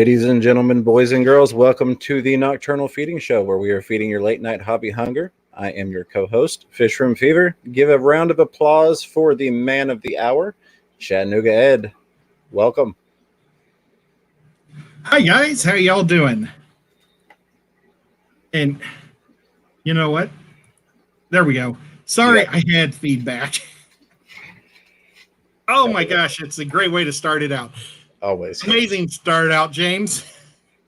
Ladies and gentlemen, boys and girls, welcome to the Nocturnal Feeding Show, where we are feeding your late night hobby hunger. I am your co-host, Fishroom Fever. Give a round of applause for the man of the hour, Chattanooga Ed. Welcome. Hi guys, how y'all doing? And you know what? There we go. Sorry, I had feedback. Oh my gosh, it's a great way to start it out. Always. Amazing start out, James.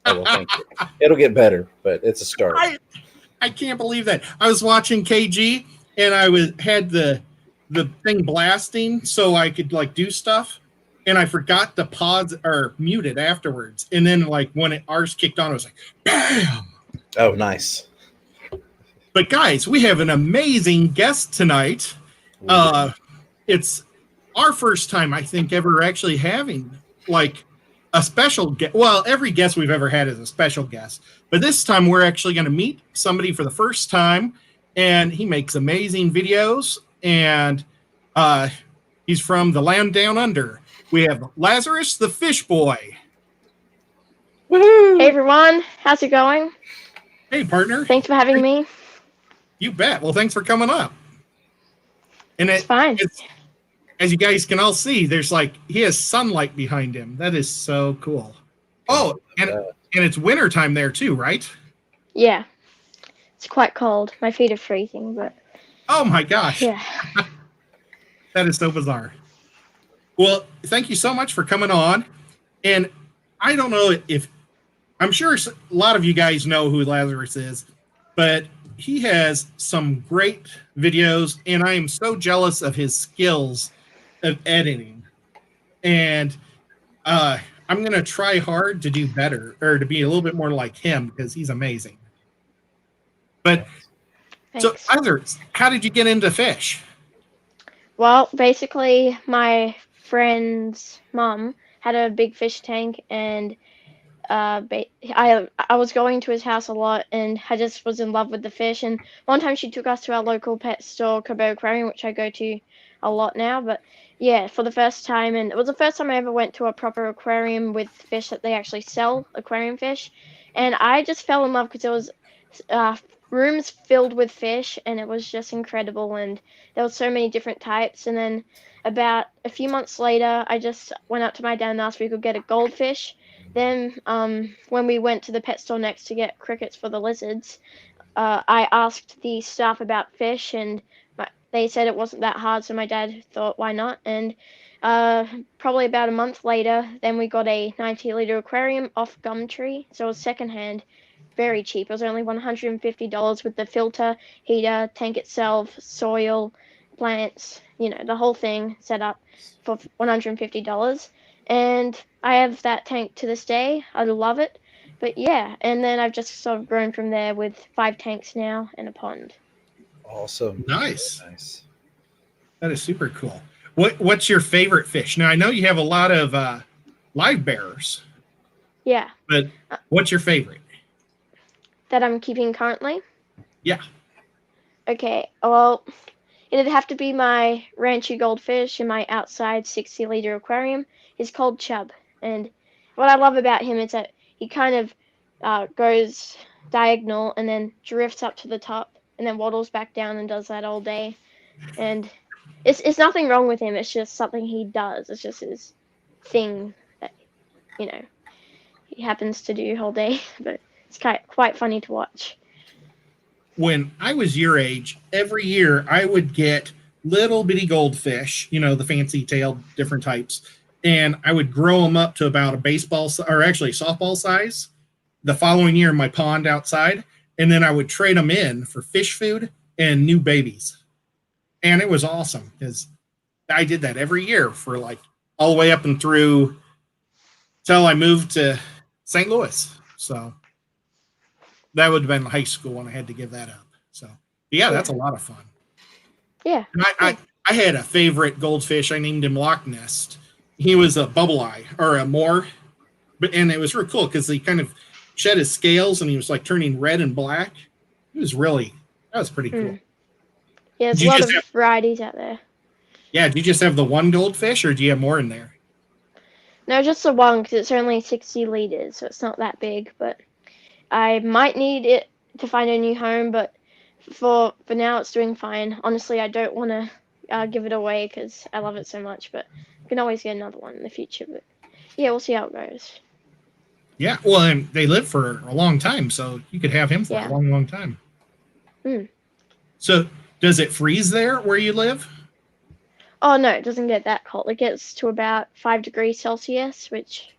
Oh, well, thank you. It'll get better, but it's a start. I can't believe that. I was watching KG and I had the thing blasting so I could like do stuff, and I forgot to pause or mute it afterwards. And then like when ours kicked on, I was like, bam! Oh, nice. But guys, we have an amazing guest tonight. It's our first time, I think, ever actually having like a special guest. Well, every guest we've ever had is a special guest, but this time we're actually going to meet somebody for the first time, and he makes amazing videos, and he's from the land down under. We have Lazarus the Fish Boy. Woohoo! Hey everyone, how's it going? Hey partner. Thanks for having me. You bet. Well, thanks for coming up. And it's fine. As you guys can all see, he has sunlight behind him. That is so cool. Oh, and it's winter time there too, right? Yeah. It's quite cold. My feet are freezing, but oh my gosh. Yeah. That is so bizarre. Well, thank you so much for coming on. And I don't know if I'm sure a lot of you guys know who Lazarus is, but he has some great videos, and I am so jealous of his skills of editing. And I'm going to try hard to do better, or to be a little bit more like him, because he's amazing. But thanks. So, Lazarus, how did you get into fish? Well, basically, my friend's mom had a big fish tank, and I was going to his house a lot, and I just was in love with the fish. And one time she took us to our local pet store, Cabot Aquarium, which I go to a lot now. But yeah, for the first time, and it was the first time I ever went to a proper aquarium with fish that they actually sell, aquarium fish. And I just fell in love because there was rooms filled with fish, and it was just incredible. And there were so many different types. And then about a few months later, I just went up to my dad and asked if we could get a goldfish. Then when we went to the pet store next to get crickets for the lizards, I asked the staff about fish, and they said it wasn't that hard, so my dad thought, why not? And probably about a month later, then we got a 90-liter aquarium off Gumtree, so it was secondhand, very cheap. It was only $150 with the filter, heater, tank itself, soil, plants, the whole thing set up for $150. And I have that tank to this day. I love it. But yeah, and then I've just sort of grown from there with 5 tanks now and a pond. Awesome. Nice. That is super cool. What's your favorite fish? Now, I know you have a lot of live bearers. Yeah. But what's your favorite? That I'm keeping currently? Yeah. Okay, well, it'd have to be my Ranchi goldfish in my outside 60-liter aquarium. He's called Chub, and what I love about him is that he kind of goes diagonal and then drifts up to the top and then waddles back down and does that all day. And it's nothing wrong with him. It's just something he does. It's just his thing that he happens to do all day. But it's quite funny to watch. When I was your age, every year I would get little bitty goldfish, the fancy tailed different types. And I would grow them up to about a baseball, or actually softball size, the following year in my pond outside. And then I would trade them in for fish food and new babies. And it was awesome because I did that every year for like all the way up and through till I moved to St. Louis. So that would have been high school when I had to give that up. So yeah, that's a lot of fun. Yeah. And I had a favorite goldfish. I named him Loch Ness. He was a bubble eye or a moor, and it was real cool because he kind of shed his scales and he was like turning red and black. That was pretty cool. Yeah, there's a lot of varieties out there. Yeah, do you just have the one goldfish or do you have more in there? No, just the one because it's only 60 liters, so it's not that big. But I might need it to find a new home. But for now, it's doing fine. Honestly, I don't want to give it away because I love it so much. But I can always get another one in the future. But yeah, we'll see how it goes. Yeah, well, and they live for a long time, so you could have him for a long, long time. Mm. So, does it freeze there where you live? Oh no, it doesn't get that cold. It gets to about 5 degrees Celsius, which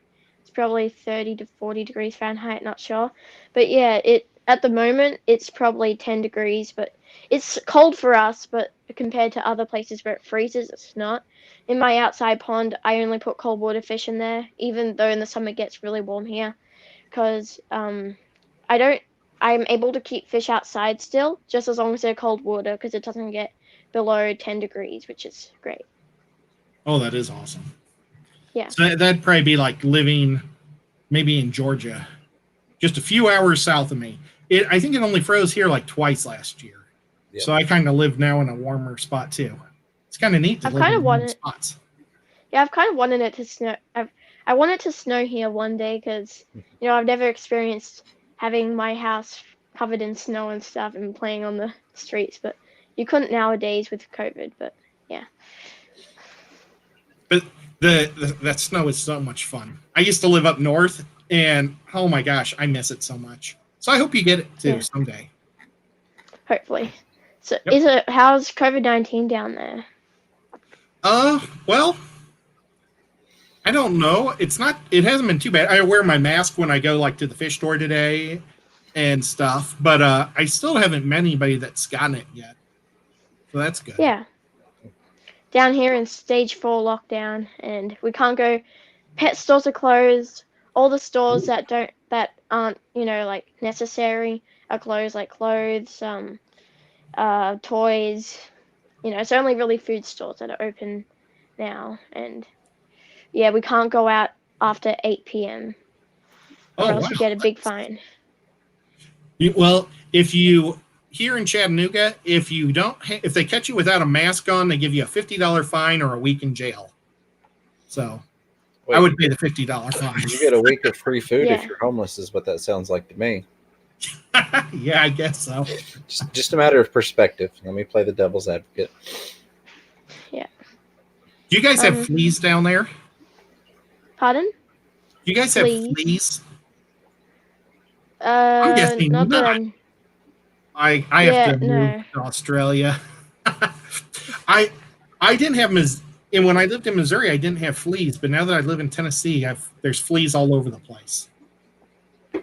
is probably 30 to 40 degrees Fahrenheit, not sure. But yeah, it at the moment it's probably 10 degrees, but it's cold for us, but compared to other places where it freezes, it's not. In my outside pond, I only put cold water fish in there, even though in the summer it gets really warm here, because I'm able to keep fish outside still, just as long as they're cold water, because it doesn't get below 10 degrees, which is great. Oh, that is awesome. Yeah. So that'd probably be like living maybe in Georgia, just a few hours south of me. I think it only froze here like twice last year. Yep. So I kind of live now in a warmer spot too. It's kind of neat to live in warm spots. Yeah, I've kind of wanted it to snow. I want it to snow here one day because, you know, I've never experienced having my house covered in snow and stuff and playing on the streets, but you couldn't nowadays with COVID, but yeah. But that snow is so much fun. I used to live up north, and oh my gosh, I miss it so much. So I hope you get it too someday. Hopefully. So how's COVID-19 down there? Well, I don't know. It hasn't been too bad. I wear my mask when I go like to the fish store today and stuff, but I still haven't met anybody that's gotten it yet. So that's good. Yeah. Down here in stage 4 lockdown, and we can't go. Pet stores are closed. All the stores that aren't, you know, like necessary are closed, like clothes, toys. You know, it's only really food stores that are open now, and yeah, we can't go out after 8 p.m. or else you get a big fine. Well, if you here in Chattanooga, if they catch you without a mask on, they give you a $50 fine or a week in jail. So I would pay the $50 fine. You get a week of free food if you're homeless, is what that sounds like to me. Yeah, I guess so. Just a matter of perspective. Let me play the devil's advocate. Yeah. Do you guys have fleas down there? Pardon? Do you guys have fleas? I'm guessing not. I have to move to Australia. I didn't have and when I lived in Missouri, I didn't have fleas, but now that I live in Tennessee, there's fleas all over the place.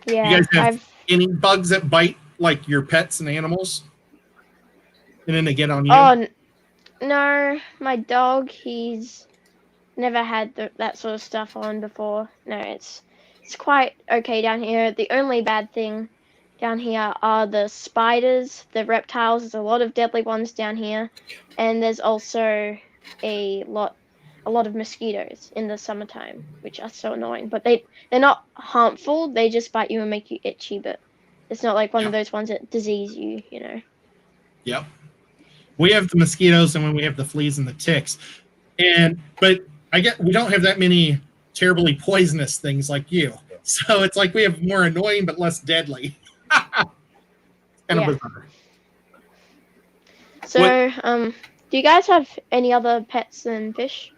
Yeah, you guys have any bugs that bite like your pets and animals, and then they get on you? Oh no, my dog. He's never had that sort of stuff on before. No, it's quite okay down here. The only bad thing down here are the spiders, the reptiles. There's a lot of deadly ones down here, and there's also a lot of mosquitoes in the summertime, which are so annoying. But they're not harmful. They just bite you and make you itchy. But it's not like one of those ones that disease you. You know. Yep. We have the mosquitoes, and when we have the fleas and the ticks, but we don't have that many terribly poisonous things like you. So it's like we have more annoying but less deadly. Kind of bizarre. So, do you guys have any other pets than fish?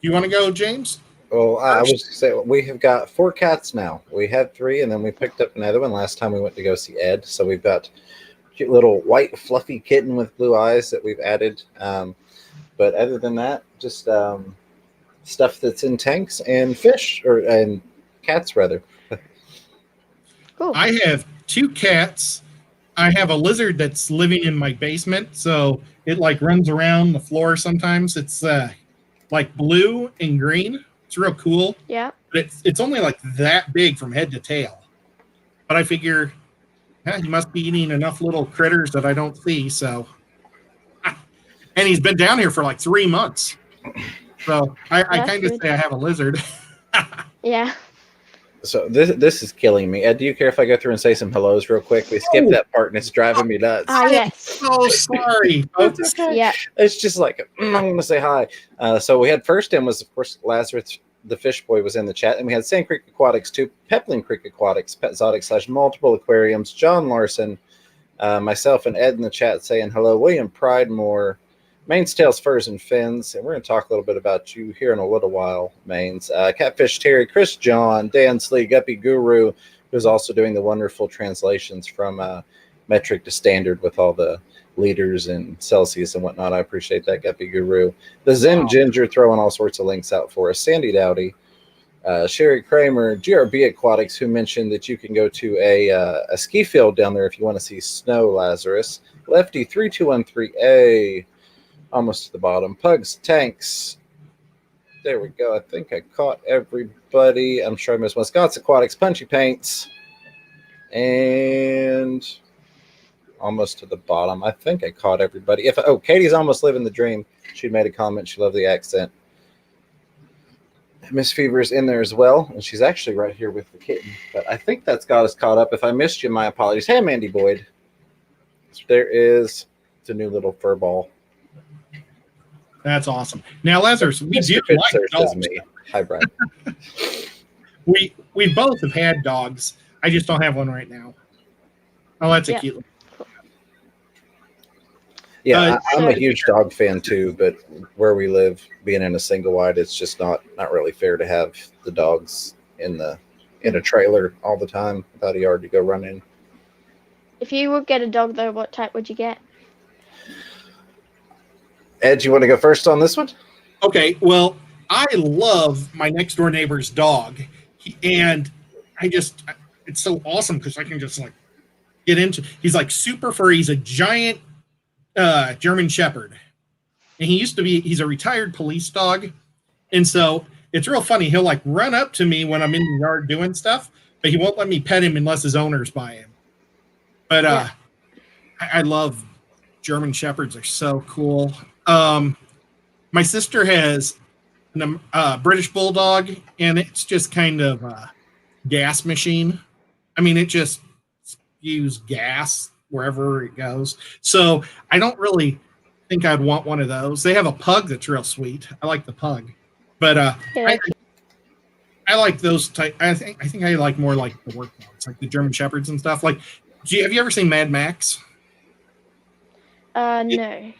You want to go, James? Well, I was going to say, we have got 4 cats now. We had 3, and then we picked up another one last time we went to go see Ed. So we've got a cute little white fluffy kitten with blue eyes that we've added. But other than that, just stuff that's in tanks and fish, and cats, rather. Cool. I have 2 cats. I have a lizard that's living in my basement, so it like runs around the floor sometimes. It's like blue and green. It's real cool. Yeah. But it's only like that big from head to tail. But I figure he must be eating enough little critters that I don't see, so. And he's been down here for like 3 months. So I kind of say I have a lizard. Yeah. So this is killing me. Ed, do you care if I go through and say some hellos real quick? We skipped that part and it's driving me nuts. Yes. So sorry, It's folks. okay. Yeah. It's just like I'm going to say hi. So we had first in was of course Lazarus the Fish Boy was in the chat, and we had Sand Creek Aquatics 2, Pepling Creek Aquatics, Petzotic / multiple aquariums, John Larson, myself and Ed in the chat saying hello, William Pridemore, Main's Tails, Furs and Fins, and we're going to talk a little bit about you here in a little while, Mains. Catfish Terry, Chris John, Dan Slee, Guppy Guru, who's also doing the wonderful translations from metric to standard with all the liters and Celsius and whatnot. I appreciate that, Guppy Guru. The Zen Ginger throwing all sorts of links out for us. Sandy Dowdy, Sherry Kramer, GRB Aquatics, who mentioned that you can go to a ski field down there if you want to see snow, Lazarus. Lefty 3213A, almost to the bottom. Pugs, Tanks. There we go. I think I caught everybody. I'm sure I missed one. Scott's Aquatics, Punchy Paints, and almost to the bottom. I think I caught everybody. Katie's almost living the dream. She made a comment. She loved the accent. Miss Fever's in there as well, and she's actually right here with the kitten. But I think that's got us caught up. If I missed you, my apologies. Hey, Mandy Boyd. So there is the new little fur ball. That's awesome. Now, Lazarus, we Mr. do like Fitzurst dogs. is me. Hi, Brian. We both have had dogs. I just don't have one right now. Oh, that's a cute one. Yeah, I'm a huge dog fan too, but where we live, being in a single wide, it's just not really fair to have the dogs in a trailer all the time without a yard to go run in. If you would get a dog, though, what type would you get? Ed, you want to go first on this one? Okay, well, I love my next door neighbor's dog, and it's so awesome because I can just like get into. He's like super furry. He's a giant German Shepherd, and he's a retired police dog, and so it's real funny. He'll like run up to me when I'm in the yard doing stuff, but he won't let me pet him unless his owner's by him. But I love German Shepherds. They're so cool. My sister has a British Bulldog, and it's just kind of a gas machine. I mean, it just spews gas wherever it goes. So I don't really think I'd want one of those. They have a pug that's real sweet. I like the pug, but I like those type. I think I like more like the work dogs, like the German Shepherds and stuff. Like, have you ever seen Mad Max? No.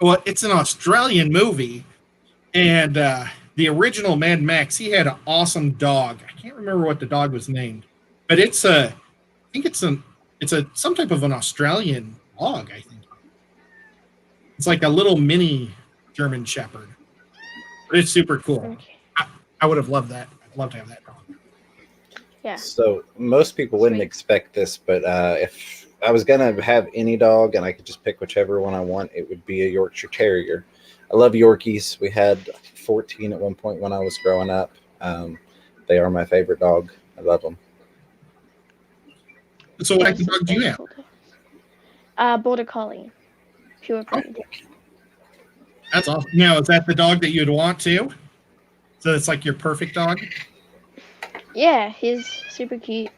Well, it's an Australian movie, and the original Mad Max, he had an awesome dog. I can't remember what the dog was named, but I think it's some type of an Australian dog. I think it's like a little mini German Shepherd, but it's super cool. Okay. I would have loved that. I'd love to have that dog. Yeah. So most people wouldn't expect this, but if I was going to have any dog and I could just pick whichever one I want, it would be a Yorkshire Terrier. I love Yorkies. We had 14 at one point when I was growing up. They are my favorite dog. I love them. So what type of dog do you have? Border Collie. Pure breed. That's awesome. Now, is that the dog that you'd want to? So it's like your perfect dog? Yeah, he's super cute.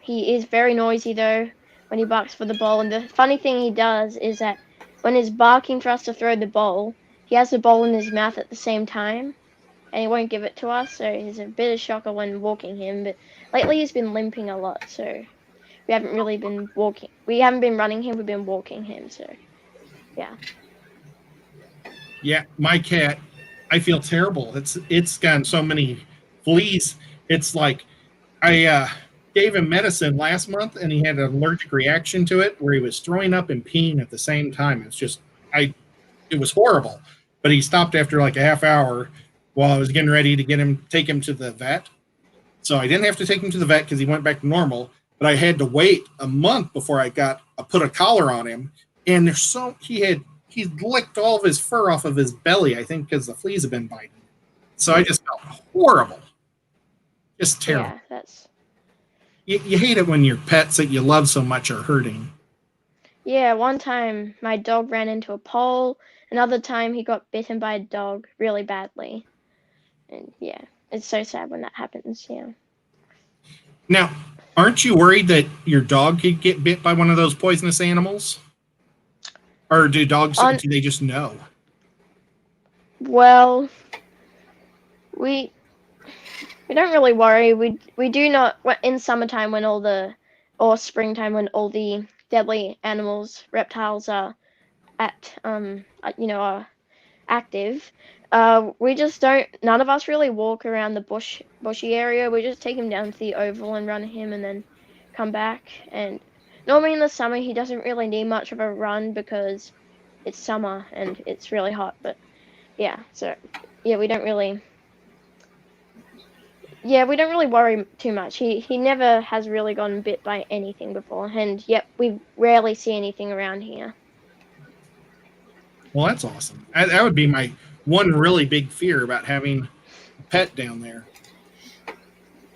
He is very noisy, though, when he barks for the ball. And the funny thing he does is that when he's barking for us to throw the ball, he has the ball in his mouth at the same time, and he won't give it to us. So he's a bit of a shocker when walking him. But lately he's been limping a lot, so we haven't really been walking. We haven't been running him. We've been walking him. So, yeah. Yeah, my cat, I feel terrible. It's gotten so many fleas. It's like I gave him medicine last month, and he had an allergic reaction to it where he was throwing up and peeing at the same time. It's just it was horrible. But he stopped after like a half hour while I was getting ready to take him to the vet. So I didn't have to take him to the vet because he went back to normal. But I had to wait a month before I put a collar on him. And he's licked all of his fur off of his belly, I think, because the fleas have been biting. So I just felt horrible. Just terrible. Yeah, You hate it when your pets that you love so much are hurting. Yeah, one time my dog ran into a pole. Another time he got bitten by a dog really badly. And yeah, it's so sad when that happens, yeah. Now, aren't you worried that your dog could get bit by one of those poisonous animals? Or do dogs, do they just know? Well, we don't really worry. We do not in summertime or springtime when all the deadly animals, reptiles are are active. We just don't. None of us really walk around the bushy area. We just take him down to the oval and run him, and then come back. And normally in the summer, he doesn't really need much of a run because it's summer and it's really hot. But yeah, so yeah, we don't really. Yeah, we don't really worry too much. He never has really gotten bit by anything before, and yep, we rarely see anything around here. Well, that's awesome. That would be my one really big fear about having a pet down there.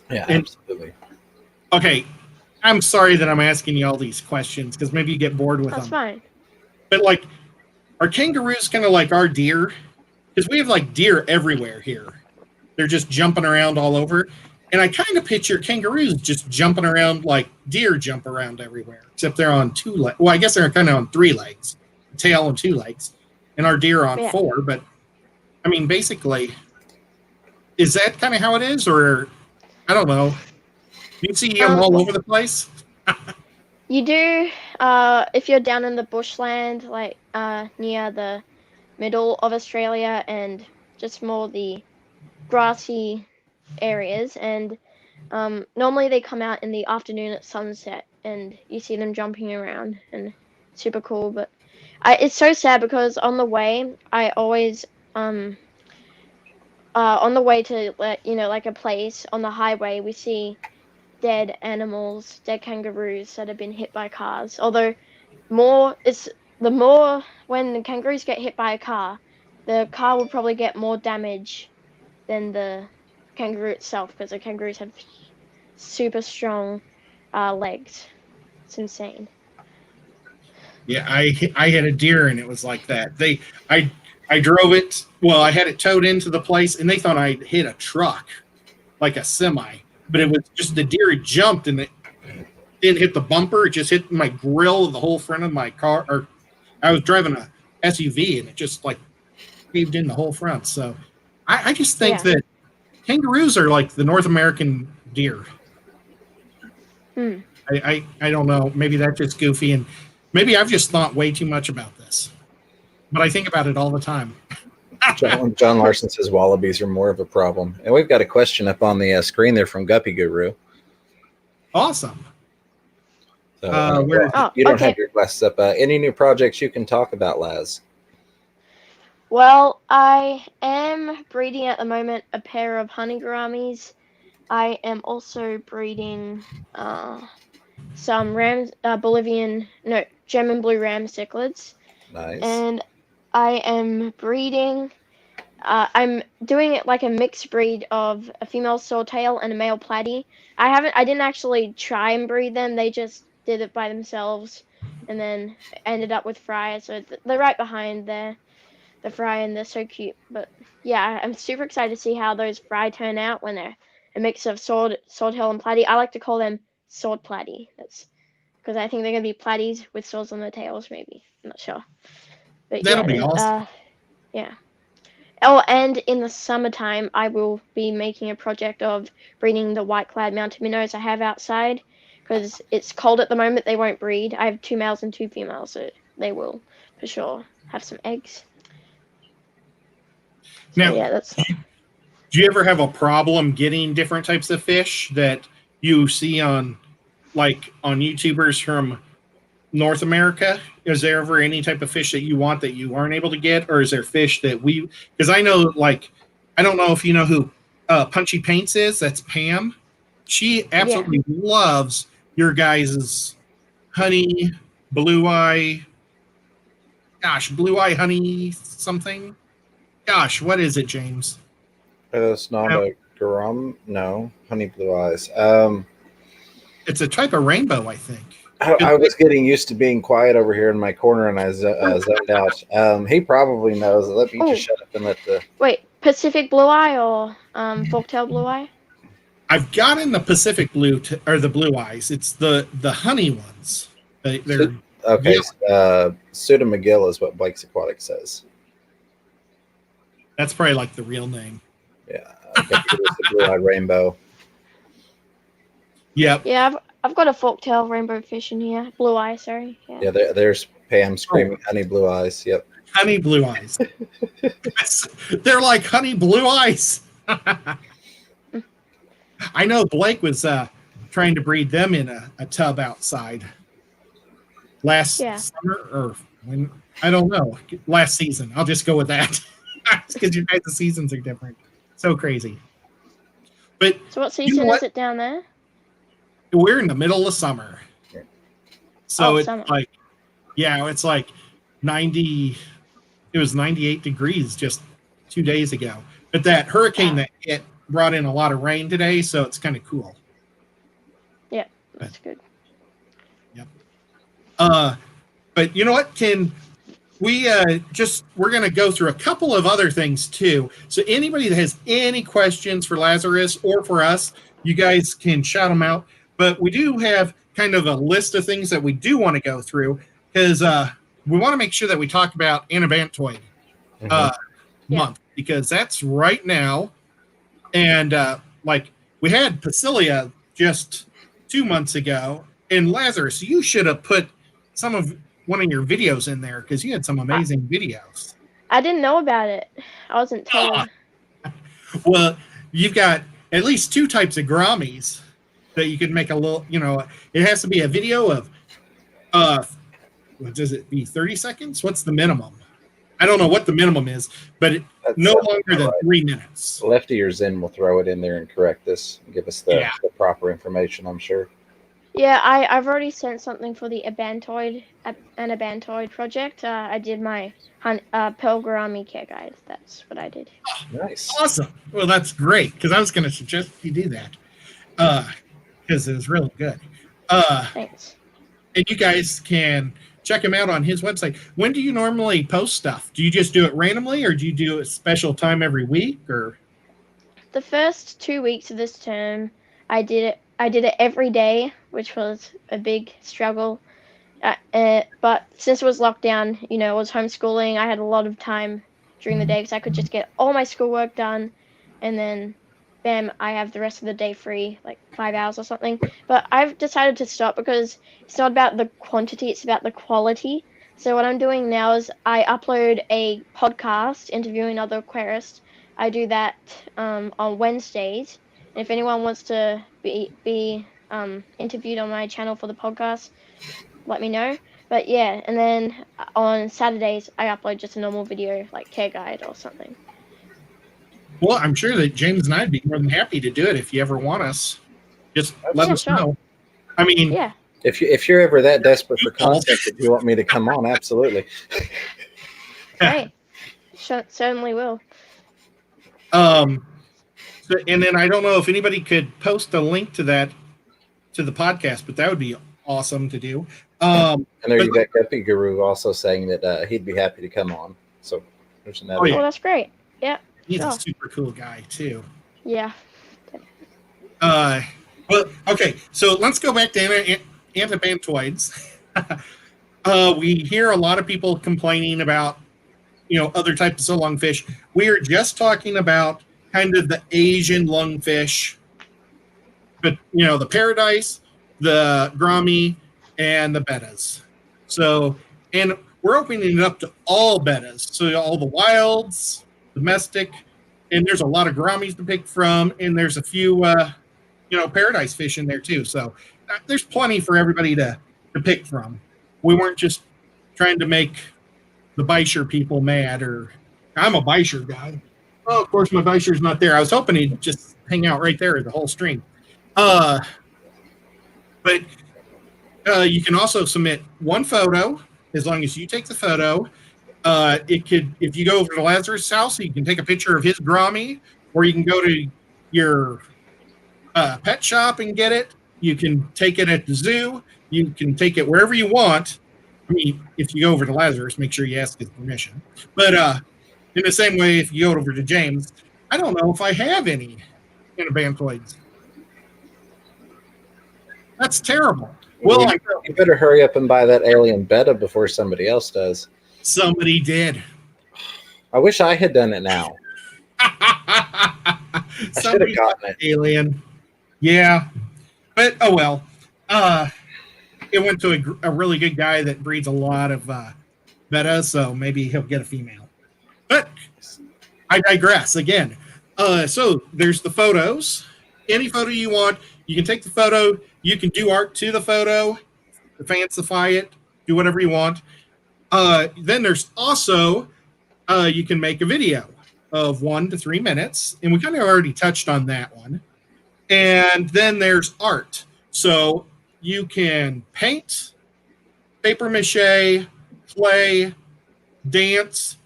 Yeah, absolutely. Okay, I'm sorry that I'm asking you all these questions because maybe you get bored with them. That's fine. But like, are kangaroos kind of like our deer? Because we have like deer everywhere here. They're just jumping around all over. And I kind of picture kangaroos just jumping around like deer jump around everywhere, except they're on two legs. Well, I guess they're kind of on 3 legs, tail and 2 legs, and our deer on 4. But I mean, basically, is that kind of how it is? Or I don't know. You see them all over the place? You do, if you're down in the bushland, like near the middle of Australia and just more the grassy areas. And normally they come out in the afternoon at sunset, and you see them jumping around, and super cool. But it's so sad because on the way, I always on the way to like a place on the highway, we see dead animals, dead kangaroos that have been hit by cars. Although more when the kangaroos get hit by a car, the car will probably get more damage than the kangaroo itself, because the kangaroos have super strong legs. It's insane. Yeah, I had a deer and it was like that. I drove it. Well, I had it towed into the place and they thought I'd hit a truck, like a semi. But it was just the deer jumped and it didn't hit the bumper. It just hit my grill of the whole front of my car. Or I was driving a SUV and it just like caved in the whole front. So I just think that kangaroos are like the North American deer. I don't know. Maybe that's just goofy, and maybe I've just thought way too much about this. But I think about it all the time. John Larson says wallabies are more of a problem. And we've got a question up on the screen there from Guppy Guru. Awesome. So, you don't have your glasses up. Any new projects you can talk about, Laz? Well, I am breeding at the moment a pair of honey gouramis. I am also breeding some German blue ram cichlids. Nice. And I am breeding. I'm doing it like a mixed breed of a female swordtail and a male platy. I didn't actually try and breed them. They just did it by themselves, and then ended up with Fry. So they're right behind the Fry, and they're so cute. But yeah, I'm super excited to see how those Fry turn out when they're a mix of swordtail and platy. I like to call them sword platy. That's because I think they're gonna be platies with swords on their tails. Maybe, I'm not sure. But that'll be awesome. Yeah. Oh, and in the summertime, I will be making a project of breeding the white-clad mountain minnows I have outside, because it's cold at the moment. They won't breed. I have 2 males and 2 females, so they will for sure have some eggs. Now, so, yeah, that's. Do you ever have a problem getting different types of fish that you see on YouTubers from North America? Is there ever any type of fish that you want that you aren't able to get, or is there fish that because I know, I don't know if you know who Punchy Paints is. That's Pam. She absolutely loves your guys' honey, blue eye honey something. Gosh, what is it, James? It's not a garum. No, honey blue eyes. It's a type of rainbow, I think. I was getting used to being quiet over here in my corner, and I zoned out. He probably knows. Let me just shut up and let the... Wait, Pacific blue eye or forktail blue eye? I've gotten the Pacific blue or the blue eyes. It's the honey ones. They're Okay, yellow. Suda McGill is what Blake's Aquatic says. That's probably like the real name. Yeah, I think it was the blue-eyed rainbow. Yep. Yeah, I've got a forktail rainbow fish in here. Blue eye, sorry. Yeah, there's Pam screaming honey blue eyes. Yep. Honey blue eyes. They're like honey blue eyes. I know Blake was trying to breed them in a tub outside last summer or when, I don't know, last season. I'll just go with that because you guys, the seasons are different. So crazy. But so what season is it down there? We're in the middle of summer. So it's summer. like, yeah, it's like 90, it was 98 degrees just 2 days ago. But that hurricane that hit brought in a lot of rain today, so it's kind of cool. Yeah, that's good. Yep. But you know what? Can we we're going to go through a couple of other things too. So anybody that has any questions for Lazarus or for us, you guys can shout them out. But we do have kind of a list of things that we do want to go through because we want to make sure that we talk about Anabantoid month because that's right now. And like we had Pasilia just 2 months ago. And Lazarus, you should have put one of your videos in there because you had some amazing videos. I didn't know about it. I wasn't told. Well, you've got at least 2 types of Grammies that you can make a little, it has to be a video of, what does it be, 30 seconds? What's the minimum? I don't know what the minimum is, but no longer than 3 minutes. Lefty or Zen will throw it in there and correct this and give us the proper information, I'm sure. Yeah, I've already sent something for the Anabantoid project. I did my Pearl Gourami care guide. That's what I did. Nice. Awesome. Well, that's great because I was going to suggest you do that because it was really good. Thanks. And you guys can check him out on his website. When do you normally post stuff? Do you just do it randomly or do you do a special time every week? Or the first 2 weeks of this term, I did it every day, which was a big struggle. But since it was lockdown, it was homeschooling. I had a lot of time during the day because I could just get all my schoolwork done, and then, bam, I have the rest of the day free, like 5 hours or something. But I've decided to stop because it's not about the quantity, it's about the quality. So what I'm doing now is I upload a podcast interviewing other aquarists. I do that on Wednesdays. And if anyone wants to be interviewed on my channel for the podcast, let me know. But yeah, and then on Saturdays, I upload just a normal video, like care guide or something. Well, I'm sure that James and I'd be more than happy to do it if you ever want us. Just let us know. I mean, yeah. If you're ever that desperate for content that you want me to come on, absolutely. Hey, certainly will. And then I don't know if anybody could post a link to that to the podcast, but that would be awesome to do. And there you got Guppy Guru also saying that he'd be happy to come on. So there's another. Oh, that's great. Yeah. He's a super cool guy too. Yeah. Well, okay, so let's go back to Anabantoids. We hear a lot of people complaining about, other types of lungfish. We are just talking about kind of the Asian lungfish, but the paradise, the Gourami, and the bettas. So, and we're opening it up to all bettas. So all the wilds, domestic, and there's a lot of Gouramis to pick from, and there's a few, paradise fish in there too. So there's plenty for everybody to pick from. We weren't just trying to make the Beischer people mad, or I'm a Beischer guy. Oh, of course, my Beischer's not there. I was hoping he'd just hang out right there the whole stream. But you can also submit one photo as long as you take the photo. If you go over to Lazarus' house, you can take a picture of his Gourami, or you can go to your pet shop and get it. You can take it at the zoo. You can take it wherever you want. I mean, if you go over to Lazarus, make sure you ask his permission. But in the same way, if you go over to James, I don't know if I have any Anabantoids. That's terrible. Well, you better hurry up and buy that alien betta before somebody else does. Somebody did. I wish I had done it now. I should have gotten it. Alien. Yeah. But, oh well. It went to a really good guy that breeds a lot of betta, so maybe he'll get a female. But I digress again. So there's the photos. Any photo you want, you can take the photo. You can do art to the photo, fancify it, do whatever you want. Then there's also you can make a video of 1 to 3 minutes, and we kind of already touched on that one. And then there's art. So you can paint, paper mache, play, dance,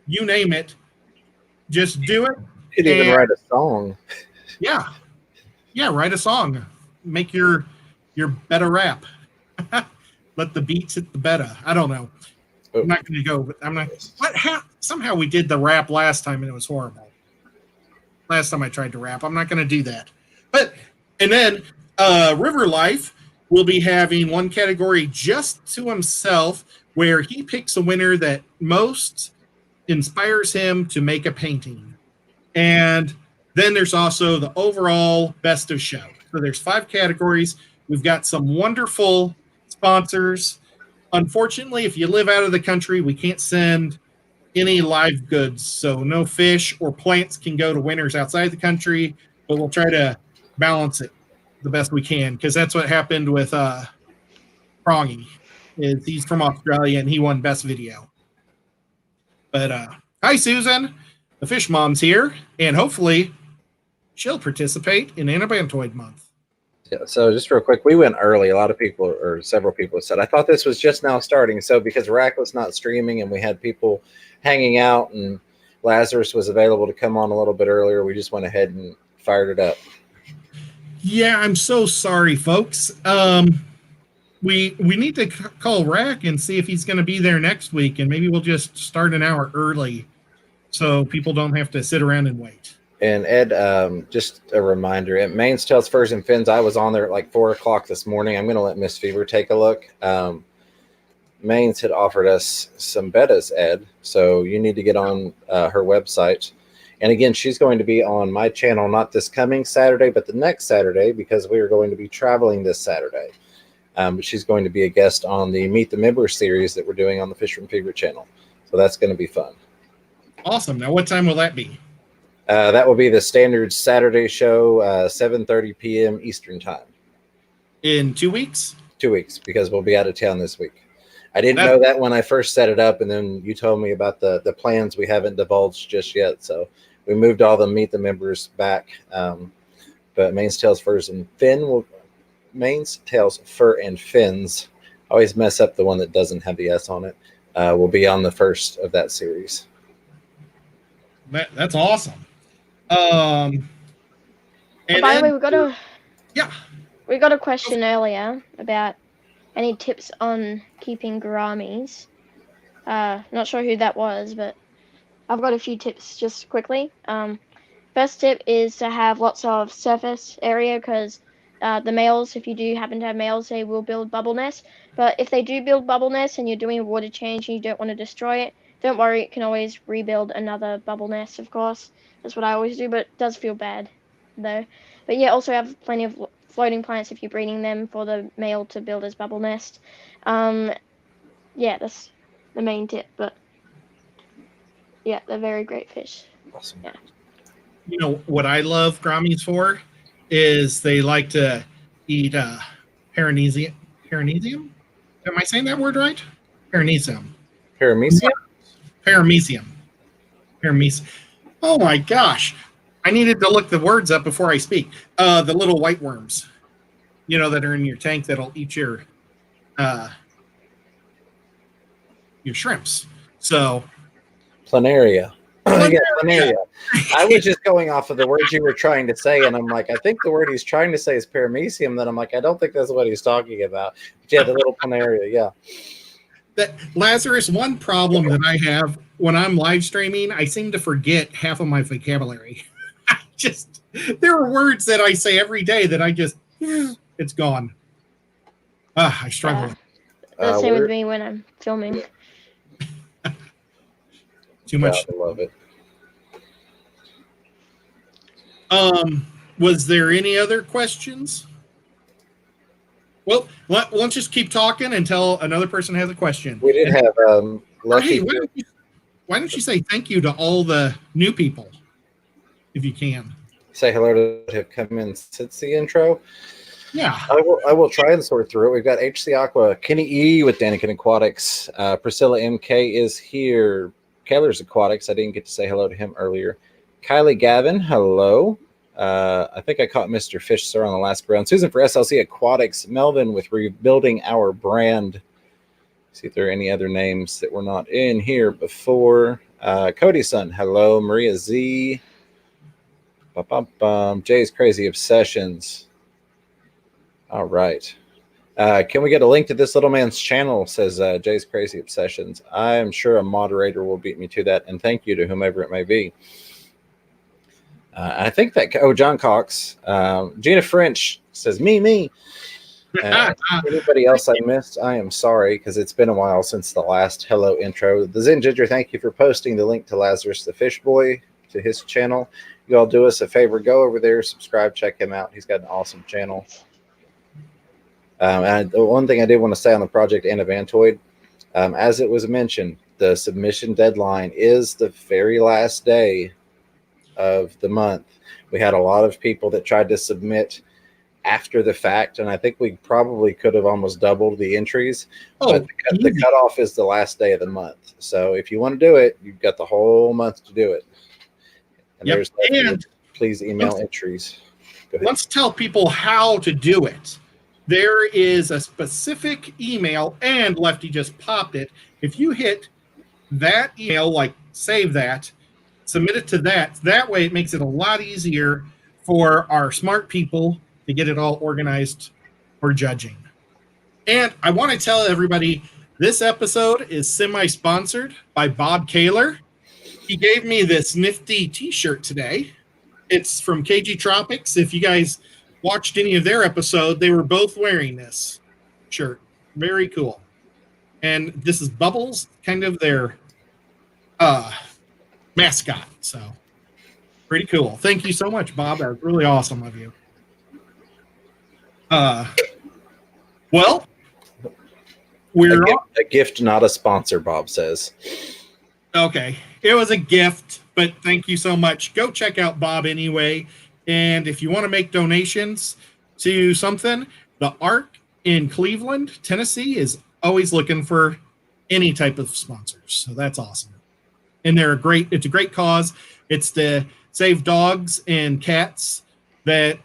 you name it. Just do it. You could even write a song. Yeah. Yeah, write a song. Make your betta rap. Let the beats hit the betta. I don't know. Oh. I'm not going to go, but I'm not. Somehow we did the rap last time and it was horrible. Last time I tried to rap. I'm not going to do that. And then River Life will be having one category just to himself where he picks a winner that most inspires him to make a painting. And then there's also the overall best of show. So there's 5 categories. We've got some wonderful sponsors. Unfortunately, if you live out of the country, we can't send any live goods. So no fish or plants can go to winners outside the country, but we'll try to balance it the best we can, because that's what happened with Prongy. He's from Australia and he won best video. But hi Susan, the fish mom's here, and hopefully she'll participate in Anabantoid month. Yeah, so just real quick, we went early. A lot of people, or several people, said, I thought this was just now starting. So because Rack was not streaming and we had people hanging out and Lazarus was available to come on a little bit earlier, we just went ahead and fired it up. Yeah, I'm so sorry, folks. We need to call Rack and see if he's going to be there next week, and maybe we'll just start an hour early so people don't have to sit around and wait. And Ed, just a reminder, at Main's Tails, Furs, and Fins, I was on there at like 4 o'clock this morning. I'm going to let Miss Fever take a look. Main's had offered us some bettas, Ed, so you need to get on her website. And again, she's going to be on my channel, not this coming Saturday, but the next Saturday, because we are going to be traveling this Saturday. But she's going to be a guest on the Meet the Members series that we're doing on the Fisher & Fever channel. So that's going to be fun. Awesome. Now, what time will that be? That will be the standard Saturday show, 7:30 p.m. Eastern time. In 2 weeks? 2 weeks, because we'll be out of town this week. I didn't know that when I first set it up, and then you told me about the plans we haven't divulged just yet. So we moved all the Meet the Members back. But Main's Tails, Furs, and Main's Tails, Fur, and Fins. I always mess up the one that doesn't have the S on it. Will be on the first of that series. That's awesome. And by the way, we got a question earlier about any tips on keeping gouramis. Not sure who that was, but I've got a few tips just quickly. First tip is to have lots of surface area, because the males, if you do happen to have males, they will build bubble nests. But if they do build bubble nests and you're doing a water change and you don't want to destroy it, don't worry, you can always rebuild another bubble nest, of course. That's what I always do, but it does feel bad, though. But yeah, also have plenty of floating plants if you're breeding them for the male to build his bubble nest. Yeah, that's the main tip, but yeah, they're very great fish. Awesome. Yeah. You know, what I love gouramis for is they like to eat paramecium. Paramecium? Am I saying that word right? Paramecium. Paramecium? Paramecium. Oh my gosh. I needed to look the words up before I speak. The little white worms, you know, that are in your tank that'll eat your shrimps. So Planaria. Yeah, planaria. I was just going off of the words you were trying to say, and I'm like, I think the word he's trying to say is paramecium. Then I'm like, I don't think that's what he's talking about. But yeah, the little planaria, yeah. That Lazarus, one problem that I have when I'm live streaming, I seem to forget half of my vocabulary. There are words that I say every day that I just It's gone. I struggle. The same with me when I'm filming. Too much. I love it. Was there any other questions? Well, let's just keep talking until another person has a question. We did have Lucky. Hey, why don't you say thank you to all the new people, if you can? Say hello to have come in since the intro. Yeah. I will try and sort through it. We've got HC Aqua, Kenny E with Daniken Aquatics. Priscilla MK is here. Keller's Aquatics. I didn't get to say hello to him earlier. Kylie Gavin, hello. I think I caught Mr. Fish Sir on the last round. Susan for SLC Aquatics. Melvin with Rebuilding Our Brand. See if there are any other names that were not in here before. Cody's son, hello. Maria Z. Jay's Crazy Obsessions. All right. Can we get a link to this little man's channel, says Jay's Crazy Obsessions. I am sure a moderator will beat me to that, and thank you to whomever it may be. I think that, John Cox. Gina French says, me. Anybody else I missed, I am sorry, because it's been a while since the last hello intro. The Zen Ginger, thank you for posting the link to Lazarus the Fish Boy, to his channel. You all do us a favor, go over there, subscribe, check him out. He's got an awesome channel. And the one thing I did want to say on the project Anavantoid, as it was mentioned, the submission deadline is the very last day of the month. We had a lot of people that tried to submit after the fact, and I think we probably could have almost doubled the entries. But the cutoff is the last day of the month. So if you want to do it, you've got the whole month to do it. And yep. And please email entries. Let's tell people how to do it. There is a specific email, and Lefty just popped it. If you hit that email, like save that, submit it to that way it makes it a lot easier for our smart people to get it all organized for judging. And I want to tell everybody, this episode is semi-sponsored by Bob Kaler. He gave me this nifty t-shirt today. It's from KG Tropics. If you guys watched any of their episode, they were both wearing this shirt. Very cool. And this is Bubbles, kind of their mascot. So pretty cool. Thank you so much, Bob. That was really awesome of you. Well, we're a gift, not a sponsor, Bob says. Okay. It was a gift, but thank you so much. Go check out Bob anyway. And if you want to make donations to something, the Ark in Cleveland, Tennessee is always looking for any type of sponsors. So that's awesome. And it's a great cause. It's to save dogs and cats that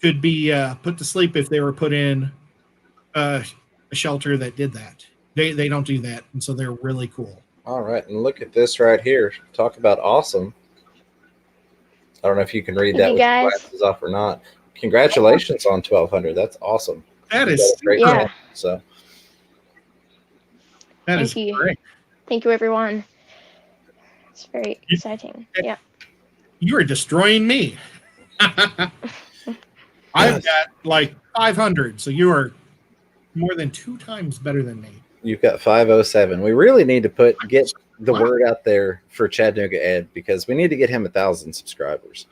could be put to sleep if they were put in a shelter that did that. They don't do that. And so they're really cool. All right. And look at this right here. Talk about awesome. I don't know if you can read that with your glasses off or not. Congratulations on 1,200. That's awesome. That is great. Yeah. So that is great. Thank you, everyone. It's very exciting. Yeah. You are destroying me. I've got like 500, so you are more than 2 times better than me. You've got 507. We really need to get the word out there for Chattanooga Ed, because we need to get him 1,000 subscribers.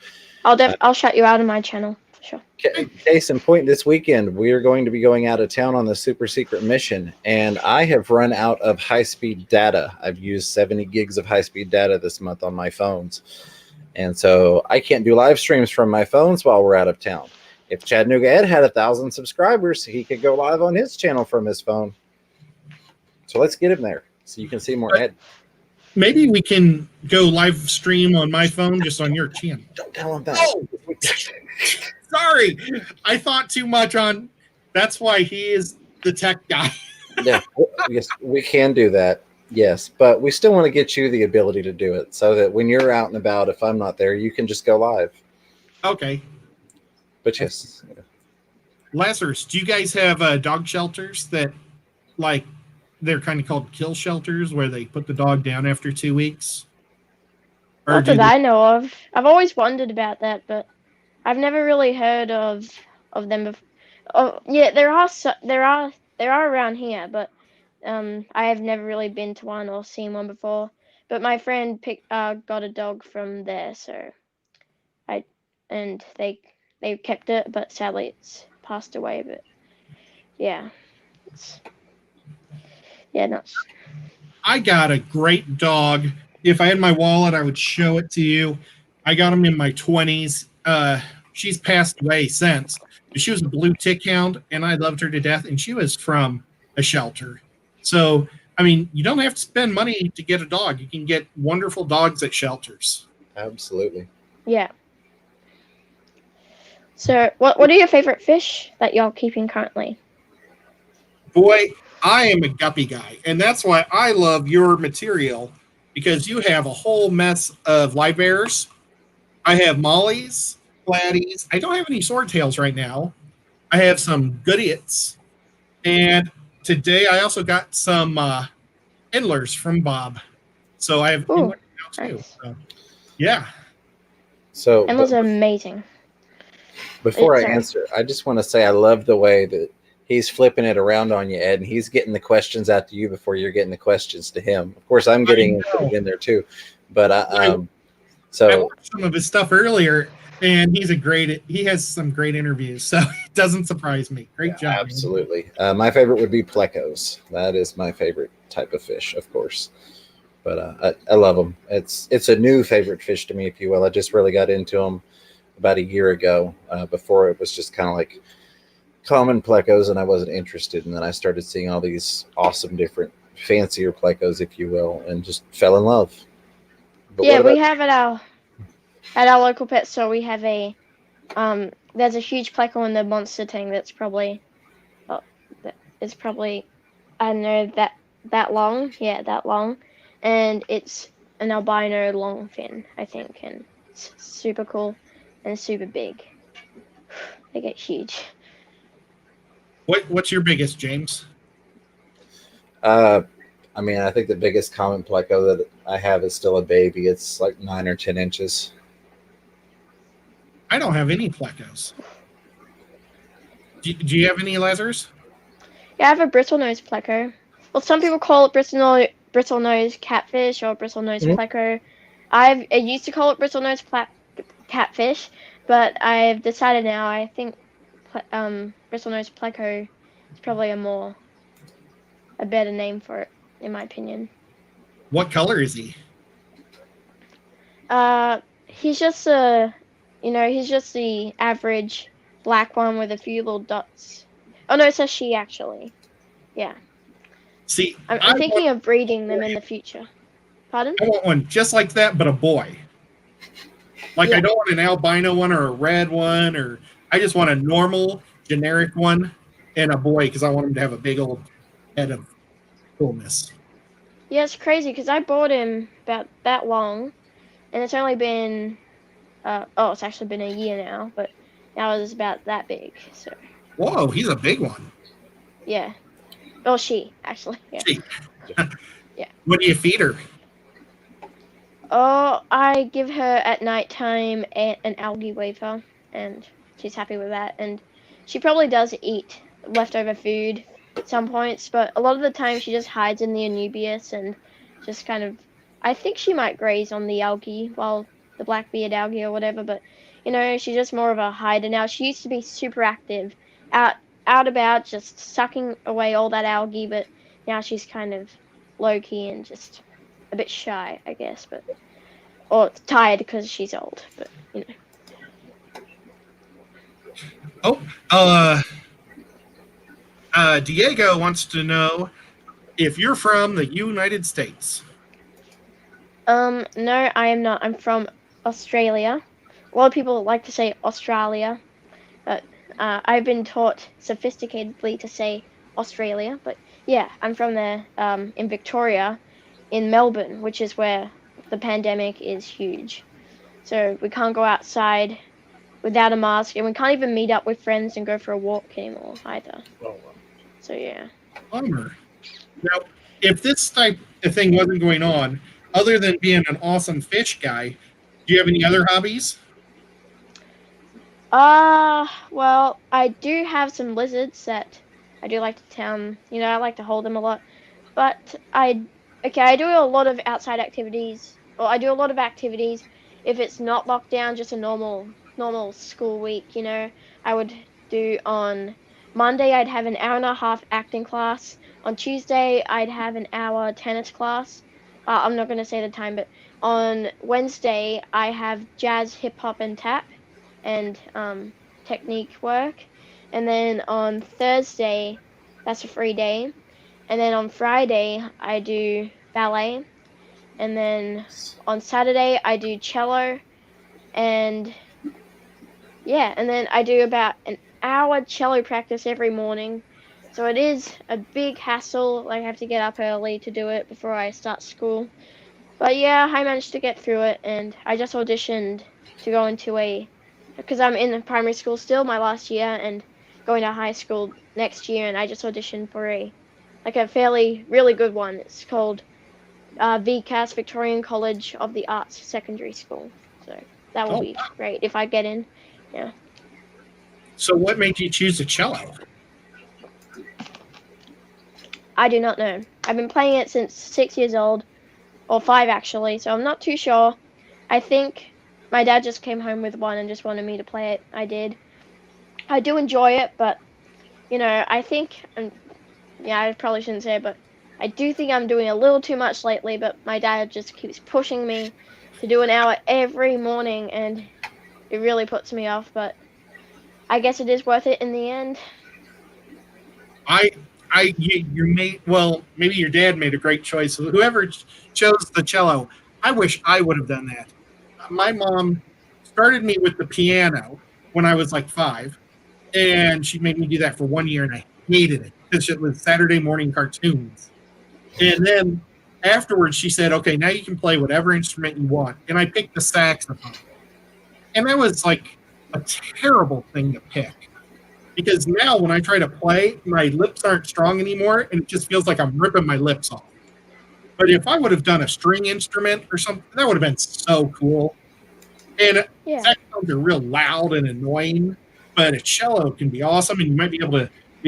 I'll shout you out on my channel. Sure. Case in point, this weekend we are going to be going out of town on the super secret mission, and I have run out of high-speed data. I've used 70 gigs of high-speed data this month on my phones, and so I can't do live streams from my phones while we're out of town. If Chattanooga Ed had 1,000 subscribers, he could go live on his channel from his phone. So let's get him there so you can see more Ed. Maybe we can go live stream on my phone just on your channel. Don't tell him that. Oh, sorry. I thought too much on. That's why he is the tech guy. Yeah, yes, we can do that. Yes, but we still want to get you the ability to do it so that when you're out and about, if I'm not there, you can just go live. Okay. But yes. Lazarus, do you guys have dog shelters that, like, they're kind of called kill shelters where they put the dog down after 2 weeks? Or Not that I know of. I've always wondered about that, but I've never really heard of them Oh yeah, there are around here, but I have never really been to one or seen one before. But my friend got a dog from there, so I and they kept it, but sadly it's passed away. But yeah, it's nuts. I got a great dog. If I had my wallet, I would show it to you. I got him in my 20s. She's passed away since. She was a blue tick hound, and I loved her to death. And she was from a shelter. So, I mean, you don't have to spend money to get a dog. You can get wonderful dogs at shelters. Absolutely. Yeah. So, what are your favorite fish that y'all keeping currently? Boy, I am a guppy guy, and that's why I love your material, because you have a whole mess of live bears. I have mollies, flatties. I don't have any swordtails right now. I have some goodiots, and today I also got some endlers from Bob. So I have Ooh, endlers now too. nice. So, yeah. So, Emma's amazing. before I Sorry. answer, I just want to say I love the way that he's flipping it around on you, Ed, and he's getting the questions out to you before you're getting the questions to him. Of course, I'm getting in there too, but I so watched some of his stuff earlier, and he has some great interviews, so it doesn't surprise me. Great job. absolutely. My favorite would be plecos. That is my favorite type of fish, of course. But I love them. It's a new favorite fish to me, if you will. I just really got into them about a year ago. Before it was just kind of like common plecos, and I wasn't interested. And then I started seeing all these awesome, different, fancier plecos, if you will, and just fell in love. But Yeah, what about we have at our local pet store. We have there's a huge pleco in the monster tank that's probably it's probably I don't know that long. Yeah, that long, and it's an albino longfin, I think, and it's super cool and super big. They get huge. What's your biggest, James? I mean, I think the biggest common pleco that I have is still a baby. It's like 9 or 10 inches. I don't have any plecos. Do you have any, Lazarus? Yeah, I have a bristlenose pleco. Well, some people call it bristlenose catfish or bristlenose pleco. I used to call it bristlenose catfish, but I've decided now I think bristlenose pleco is probably a better name for it, in my opinion. What color is he? He's just he's just the average black one with a few little dots. Oh no, it says she actually. Yeah. See, I'm thinking of breeding them in the future. Pardon? I want one just like that, but a boy. Like, Yeah. I don't want an albino one or a red one, or I just want a normal, generic one and a boy, because I want him to have a big old head of coolness. Yeah, it's crazy because I bought him about that long, and it's only been it's actually been a year now, but now it's about that big. So Whoa, he's a big one. yeah. Oh, she actually. Yeah. Gee. Yeah. What do you feed her? Oh, I give her at nighttime an algae wafer, and she's happy with that. And she probably does eat leftover food at some points, but a lot of the time she just hides in the anubias and just kind of. I think she might graze on the algae, while the blackbeard algae or whatever, but she's just more of a hider now. She used to be super active, out about, just sucking away all that algae, but now she's kind of low key and just a bit shy, I guess, or tired because she's old, but Diego wants to know if you're from the United States. No, I am not. I'm from Australia. A lot of people like to say Australia, but I've been taught sophisticatedly to say Australia. But yeah, I'm from there, in Victoria, in Melbourne, which is where the pandemic is huge. So we can't go outside without a mask, and we can't even meet up with friends and go for a walk anymore either. So yeah. Bummer. Now, if this type of thing wasn't going on, other than being an awesome fish guy, do you have any other hobbies? Well, I do have some lizards that I do like to I like to hold them a lot. But I do a lot of outside activities, or I do a lot of activities if it's not locked down, just a normal school week, I would do on Monday, I'd have an hour and a half acting class. On Tuesday, I'd have an hour tennis class. I'm not going to say the time, but on Wednesday, I have jazz, hip hop, and tap and technique work. And then on Thursday, that's a free day. And then on Friday, I do ballet. And then on Saturday, I do cello. And yeah, and then I do about an hour cello practice every morning. So it is a big hassle. Like I have to get up early to do it before I start school. But yeah, I managed to get through it. And I just auditioned to go into because I'm in primary school still, my last year, and going to high school next year. And I just auditioned for a fairly really good one. It's called VCAS, Victorian College of the Arts Secondary School. So that will Oh, be great if I get in. Yeah. so what made you choose the cello? I do not know. I've been playing it since 6 years old, or 5 actually, so I'm not too sure. I think my dad just came home with one and just wanted me to play it. I did. I do enjoy it, but I think, and yeah, I probably shouldn't say it, but I do think I'm doing a little too much lately, but my dad just keeps pushing me to do an hour every morning, and it really puts me off, but I guess it is worth it in the end. Maybe your dad made a great choice. Whoever chose the cello, I wish I would have done that. My mom started me with the piano when I was like 5, and she made me do that for 1 year, and I hated it because it was Saturday morning cartoons. And then afterwards, she said, "Okay, now you can play whatever instrument you want," and I picked the saxophone, and that was like a terrible thing to pick because now when I try to play, my lips aren't strong anymore, and it just feels like I'm ripping my lips off. But if I would have done a string instrument or something, that would have been so cool. And Yeah. saxophones are real loud and annoying, but a cello can be awesome, and you might be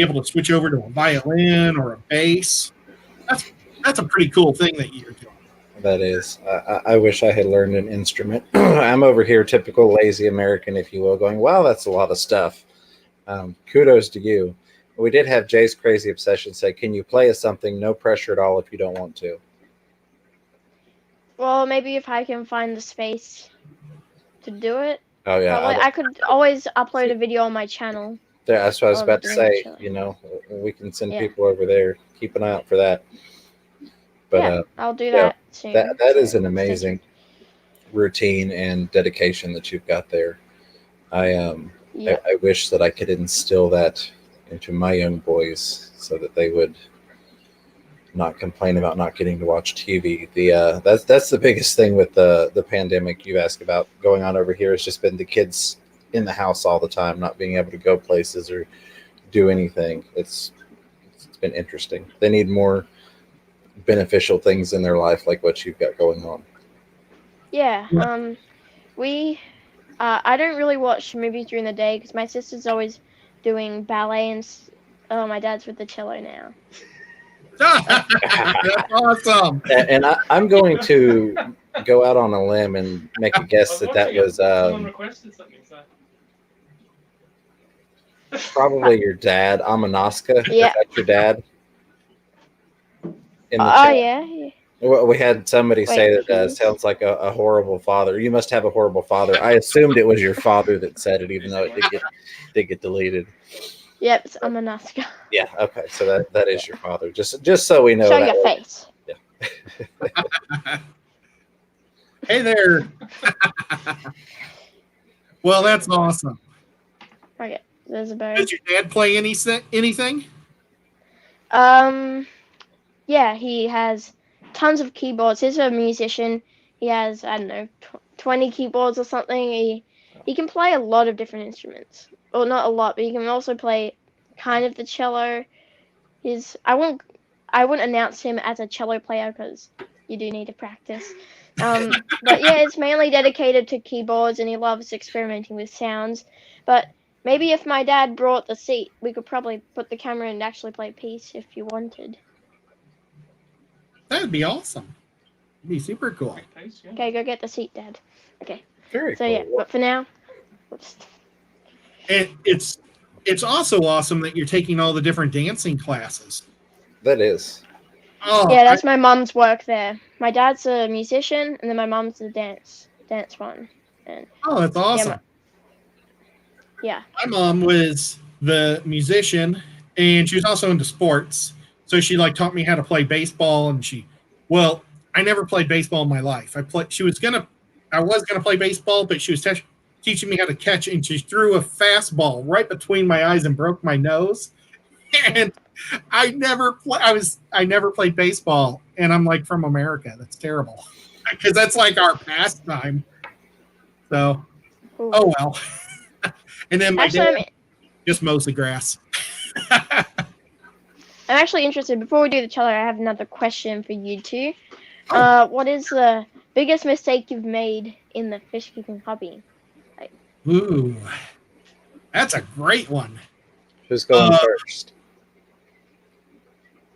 able to switch over to a violin or a bass. That's a pretty cool thing that you're doing. That is. I wish I had learned an instrument. I'm over here, typical lazy American, if you will, going, wow, that's a lot of stuff. Kudos to you. We did have Jay's Crazy Obsession say, can you play us something? No pressure at all if you don't want to. Well, maybe if I can find the space to do it. Oh, yeah. Probably. I could always upload a video on my channel. That's what I was about to say. Chilling. We can send Yeah. people over there. Keep an eye out for that. But yeah, I'll do that soon. That is an amazing routine and dedication that you've got there. I wish that I could instill that into my young boys so that they would not complain about not getting to watch TV. That's the biggest thing with the pandemic you ask about going on over here. It's just been the kids in the house all the time, not being able to go places or do anything. It's been interesting. They need more beneficial things in their life like what you've got going on. Yeah. I don't really watch movies during the day because my sister's always doing ballet and my dad's with the cello now. That's awesome. And I'm going to go out on a limb and make a guess that was probably your dad, Amanoska. Yeah. Is that your dad? In the Oh chat? yeah. Well, we had somebody say that please. sounds like a horrible father. You must have a horrible father. I assumed it was your father that said it, even though it did get deleted. Yep, it's Amanoska. Yeah. Okay. So that is your father. Just so we know. Show that your way. face. Yeah. Hey there. Well, that's awesome. Okay, there's a bird. Does your dad play anything? Yeah, he has tons of keyboards. He's a musician. He has, I don't know, 20 keyboards or something. He can play a lot of different instruments. Well, not a lot, but he can also play kind of the cello. I wouldn't announce him as a cello player because you do need to practice. But yeah, it's mainly dedicated to keyboards, and he loves experimenting with sounds. But maybe if my dad brought the seat, we could probably put the camera and actually play Peace if you wanted. That would be awesome. It'd be super cool. Okay, go get the seat, Dad. Okay. Very So cool. yeah, but for now, And it's also awesome that you're taking all the different dancing classes. That is. Oh, yeah, that's my mom's work there. My dad's a musician, and then my mom's a dance one. And that's awesome. Yeah. My mom was the musician, and she was also into sports. So she like taught me how to play baseball, and I never played baseball in my life. I was gonna play baseball, but she was teaching me how to catch, and she threw a fastball right between my eyes and broke my nose. And I never played baseball, and I'm like from America. That's terrible because that's like our pastime. So, Ooh. oh well. And then my dad just mows the grass. I'm actually interested. Before we do the cello, I have another question for you two. What is the biggest mistake you've made in the fish keeping hobby? Ooh, that's a great one. Who's going first?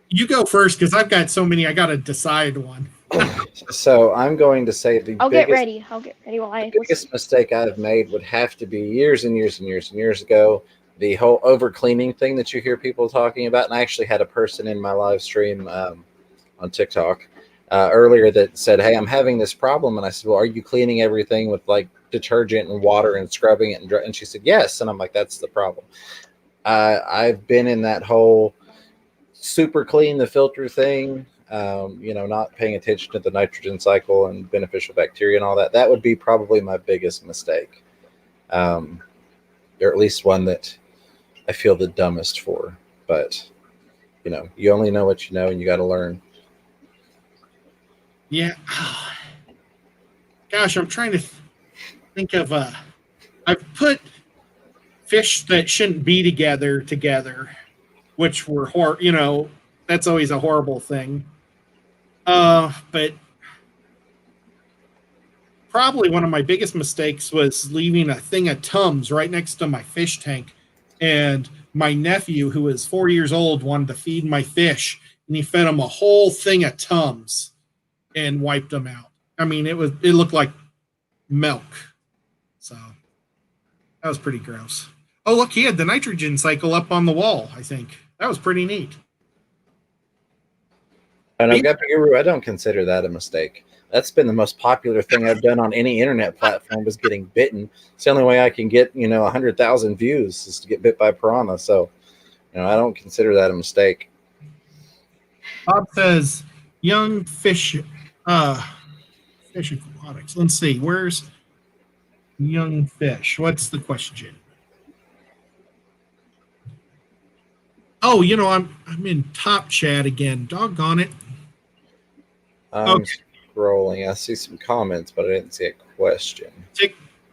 You go first because I've got so many. I got to decide one. So I'm going to say I'll get ready while the biggest mistake I've made would have to be years and years and years and years ago. The whole over cleaning thing that you hear people talking about, and I actually had a person in my live stream on TikTok earlier that said, "Hey, I'm having this problem," and I said, "Well, are you cleaning everything with like detergent and water and scrubbing it?" And she said, "Yes," and I'm like, "That's the problem." I've been in that whole super clean the filter thing. Not paying attention to the nitrogen cycle and beneficial bacteria and all that. That would be probably my biggest mistake, or at least one that I feel the dumbest for. But you only know what you know, and you got to learn. Yeah. Gosh, I'm trying to think of. I've put fish that shouldn't be together, which were that's always a horrible thing. But probably one of my biggest mistakes was leaving a thing of Tums right next to my fish tank. And my nephew, who was 4 years old, wanted to feed my fish, and he fed him a whole thing of Tums and wiped them out. I mean, it looked like milk. So that was pretty gross. Oh, look, he had the nitrogen cycle up on the wall, I think. That was pretty neat. And I don't consider that a mistake. That's been the most popular thing I've done on any internet platform was getting bitten. It's the only way I can get, 100,000 views is to get bit by a piranha. So, I don't consider that a mistake. Bob says, young fish aquatics. Let's see, where's young fish? What's the question? Oh, I'm in top chat again. Doggone it. I'm scrolling. I see some comments, but I didn't see a question.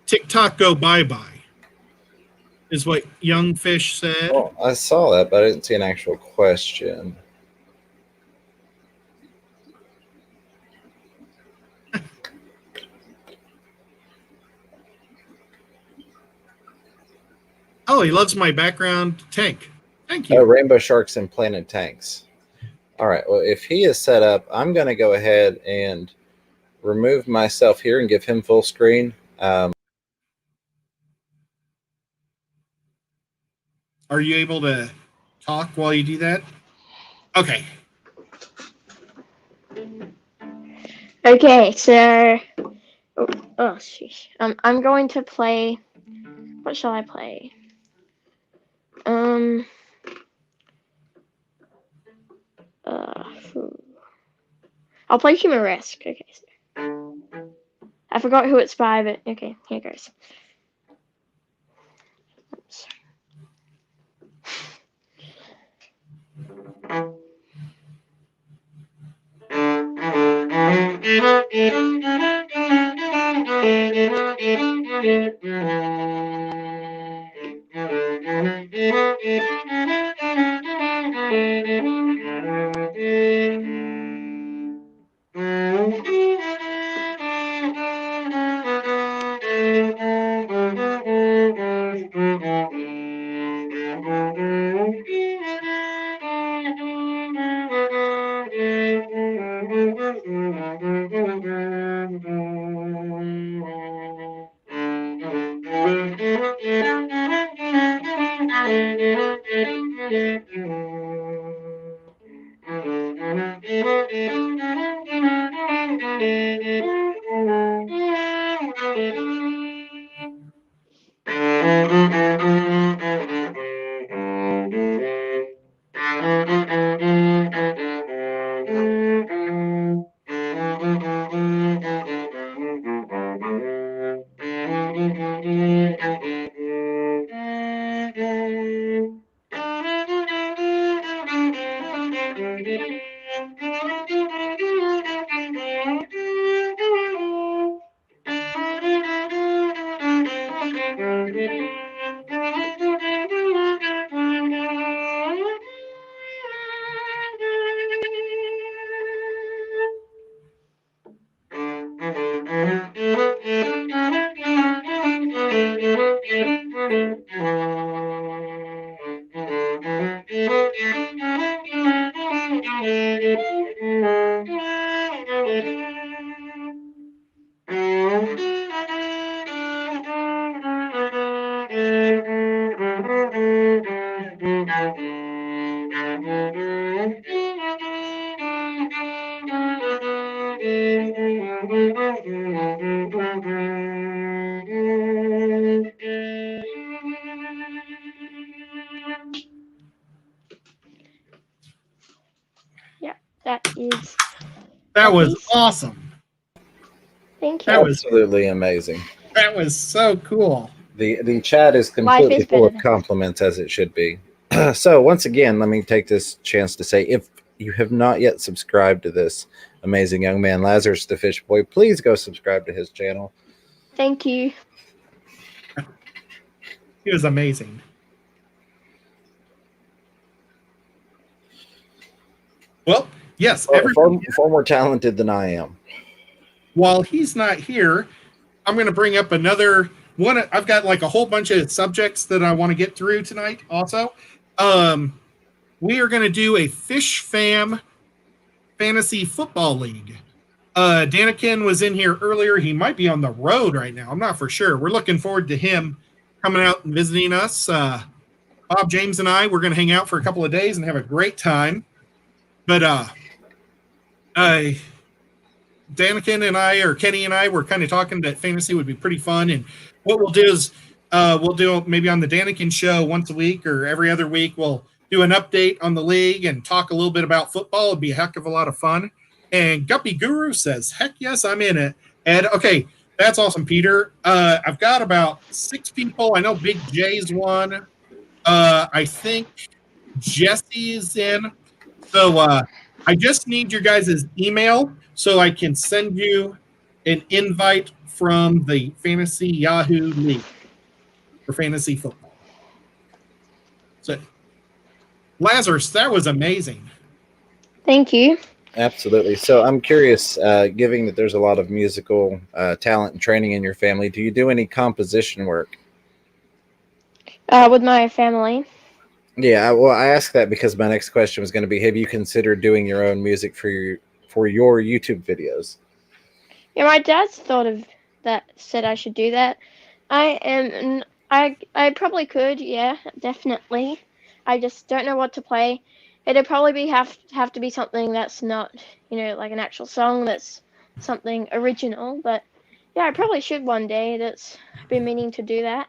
TikTok go bye-bye is what young fish said. Well, I saw that, but I didn't see an actual question. Oh, he loves my background tank. Thank you. Oh, rainbow sharks and planted tanks. All right. Well, if he is set up, I'm going to go ahead and remove myself here and give him full screen. Are you able to talk while you do that? Okay. Okay, so sheesh. I'm going to play. What shall I play? I'll play Human Risk. Okay. So. I forgot who it's by, but okay, here goes. Oops. Yeah, that is. That a was piece. awesome. Thank you. That was Absolutely amazing. that was so cool. The chat is Life completely is full of better. compliments, as it should be. So once again, let me take this chance to say, if you have not yet subscribed to this amazing young man, Lazarus the Fish Boy, please go subscribe to his channel. Thank you. He was amazing. Oh, Well, yes, far more talented than I am. while he's not here, I'm going to bring up another one. I've got like a whole bunch of subjects that I want to get through tonight also. We are going to do a Fish Fam Fantasy Football League. Danikin was in here earlier. He might be on the road right now. I'm not for sure. We're looking forward to him coming out and visiting us. Bob, James, and I, we're going to hang out for a couple of days and have a great time. But Danikin and I, or Kenny and I, were kind of talking that fantasy would be pretty fun. And what we'll do is we'll do maybe on the Danikin show once a week or every other week, we'll do an update on the league and talk a little bit about football. It'd be a heck of a lot of fun. And Guppy Guru says, heck yes, I'm in it. And okay, that's awesome, Peter. I've got about 6 people. I know Big J's one. I think Jesse is in. So I just need your guys' email so I can send you an invite from the Fantasy Yahoo League for fantasy football. So, Lazarus, that was amazing. Thank you. Absolutely. So I'm curious, given that there's a lot of musical talent and training in your family, do you do any composition work? With my family. Yeah, well, I asked that because my next question was going to be, have you considered doing your own music for your YouTube videos? Yeah, my dad's thought of that. Said I should do that. I probably could. Yeah, definitely. I just don't know what to play. It'd probably have to be something that's not, like an actual song. That's something original. But yeah, I probably should one day. I've been meaning to do that.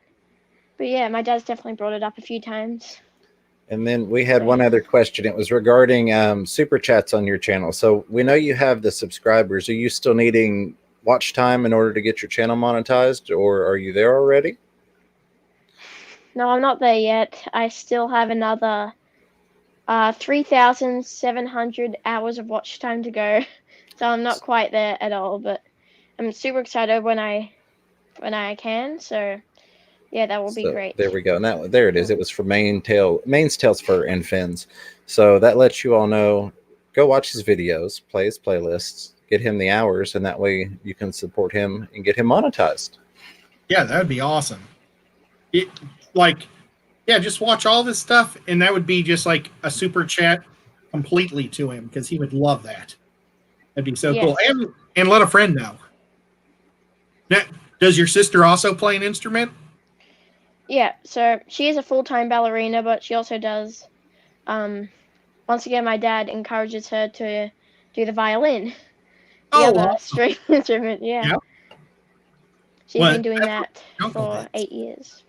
But yeah, my dad's definitely brought it up a few times. And then we had one other question. It was regarding super chats on your channel. So we know you have the subscribers. Are you still needing watch time in order to get your channel monetized, or are you there already? No, I'm not there yet. I still have another 3,700 hours of watch time to go. So I'm not quite there at all, but I'm super excited when I can. So yeah, that will be great. There we go. And there it is. It was for Mains, Tails, Fur, and Fins. So that lets you all know, go watch his videos, play his playlists, get him the hours, and that way you can support him and get him monetized. Yeah, that would be awesome. Just watch all this stuff, and that would be just like a super chat completely to him because he would love that. That'd be so cool. And let a friend know. Now, does your sister also play an instrument? Yeah, so she is a full-time ballerina, but she also does. Once again, my dad encourages her to do the violin. The other string instrument, yeah. Yep. She's been doing that for 8 years.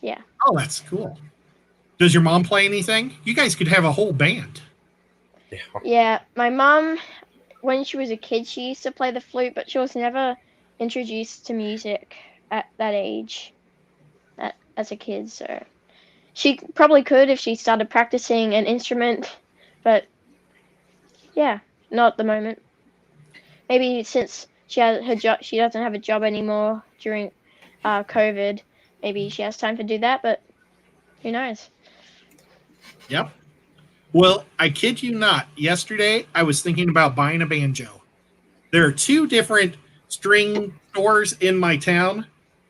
Yeah. Oh, that's cool. Does your mom play anything? You guys could have a whole band. Yeah, my mom, when she was a kid, she used to play the flute, but she was never introduced to music at that age. As a kid, so she probably could if she started practicing an instrument, but yeah, not at the moment. Maybe since she has her job, she doesn't have a job anymore during COVID. Maybe she has time to do that, but who knows? Yep. Well, I kid you not. Yesterday, I was thinking about buying a banjo. There are 2 different string stores in my town.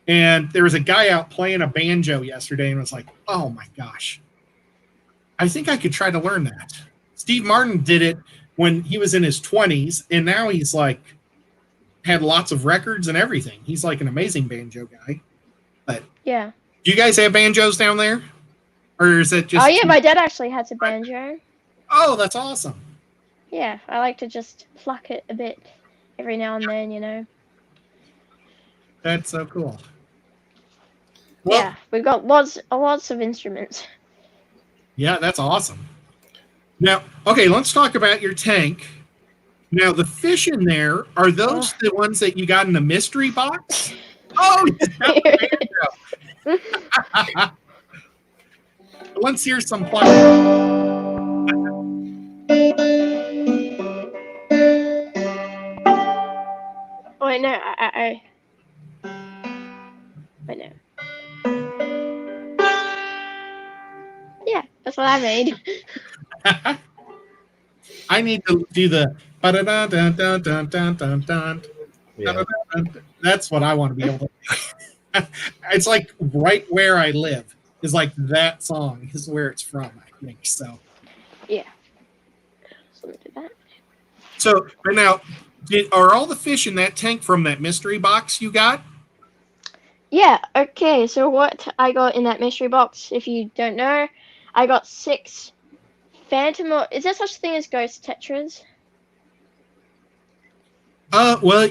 And there was a guy out playing a banjo yesterday, and I was like, oh my gosh. I think I could try to learn that. Steve Martin did it when he was in his 20s, and now he's like had lots of records and everything. He's like an amazing banjo guy. But Yeah. do you guys have banjos down there? Or is it just... Oh, yeah, my dad actually has a banjo. Oh, that's awesome. Yeah, I like to just pluck it a bit every now and then, you know. That's so cool. Well, Yeah, we've got lots of instruments. yeah, that's awesome. Now, okay, let's talk about your tank. Now, the fish in there, are those the ones that you got in the mystery box? Oh, yeah. Let's hear some plucking. Oh, wait, no, wait, no. Yeah, that's what I made. I need to do the ba-da-da-dun-dun-dun-dun-dun-dun. Yeah. That's what I want to be able to do. It's like right where I live is like that song is where it's from, I think. So Yeah. So let me do that. So, but now, are all the fish in that tank from that mystery box you got? Yeah, okay, so what I got in that mystery box, if you don't know, I got 6 phantom, or is there such a thing as ghost tetras? Well,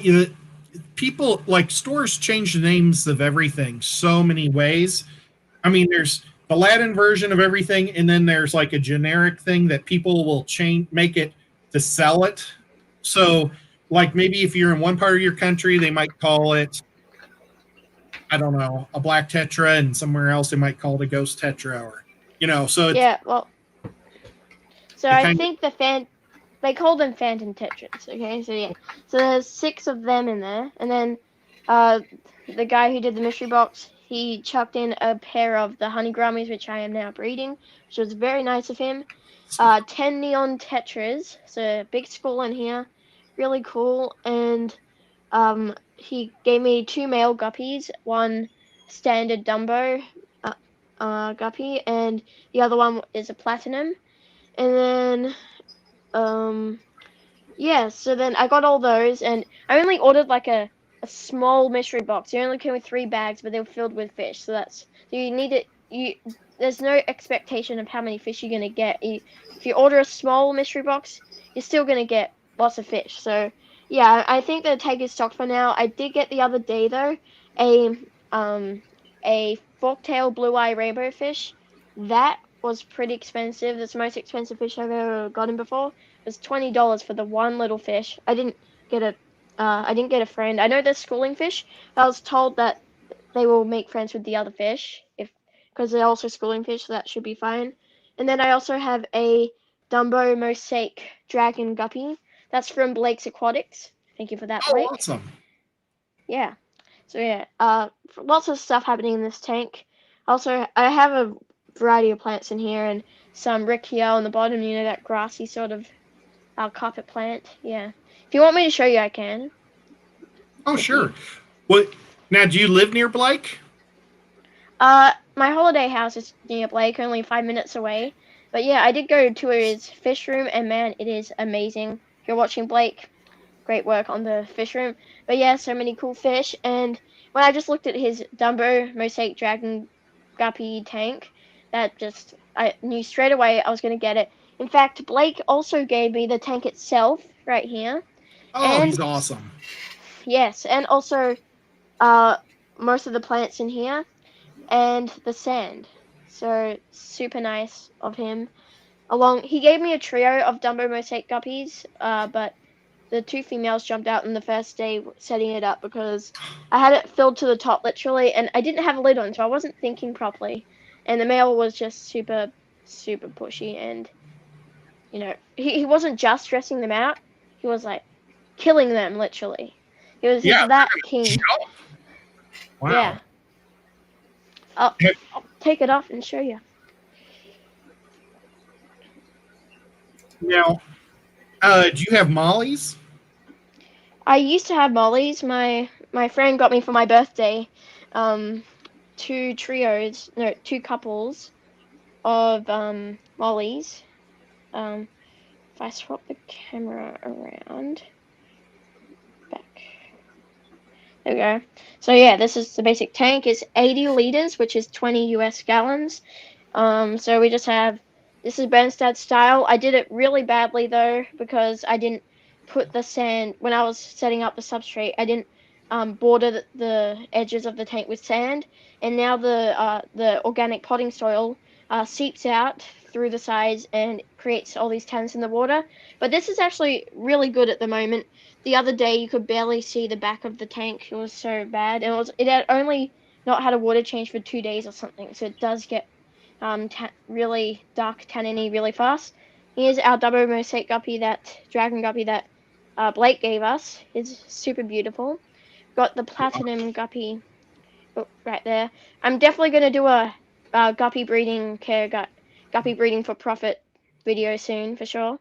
people like stores change the names of everything so many ways. I mean, there's the Latin version of everything, and then there's like a generic thing that people will make it to sell it. So, like maybe if you're in one part of your country, they might call it, I don't know, a black tetra, and somewhere else they might call it a ghost tetra, or so it's, Yeah, well, so it I kind think they call them phantom tetras, okay? So yeah, so there's 6 of them in there, and then the guy who did the mystery box, he chucked in a pair of the honey grummies, which I am now breeding, which was very nice of him. 10 neon tetras, so a big school in here, really cool, and he gave me 2 male guppies, one standard Dumbo guppy, and the other one is a platinum. And then, yeah, so then I got all those, and I only ordered like a small mystery box. It only came with 3 bags, but they were filled with fish. So you need it. There's no expectation of how many fish you're gonna get. If you order a small mystery box, you're still gonna get lots of fish. So yeah, I think the tank is stocked for now. I did get the other day though a fork-tailed blue-eye rainbow fish. That was pretty expensive. That's the most expensive fish I've ever gotten before. It was $20 for the one little fish. I didn't get a friend. I know they're schooling fish. I was told that they will make friends with the other fish because they're also schooling fish, so that should be fine. And then I also have a Dumbo mosaic dragon guppy. That's from Blake's Aquatics. Thank you for that, Blake. oh, awesome. Yeah. So yeah, lots of stuff happening in this tank. Also, I have a variety of plants in here and some Riccia on the bottom. You know, that grassy sort of carpet plant. Yeah. If you want me to show you, I can. Oh, sure. What? Now, do you live near Blake? My holiday house is near Blake, only 5 minutes away. But yeah, I did go to his fish room, and man, it is amazing. If you're watching Blake, great work on the fish room. But yeah, so many cool fish. And when I just looked at his Dumbo mosaic dragon guppy tank, I knew straight away I was going to get it. In fact, Blake also gave me the tank itself right here. Oh, And he's awesome. yes, and also most of the plants in here and the sand. So super nice of him. He gave me a trio of Dumbo mosaic guppies, but the 2 females jumped out in the first day setting it up because I had it filled to the top literally, and I didn't have a lid on, so I wasn't thinking properly. And the male was just super, super pushy, and he wasn't just stressing them out; he was like killing them literally. He was Yeah. just that keen. Wow. Yeah. I'll take it off and show you. Now, do you have mollies? I used to have mollies. My friend got me for my birthday, 2 couples of mollies. if I swap the camera around, back. There we go. So yeah, this is the basic tank. It's 80 liters, which is 20 US gallons. So we just have, this is Bernstein style. I did it really badly though, because I didn't put the sand, when I was setting up the substrate, I didn't border the edges of the tank with sand. And now the organic potting soil seeps out through the sides and creates all these tannins in the water. But this is actually really good at the moment. The other day you could barely see the back of the tank. It was so bad. And it had only not had a water change for 2 days or something. So it does get really dark tanniny really fast. Here's our double mosaic guppy, that dragon guppy that Blake gave us. It's super beautiful. Got the platinum guppy right there. I'm definitely going to do a guppy breeding guppy breeding for profit video soon for sure.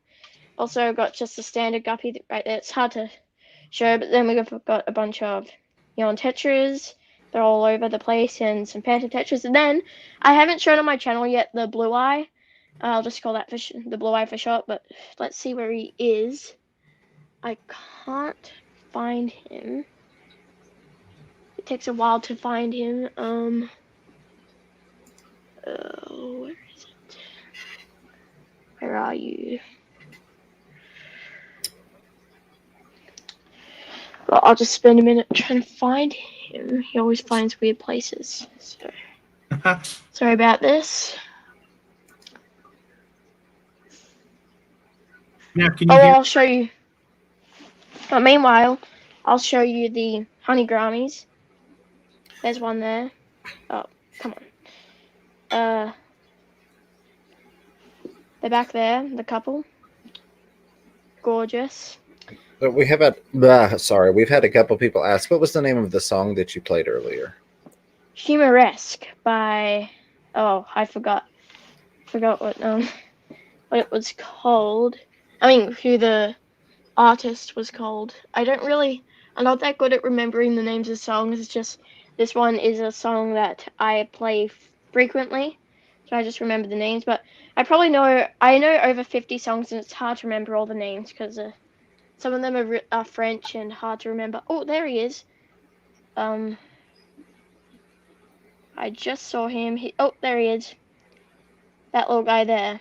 Also got just the standard guppy right there. It's hard to show, but then we've got a bunch of neon tetras. They're all over the place, and some panda tetras. And then I haven't shown on my channel yet the blue eye. I'll just call that the blue eye for short. But let's see where he is. I can't find him. It takes a while to find him. Where is it? Where are you? Well, I'll just spend a minute trying to find him. He always finds weird places. So sorry about this. Now, can you hear? I'll show you. But meanwhile, I'll show you the honey grammies. There's one there. Oh, come on. They're back there, the couple. Gorgeous. But we've had a couple people ask, what was the name of the song that you played earlier? Humoresque by, I forgot what it was called. I mean, who the artist was called. I'm not that good at remembering the names of songs. It's just, this one is a song that I play frequently, so I just remember the names. But I know over 50 songs, and it's hard to remember all the names because some of them are French and hard to remember. Oh, there he is. I just saw him. There he is. That little guy there.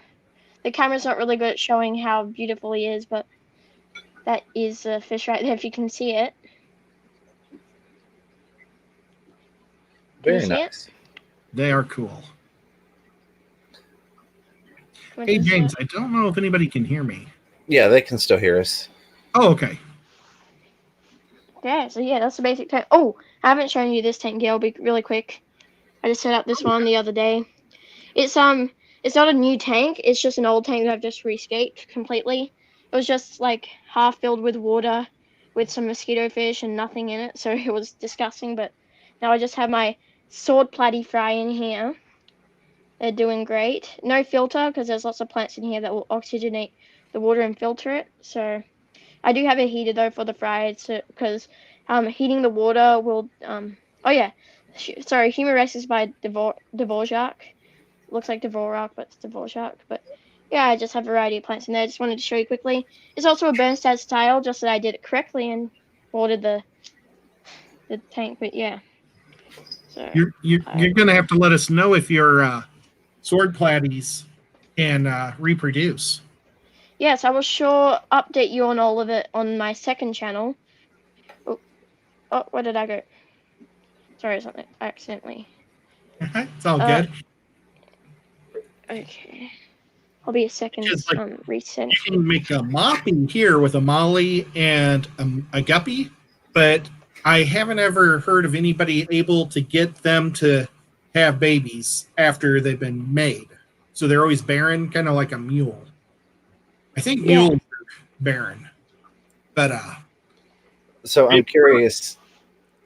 The camera's not really good at showing how beautiful he is, but that is a fish right there if you can see it. Very nice. They are cool. Hey, James, I don't know if anybody can hear me. Yeah, they can still hear us. Oh, okay. Yeah, so yeah, that's the basic tank. Oh, I haven't shown you this tank yet. I'll be really quick. I just set up this one the other day. It's not a new tank. It's just an old tank that I've just rescaped completely. It was just like half filled with water with some mosquito fish and nothing in it, so it was disgusting. But now I just have my sword platy fry in here. They're doing great. No filter because there's lots of plants in here that will oxygenate the water and filter it. So I do have a heater though for the fry, because heating the water will Humoresque is by Dvorak. Looks like Dvorak, but it's Dvorak. But yeah, I just have a variety of plants in there. I just wanted to show you quickly. It's also a Bernstein style, just that I did it correctly and watered the tank. But yeah, so you're gonna have to let us know if your sword platies can reproduce. Yes, I will sure update you on all of it on my second channel. Oh, where did I go? Sorry, something accidentally. It's all good. Okay. I'll be a second recent. You can make a moppy here with a molly and a guppy, but I haven't ever heard of anybody able to get them to have babies after they've been made. So they're always barren, kind of like a mule. I think mules are barren. But so I'm curious.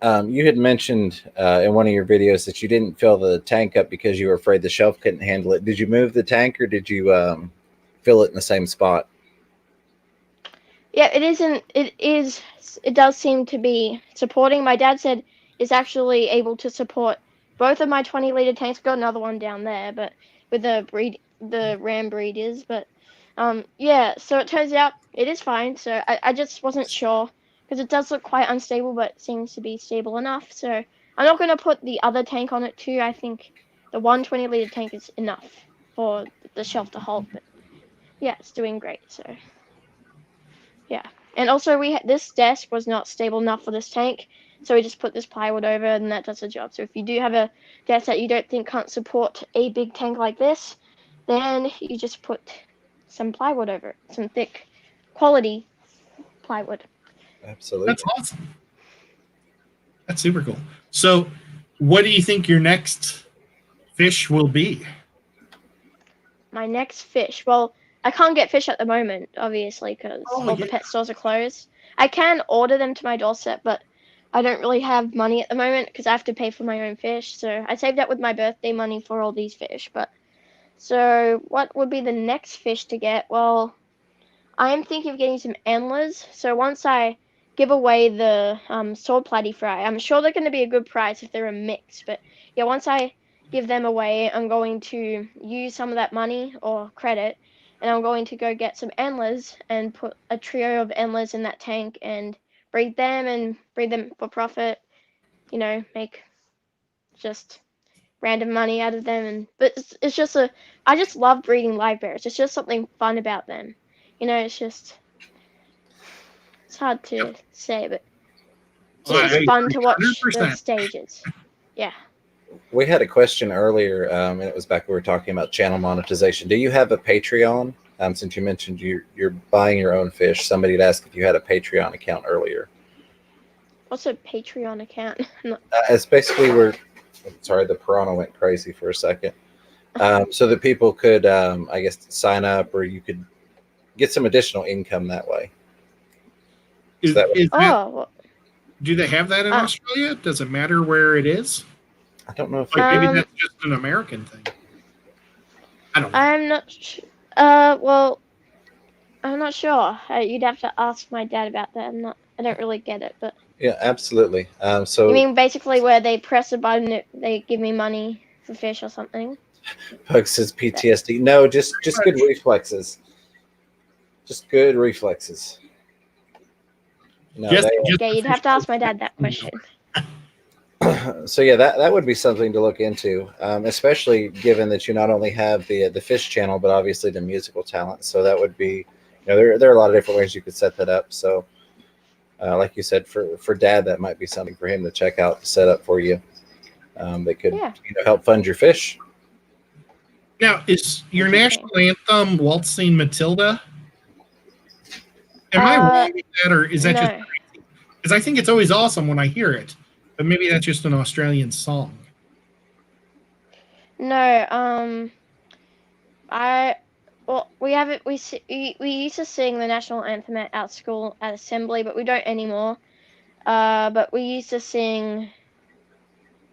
You had mentioned in one of your videos that you didn't fill the tank up because you were afraid the shelf couldn't handle it. Did you move the tank, or did you fill it in the same spot? Yeah, it isn't. It does seem to be supporting. My dad said it's actually able to support both of my 20-liter tanks. Got another one down there, but with the ram breeders. But Yeah, so it turns out it is fine. So I just wasn't sure because it does look quite unstable, but seems to be stable enough. So I'm not going to put the other tank on it too. I think the 120-liter tank is enough for the shelf to hold. But yeah, it's doing great. So yeah, and also this desk was not stable enough for this tank, so we just put this plywood over, and that does the job. So if you do have a desk that you don't think can't support a big tank like this, then you just put some plywood over it, some thick, quality plywood. Absolutely. That's awesome. That's super cool. So, what do you think your next fish will be? My next fish. Well, I can't get fish at the moment, obviously, because all the pet stores are closed. I can order them to my doorstep, but I don't really have money at the moment because I have to pay for my own fish. So I saved up with my birthday money for all these fish. But so what would be the next fish to get? Well, I am thinking of getting some antlers. So once I give away the sword platy fry, I'm sure they're going to be a good price if they're a mix. But yeah, once I give them away, I'm going to use some of that money or credit, and I'm going to go get some antlers and put a trio of antlers in that tank and breed them for profit. You know, make just random money out of them. And but it's just I just love breeding live bears. It's just something fun about them. You know, it's hard to say, but it's fun to watch 100%. the stages. Yeah. We had a question earlier, and it was back when we were talking about channel monetization. Do you have a Patreon? Since you mentioned you're buying your own fish, somebody had asked if you had a Patreon account earlier. What's a Patreon account? It's basically where, sorry, the piranha went crazy for a second. So that people could, I guess, sign up, or you could get some additional income that way. Do they have that in Australia? Does it matter where it is? I don't know if maybe that's just an American thing. I don't know. I'm not. Well, I'm not sure. You'd have to ask my dad about that. I don't really get it, but yeah, absolutely. So you mean basically where they press a button, they give me money for fish or something? Pug says PTSD. No, just good reflexes. Just good reflexes. No, yeah, you'd have to ask my dad that question. So yeah, that would be something to look into, especially given that you not only have the fish channel, but obviously the musical talent. So that would be, there are a lot of different ways you could set that up. So, like you said, for Dad, that might be something for him to check out, to set up for you. That could help fund your fish. Now, is your national anthem "Waltzing Matilda"? Am I wrong with that, or is that just crazy? Because I think it's always awesome when I hear it, but maybe that's just an Australian song. No, we have it. We used to sing the national anthem at our school at assembly, but we don't anymore. But we used to sing.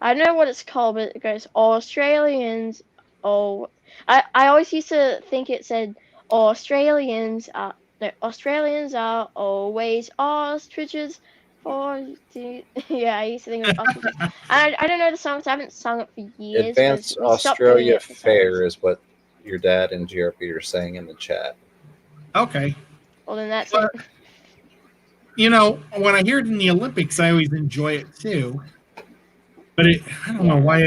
I don't know what it's called, but it goes Australians. Oh, I always used to think it said Australians are. No, Australians are always ostriches. Yeah, I used to think it was ostriches. I don't know the songs. I haven't sung it for years. Advanced We stopped doing Australia it for Fair is what your dad and GRP are saying in the chat. Okay. Well, then that's it. When I hear it in the Olympics, I always enjoy it too. But I don't know why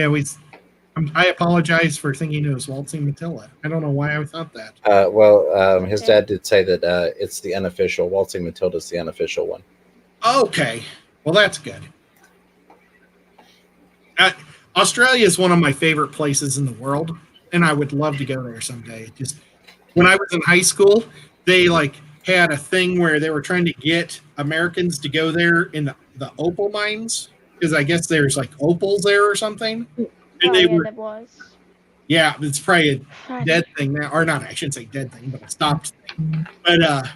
I apologize for thinking it was Waltzing Matilda. I don't know why I thought that. His dad did say that it's the unofficial. Waltzing Matilda is the unofficial one. Okay. Well, that's good. Australia is one of my favorite places in the world, and I would love to go there someday. Just when I was in high school, they had a thing where they were trying to get Americans to go there in the opal mines, because I guess there's opals there or something. And there was. Yeah, it's probably a dead thing now, or not. I shouldn't say dead thing, but a stopped thing. But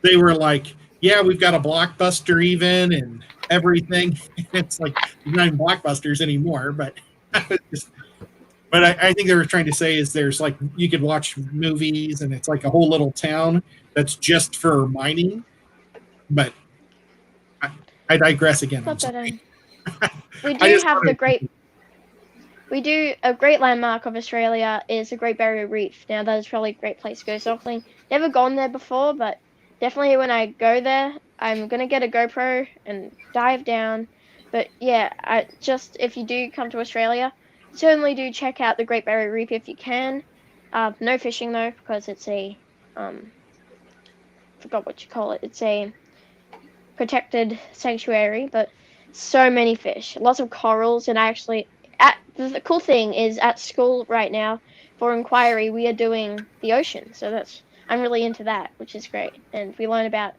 they were like, "Yeah, we've got a Blockbuster even and everything." It's like not even Blockbusters anymore, but I think they were trying to say is there's you could watch movies and it's like a whole little town that's just for mining. But I digress again. I'm sorry. We do have we do a great landmark of Australia is the Great Barrier Reef. Now that is probably a great place to go snorkeling. Never gone there before, but definitely when I go there, I'm gonna get a GoPro and dive down. But yeah, if you do come to Australia, certainly do check out the Great Barrier Reef if you can. No fishing though, because it's a forgot what you call it. It's a protected sanctuary, but so many fish, lots of corals, and the cool thing is at school right now for inquiry we are doing the ocean, so I'm really into that, which is great, and we learn about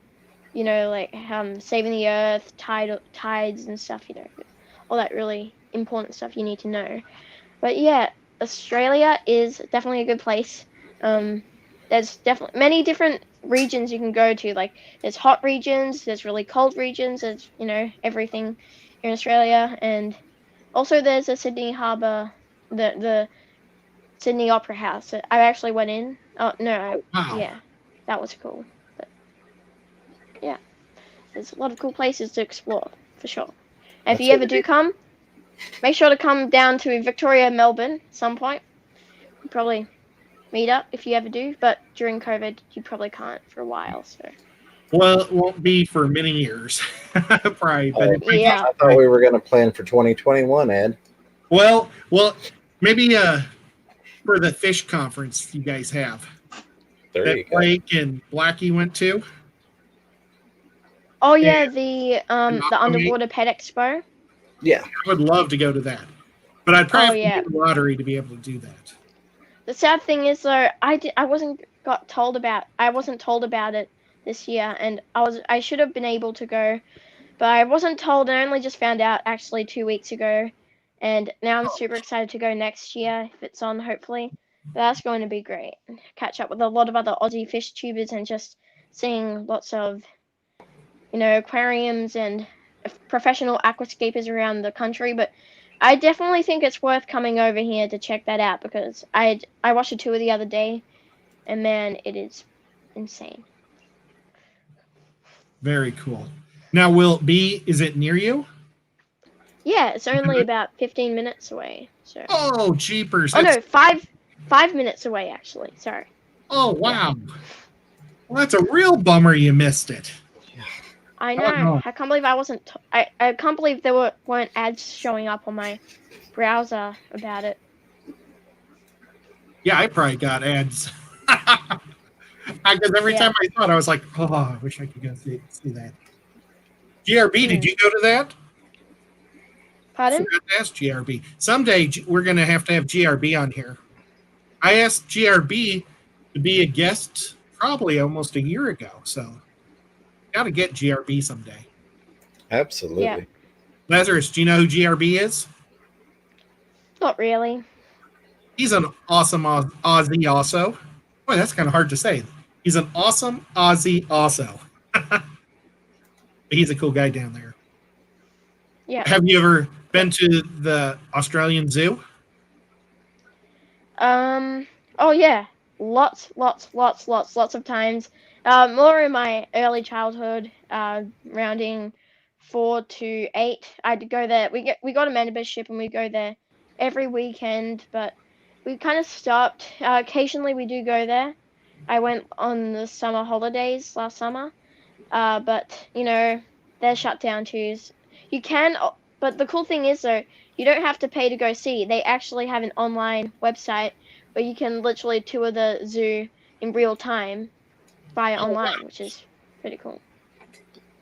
like saving the earth, tides and stuff, all that really important stuff you need to know. But yeah, Australia is definitely a good place. There's definitely many different regions you can go to. Like there's hot regions, there's really cold regions, there's everything here in Australia, and also there's a Sydney Harbour, the Sydney Opera House. I actually went in. Oh no, Wow. yeah, that was cool. But yeah, there's a lot of cool places to explore for sure. And if you ever do come, make sure to come down to Victoria, Melbourne at some point. We'll probably meet up if you ever do, but during COVID, you probably can't for a while. So. Well, it won't be for many years, probably. But yeah, I thought we were going to plan for 2021, Ed. Well, maybe for the fish conference you guys have that Blake and Blackie went to. Oh yeah, the underwater pet expo. Yeah, I would love to go to that, but I'd probably have to do the lottery to be able to do that. The sad thing is though, I wasn't told about it this year, and I should have been able to go, but I wasn't told, and I only just found out actually 2 weeks ago, and now I'm super excited to go next year if it's on, hopefully. But that's going to be great. Catch up with a lot of other Aussie fish tubers and just seeing lots of aquariums and professional aquascapers around the country. But I definitely think it's worth coming over here to check that out, because I watched a tour the other day, and man, it is insane. Very cool. Now, is it near you? Yeah, it's only about 15 minutes away. So. Oh, jeepers. Oh no, 5 minutes away actually. Sorry. Oh wow. Yeah. Well, that's a real bummer you missed it. I know. I can't believe I wasn't. I can't believe there weren't ads showing up on my browser about it. Yeah, I probably got ads. Because every time I thought, I was like, oh, I wish I could go see that. GRB, did you go to that? Pardon? I forgot to ask GRB. Someday we're going to have GRB on here. I asked GRB to be a guest probably almost a year ago, so got to get GRB someday. Absolutely. Yeah. Lazarus, do you know who GRB is? Not really. He's an awesome Aussie also. Boy, that's kind of hard to say. He's an awesome Aussie also. He's a cool guy down there. Yeah. Have you ever been to the Australian Zoo? Oh yeah. Lots of times. More in my early childhood, rounding 4 to 8, I'd go there. We got a membership and we go there every weekend, but we kind of stopped. Occasionally we do go there. I went on the summer holidays last summer, but they're shut down too. You can, but the cool thing is though, you don't have to pay to go see. They actually have an online website where you can literally tour the zoo in real time via online, which is pretty cool.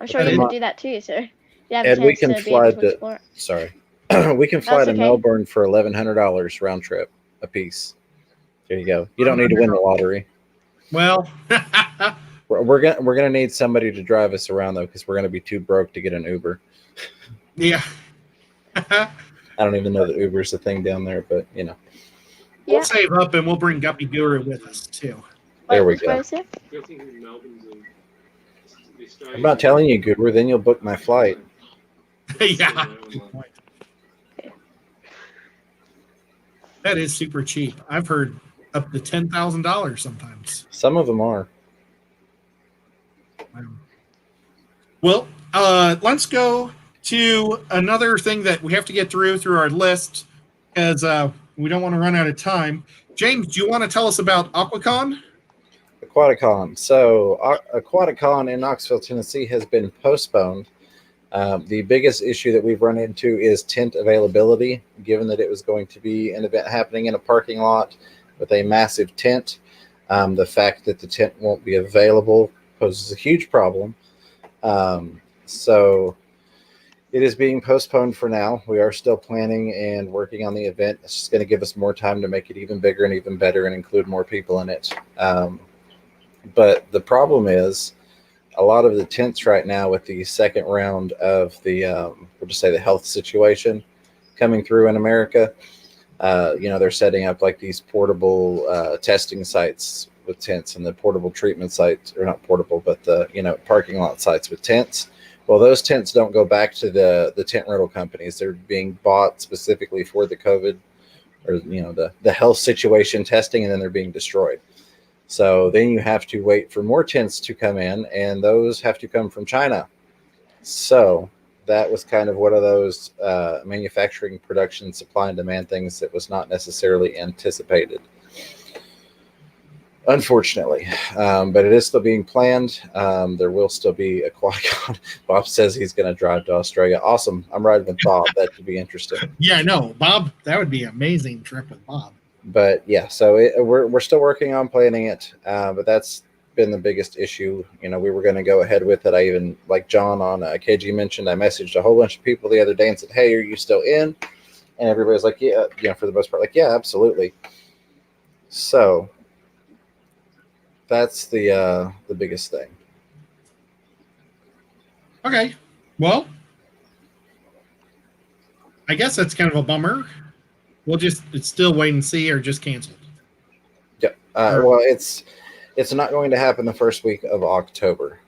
I'm sure you can do that too. So you have a chance to be able to explore it. Sorry, we can fly to Melbourne for $1,100 round trip a piece. There you go. You don't need to win the lottery. Well, we're gonna need somebody to drive us around though, because we're gonna be too broke to get an Uber. Yeah. I don't even know that Uber's a thing down there, but We'll save up and we'll bring Guppy Guru with us too. There we go. I'm not telling you, Guru, then you'll book my flight. Yeah. That is super cheap. I've heard up to $10,000 sometimes. Some of them are. Well, let's go to another thing that we have to get through our list. because we don't want to run out of time. James, do you want to tell us about Aquacon? Aquaticon. So, Aquaticon in Knoxville, Tennessee has been postponed. The biggest issue that we've run into is tent availability, given that it was going to be an event happening in a parking lot with a massive tent. The fact that the tent won't be available poses a huge problem. So it is being postponed for now. We are still planning and working on the event. It's just going to give us more time to make it even bigger and even better and include more people in it. But the problem is a lot of the tents right now with the second round of the, we'll just say the health situation coming through in America, they're setting up like these portable testing sites with tents and the portable treatment sites, or not portable, but the, parking lot sites with tents. Well, those tents don't go back to the tent rental companies. They're being bought specifically for the COVID or, the health situation testing, and then they're being destroyed. So then you have to wait for more tents to come in, and those have to come from China. So that was kind of one of those manufacturing, production, supply and demand things that was not necessarily anticipated, unfortunately. But it is still being planned. There will still be a Aquaticon. Bob says he's going to drive to Australia. Awesome. I'm riding with Bob. That could be interesting. Yeah, I know. Bob, that would be an amazing trip with Bob. But yeah, so we're still working on planning it. But that's been the biggest issue. We were going to go ahead with it. I even, like John on KG mentioned, I messaged a whole bunch of people the other day and said, hey, are you still in? And everybody's like, yeah, for the most part, like, yeah, absolutely. So that's the biggest thing. Okay. Well, I guess that's kind of a bummer. It's still wait and see, or just canceled. Yeah. Well, it's not going to happen the first week of October.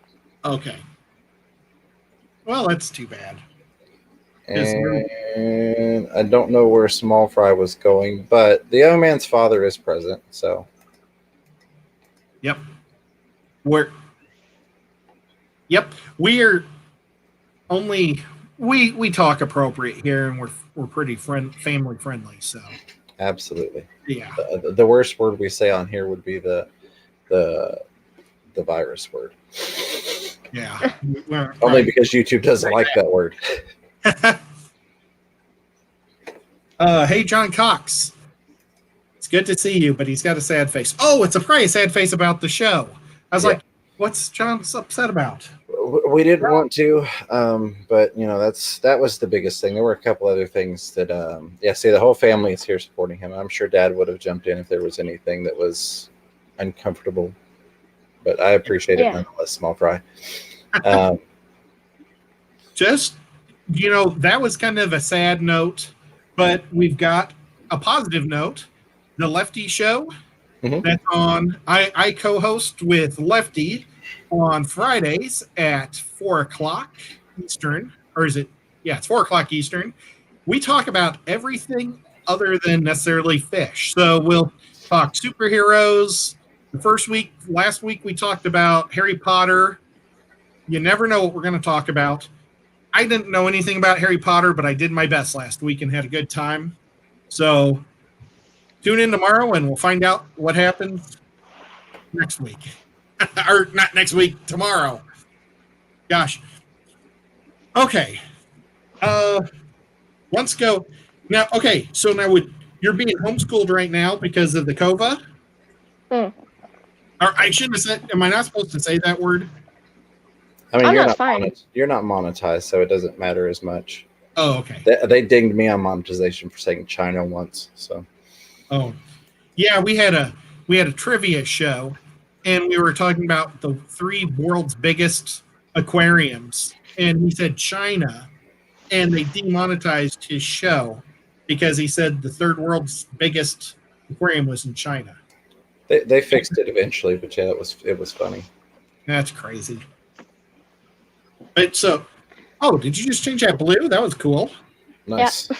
Okay. Well, that's too bad. And I don't know where Small Fry was going, but the young man's father is present, so. Yep. We're only we talk appropriate here, and we're pretty family friendly, so. Absolutely. Yeah. The worst word we say on here would be the virus word. Yeah. Only because YouTube doesn't like that word. Hey, John Cox. It's good to see you, but he's got a sad face. Oh, it's probably a sad face about the show. I was like, what's John upset about? We didn't want to, but that was the biggest thing. There were a couple other things that, see, the whole family is here supporting him. I'm sure Dad would have jumped in if there was anything that was uncomfortable, but I appreciate it nonetheless, Small Fry. Just, that was kind of a sad note, but we've got a positive note. The Lefty Show, that's on, I co-host with Lefty on Fridays at 4:00 Eastern, or is it? Yeah, it's 4:00 Eastern. We talk about everything other than necessarily fish. So we'll talk superheroes. Last week we talked about Harry Potter. You never know what we're going to talk about. I didn't know anything about Harry Potter, but I did my best last week and had a good time. So tune in tomorrow and we'll find out what happens next week. Or not next week, tomorrow. Gosh. Okay. Let's go. Now, okay, so now you're being homeschooled right now because of the COVA? Or I shouldn't have said, am I not supposed to say that word? I mean, you're not monetized, so it doesn't matter as much. Oh, okay. They dinged me on monetization for saying China once, so. Oh, yeah, we had a trivia show, and we were talking about the 3 world's biggest aquariums, and he said China, and they demonetized his show because he said the 3rd world's biggest aquarium was in China. They fixed it eventually, but yeah, it was funny. That's crazy. But so, did you just change that blue? That was cool. Nice.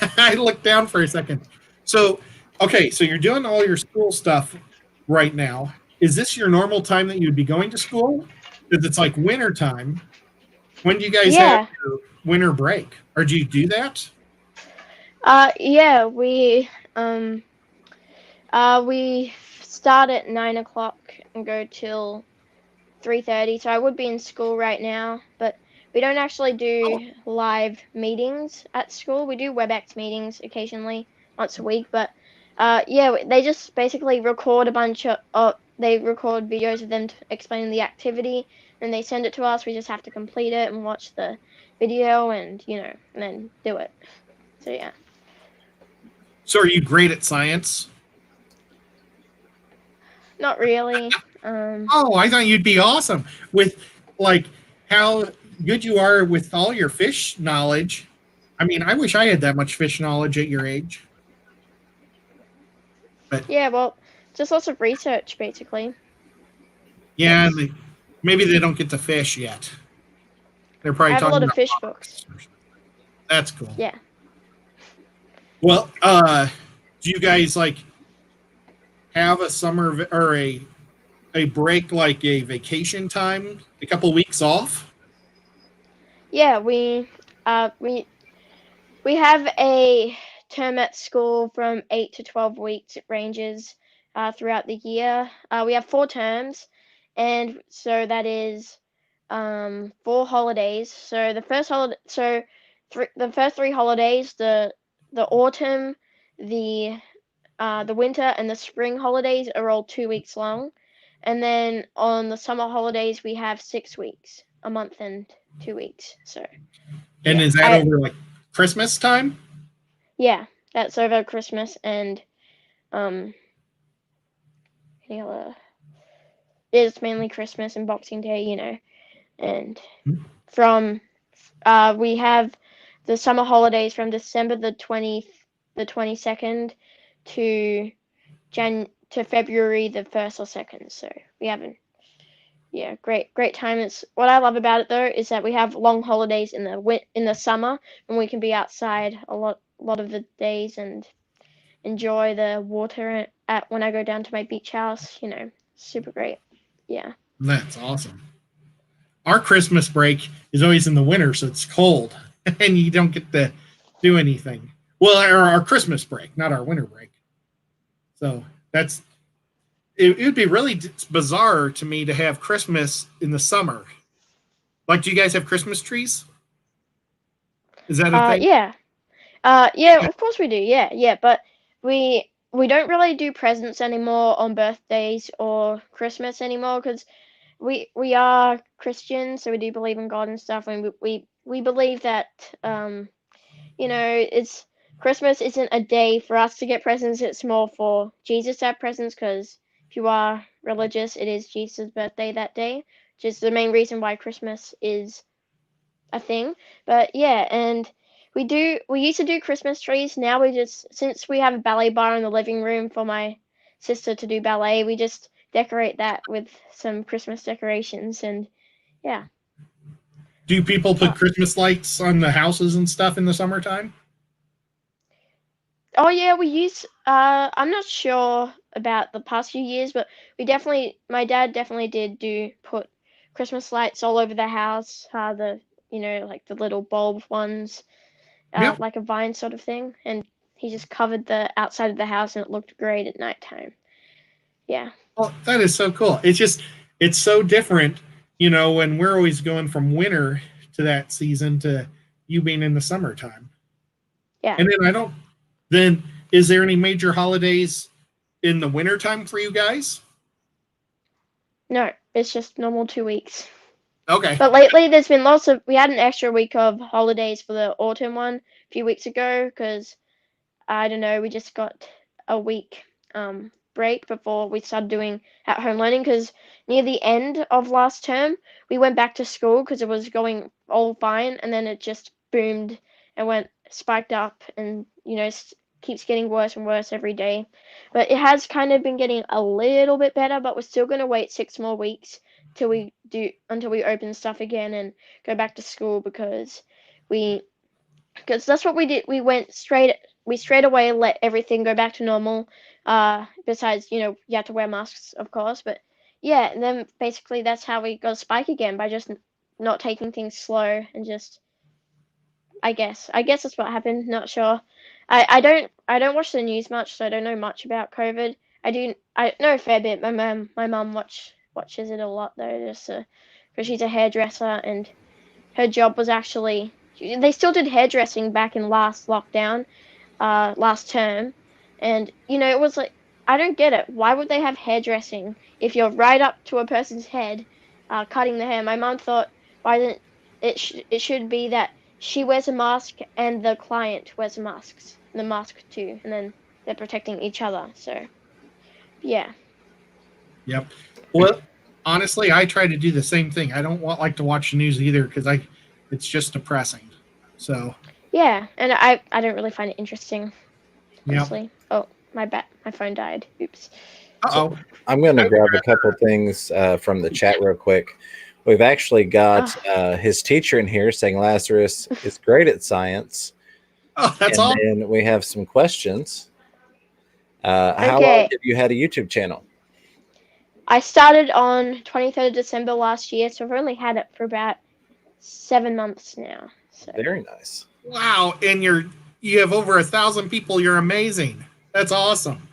Yeah. I looked down for a second. So, okay, so you're doing all your school stuff right now. Is this your normal time that you'd be going to school? Because it's like winter time. When do you guys have your winter break? Or do you do that? Yeah, we start at 9 o'clock and go till 3:30. So I would be in school right now, but we don't actually Oh, do live meetings at school. We do WebEx meetings occasionally, once a week, but yeah, they just basically record a bunch of they record videos of them explaining the activity, and they send it to us. We just have to complete it and watch the video, and and then do it. So yeah. so are you great at science? Not really. Oh, I thought you'd be awesome with like how good you are with all your fish knowledge. I mean, I wish I had that much fish knowledge at your age. But Yeah, well, just lots of research basically. yeah, That's maybe they don't get to fish yet. They're I probably have a talking lot of about fish books. rocks. That's cool. Yeah. Well, do you guys like have a or a break like a vacation time, a couple weeks off? Yeah, we have a term at school from 8 to 12 weeks. It ranges throughout the year. We have 4 terms, and so that is 4 holidays. So the first 3 holidays, the autumn, the winter, and the spring holidays are all 2 weeks long, and then on the summer holidays we have 6 weeks, a month and 2 weeks. So And yeah, is that I over like Christmas time? yeah, that's over Christmas and um any other. It's mainly Christmas and Boxing Day, and from we have the summer holidays from December the 22nd to to February the 1st or 2nd. So we haven't. Yeah, great time. It's what I love about it though is that we have long holidays in the summer when we can be outside a lot of the days and enjoy the water at when I go down to my beach house. Super great. Yeah. That's awesome. Our Christmas break is always in the winter, so it's cold, and you don't get to do anything. Well, our Christmas break, not our winter break. So that's it would be really bizarre to me to have Christmas in the summer. Like, do you guys have Christmas trees? Is that a thing? Yeah. Yeah. Of course we do. Yeah. Yeah. But we don't really do presents anymore on birthdays or Christmas anymore because we are Christians, so we do believe in God and stuff, and we believe that it's Christmas isn't a day for us to get presents. It's more for Jesus to have presents because if you are religious, it is Jesus' birthday that day, which is the main reason why Christmas is a thing. But yeah, and we used to do Christmas trees. Now we just since we have a ballet bar in the living room for my sister to do ballet, we just decorate that with some Christmas decorations and yeah. Do people put Uh, Christmas lights on the houses and stuff in the summertime? oh yeah, we use I'm not sure about the past few years, but my dad definitely did do put Christmas lights all over the house, the like the little bulb ones, Yep. like a vine sort of thing, and he just covered the outside of the house and it looked great at nighttime. Yeah. Well, that is so cool. It's so different, when we're always going from winter to that season to you being in the summertime. Yeah. And then is there any major holidays in the wintertime for you guys? No, it's just normal 2 weeks. Okay. But lately, we had an extra week of holidays for the autumn one a few weeks ago because I don't know, we just got a week break before we started doing at home learning because near the end of last term, we went back to school because it was going all fine and then it just boomed and went spiked up and, keeps getting worse and worse every day. But it has kind of been getting a little bit better, but we're still going to wait 6 more weeks until we open stuff again and go back to school we because that's what we did. We straight away let everything go back to normal. Besides, you have to wear masks, of course, but yeah, and then basically that's how we got a spike again by just not taking things slow and just. I guess that's what happened. Not sure. I don't watch the news much, so I don't know much about COVID. I know a fair bit. My mum watches it a lot though, just because she's a hairdresser and her job was actually they still did hairdressing back in last lockdown, last term, and it was like I don't get it. Why would they have hairdressing if you're right up to a person's head, cutting the hair? My mom thought why didn't it should be that she wears a mask and the client wears the mask too, and then they're protecting each other. So yeah. Yep. Well, honestly, I try to do the same thing. I don't like to watch the news either because it's just depressing. So. Yeah, and I don't really find it interesting, Yep. honestly. Oh, my phone died. Oops. Uh-oh. I'm going to grab a couple things from the chat real quick. We've actually got his teacher in here saying Lazarus is great at science. Oh, that's and all. then we have some questions. How long Okay. have you had a YouTube channel? I started on 23rd of December last year, so I've only had it for about 7 months now. So. Very nice. Wow, and you have over 1,000 people. You're amazing. That's awesome.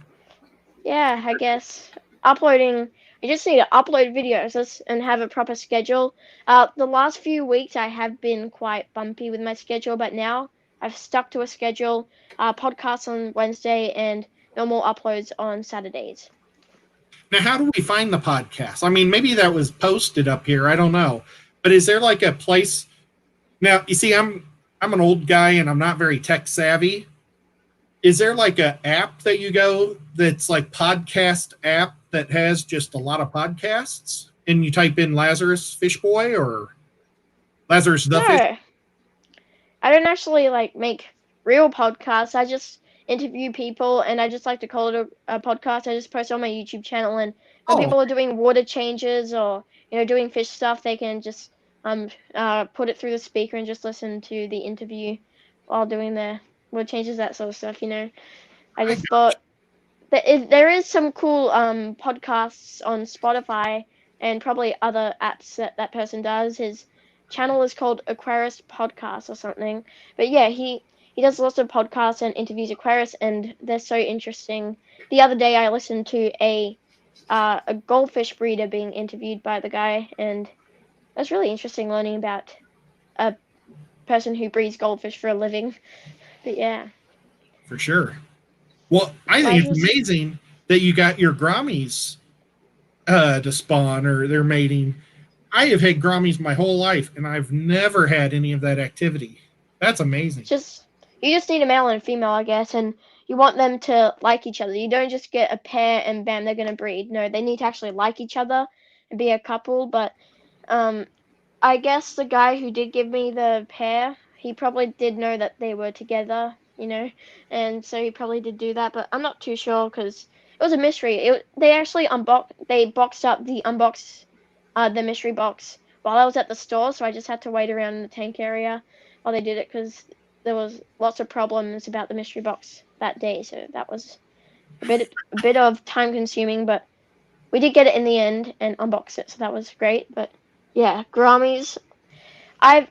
Yeah, I guess uploading. I just need to upload videos and have a proper schedule. The last few weeks I have been quite bumpy with my schedule, but now I've stuck to a schedule. Podcasts on Wednesday and normal uploads on Saturdays. Now, how do we find the podcast? I mean, maybe that was posted up here. I don't know. But is there like a place? Now, you see, I'm an old guy and I'm not very tech savvy. Is there like an app that you go that's like podcast app that has just a lot of podcasts? And you type in Lazarus Fishboy or Lazarus the Fish? No, I don't actually like make real podcasts. I just interview people, and I just like to call it a podcast. I just post on my YouTube channel, and when people are doing water changes or doing fish stuff, they can just put it through the speaker and just listen to the interview while doing their water changes, that sort of stuff. I just thought there is some cool podcasts on Spotify and probably other apps that person does. His channel is called Aquarius Podcast or something. But yeah, he does lots of podcasts and interviews Aquarius, and they're so interesting. The other day I listened to a goldfish breeder being interviewed by the guy, and it was really interesting learning about a person who breeds goldfish for a living. But yeah. For sure. Well, I think it's amazing that you got your Grommies to spawn or they're mating. I have had Grommies my whole life, and I've never had any of that activity. That's amazing. You just need a male and a female, I guess, and you want them to like each other. You don't just get a pair and bam, they're gonna breed. No, they need to actually like each other and be a couple. But I guess the guy who did give me the pair, he probably did know that they were together, and so he probably did do that. But I'm not too sure because it was a mystery. They actually boxed up the mystery box while I was at the store, so I just had to wait around in the tank area while they did it because there was lots of problems about the mystery box that day. So that was a bit of time consuming, but we did get it in the end and unbox it, so that was great. But yeah, Grammies. A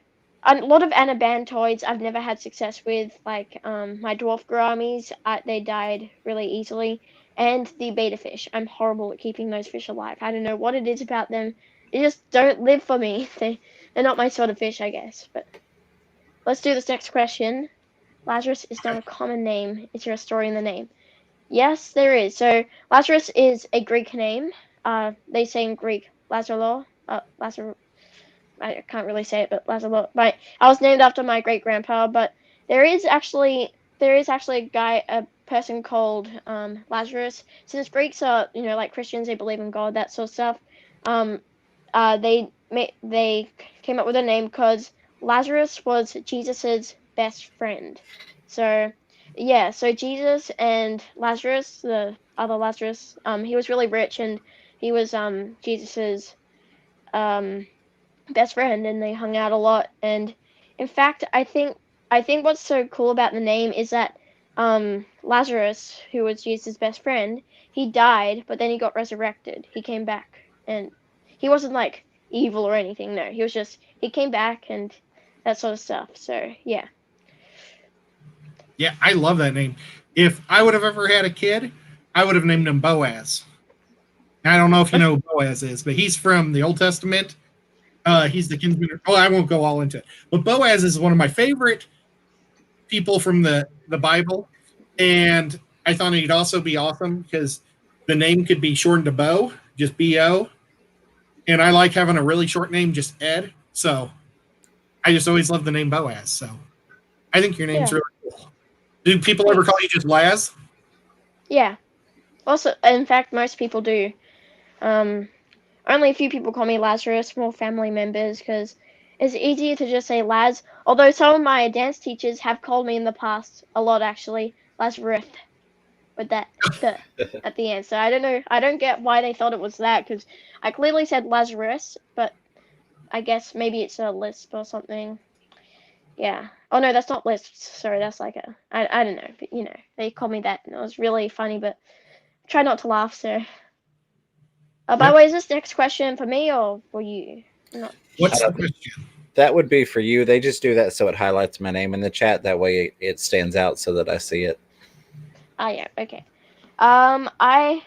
lot of anabantoids I've never had success with, like my dwarf Grammies. They died really easily, and the beta fish. I'm horrible at keeping those fish alive. I don't know what it is about them. They just don't live for me. They're not my sort of fish, I guess. But let's do this next question. Lazarus is not a common name. Is there a story in the name? Yes, there is. So Lazarus is a Greek name. They say in Greek Lazaro. Lazaro. I can't really say it, but Lazaro. But I was named after my great grandpa. But there is actually a person called Lazarus. Since Greeks are like Christians, they believe in God, that sort of stuff. They came up with a name because Lazarus was Jesus's best friend. So yeah, so Jesus and Lazarus, the other Lazarus, he was really rich and he was Jesus's best friend, and they hung out a lot. And in fact, I think what's so cool about the name is that Lazarus, who was Jesus' best friend, he died, but then he got resurrected. He came back, and he wasn't like evil or anything. No, he came back and that sort of stuff. So yeah. Yeah, I love that name. If I would have ever had a kid, I would have named him Boaz. I don't know if you know who Boaz is, but he's from the Old Testament. He's the kinsman. Oh, I won't go all into it. But Boaz is one of my favorite people from the Bible. And I thought he'd also be awesome because the name could be shortened to Bo, just B-O. And I like having a really short name, just Ed. So I just always love the name Boaz. So I think your name's Yeah. really cool. Do people ever call you just Laz? Yeah. Also, in fact, most people do. Only a few people call me Lazarus, more family members, because it's easier to just say Laz. Although some of my dance teachers have called me in the past a lot, actually, Lazarus, with that the at the end. So I don't know. I don't get why they thought it was that, because I clearly said Lazarus, but I guess maybe it's a lisp or something. Yeah. Oh no, that's not lisp. Sorry, that's like I don't know. But you know, they called me that, and it was really funny. But try not to laugh, so. By the way, is this next question for me or for you? I'm not What's sure. the question? That would be for you. They just do that so it highlights my name in the chat. That way it stands out so that I see it. Ah, yeah, okay. I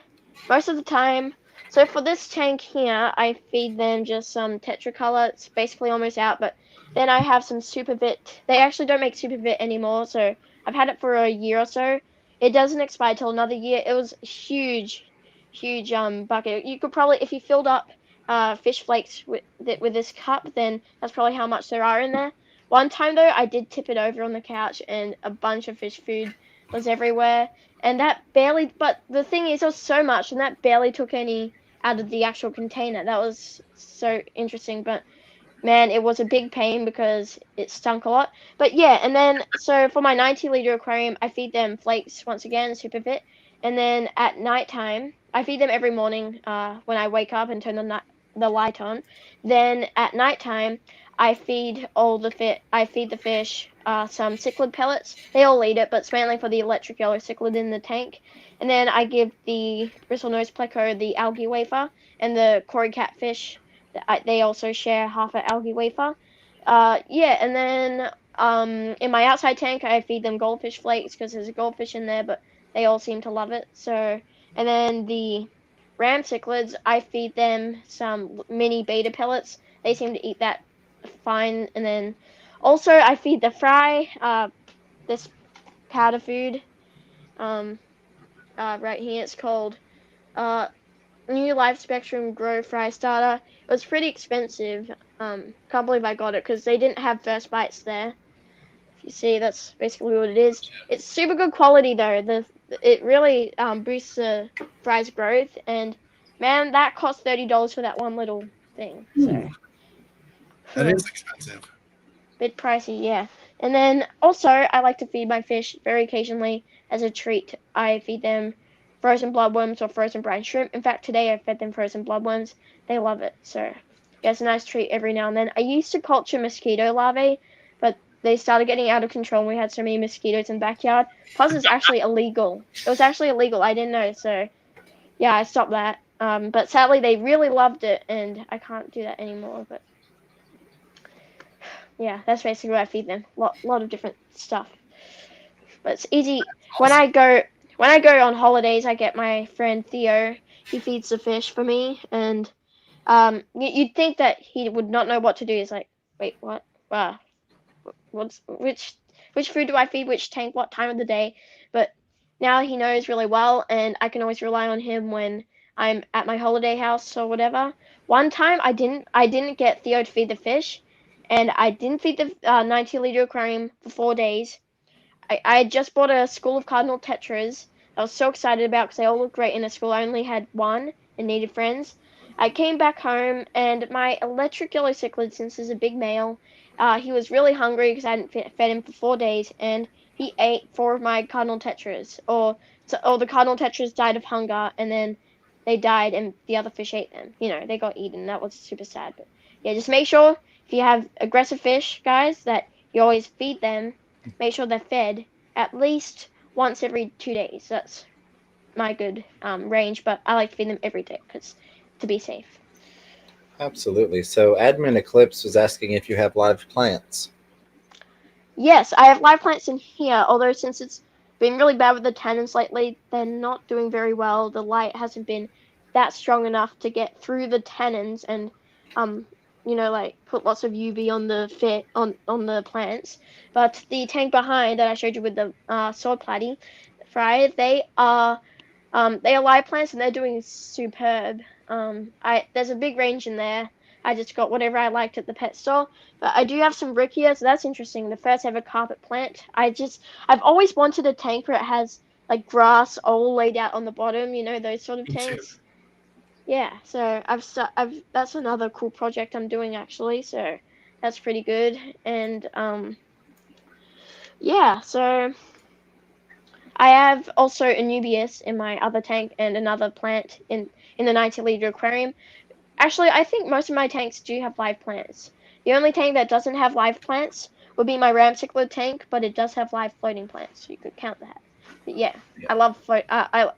most of the time. So for this tank here, I feed them just some Tetracolor. It's basically almost out, but then I have some Supervit. They actually don't make Supervit anymore, so I've had it for a year or so. It doesn't expire till another year. It was huge bucket. You could probably, if you filled up fish flakes with this cup, then that's probably how much there are in there. One time though, I did tip it over on the couch, and a bunch of fish food was everywhere. And that barely, but the thing is, there was so much, and that barely took any out of the actual container. That was so interesting, but man, it was a big pain because it stunk a lot. But yeah, and then, so for my 90-liter aquarium, I feed them flakes once again, Superfit. And then at nighttime, I feed them every morning when I wake up and turn the light on. Then at nighttime, I feed the fish some cichlid pellets. They all eat it, but it's mainly for the electric yellow cichlid in the tank. And then I give the bristlenose pleco the algae wafer, and the cory catfish, they also share half an algae wafer. Yeah, and then in my outside tank, I feed them goldfish flakes because there's a goldfish in there, but they all seem to love it. So, and then the ram cichlids, I feed them some mini beta pellets. They seem to eat that fine. And then also I feed the fry this powder food. Right here it's called New Life Spectrum Grow Fry Starter. It was pretty expensive. Can't believe I got it because they didn't have first bites there. If you see, that's basically what it is. It's super good quality though. It really boosts the fry's growth, and man, that cost $30 for that one little thing. So That is expensive. Bit pricey, yeah. And then also, I like to feed my fish very occasionally as a treat. I feed them frozen bloodworms or frozen brine shrimp. In fact, today I fed them frozen bloodworms. They love it. So, yeah, it's a nice treat every now and then. I used to culture mosquito larvae, but they started getting out of control and we had so many mosquitoes in the backyard. Plus, it's actually illegal. It was actually illegal. I didn't know. So, yeah, I stopped that. But sadly, they really loved it, and I can't do that anymore. But yeah, that's basically what I feed them. Lot of different stuff. But it's easy. When I go on holidays, I get my friend Theo. He feeds the fish for me, and you'd think that he would not know what to do. He's like, wait, what? What's which food do I feed? Which tank? What time of the day? But now he knows really well, and I can always rely on him when I'm at my holiday house or whatever. One time I didn't get Theo to feed the fish, and I didn't feed the 90-liter aquarium for 4 days. I had just bought a school of cardinal tetras. I was so excited about because they all looked great in a school. I only had one and needed friends. I came back home, and my electric yellow cichlid, since he's a big male, he was really hungry because I hadn't fed him for 4 days, and he ate 4 of my cardinal tetras. Or the cardinal tetras died of hunger, and then they died, and the other fish ate them. You know, they got eaten. That was super sad. But yeah, just make sure if you have aggressive fish, guys, that you always feed them. Make sure they're fed at least once every 2 days. That's my good range, but I like to feed them every day to be safe. Absolutely. So Admin Eclipse was asking if you have live plants. Yes, I have live plants in here, although since it's been really bad with the tannins lately, they're not doing very well. The light hasn't been that strong enough to get through the tannins and um like put lots of UV on the fit on the plants. But the tank behind that I showed you with the sword platy fry, they are live plants and they're doing superb. I There's a big range in there. I just got whatever I liked at the pet store, but I do have some rickia, so that's interesting. The first ever carpet plant. I've always wanted a tank where it has like grass all laid out on the bottom. Those sort of Me too. tanks. Yeah, so I've that's another cool project I'm doing actually. So that's pretty good, and yeah, so I have also Anubias in my other tank and another plant in the 90-liter aquarium. Actually, I think most of my tanks do have live plants. The only tank that doesn't have live plants would be my ramsicklid tank, but it does have live floating plants, so you could count that. But yeah, Yeah. I love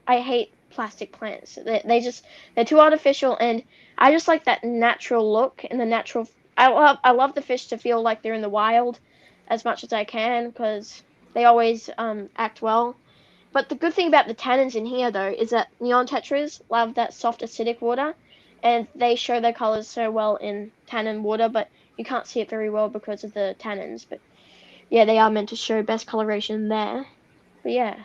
I hate plastic plants. They're too artificial, and I just like that natural look and the natural. I love the fish to feel like they're in the wild as much as I can because they always act well. But the good thing about the tannins in here, though, is that neon tetras love that soft acidic water, and they show their colors so well in tannin water, but you can't see it very well because of the tannins. But yeah, they are meant to show best coloration there. But yeah,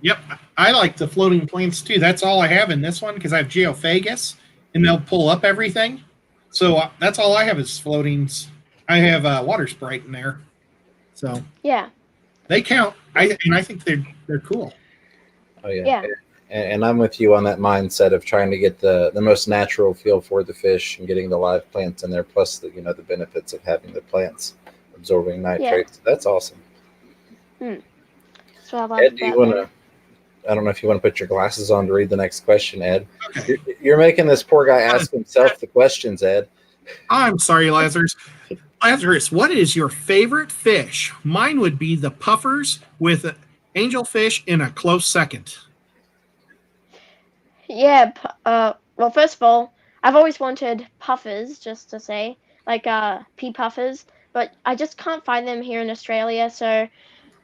Yep, I like the floating plants too. That's all I have in this one because I have geophagus, and they'll pull up everything. So that's all I have is floatings. I have water sprite in there, so yeah, they count. I think they're cool. Oh yeah. yeah, And I'm with you on that mindset of trying to get the most natural feel for the fish and getting the live plants in there, plus the benefits of having the plants absorbing yeah. nitrates. That's awesome. So I love Ed, do you that want there. to? I don't know if you want to put your glasses on to read the next question, Ed. Okay. You're making this poor guy ask himself the questions, Ed. I'm sorry, Lazarus. Lazarus, what is your favorite fish? Mine would be the puffers with angelfish in a close second. Yeah. Well, first of all, I've always wanted puffers, just to say, like pea puffers, but I just can't find them here in Australia. So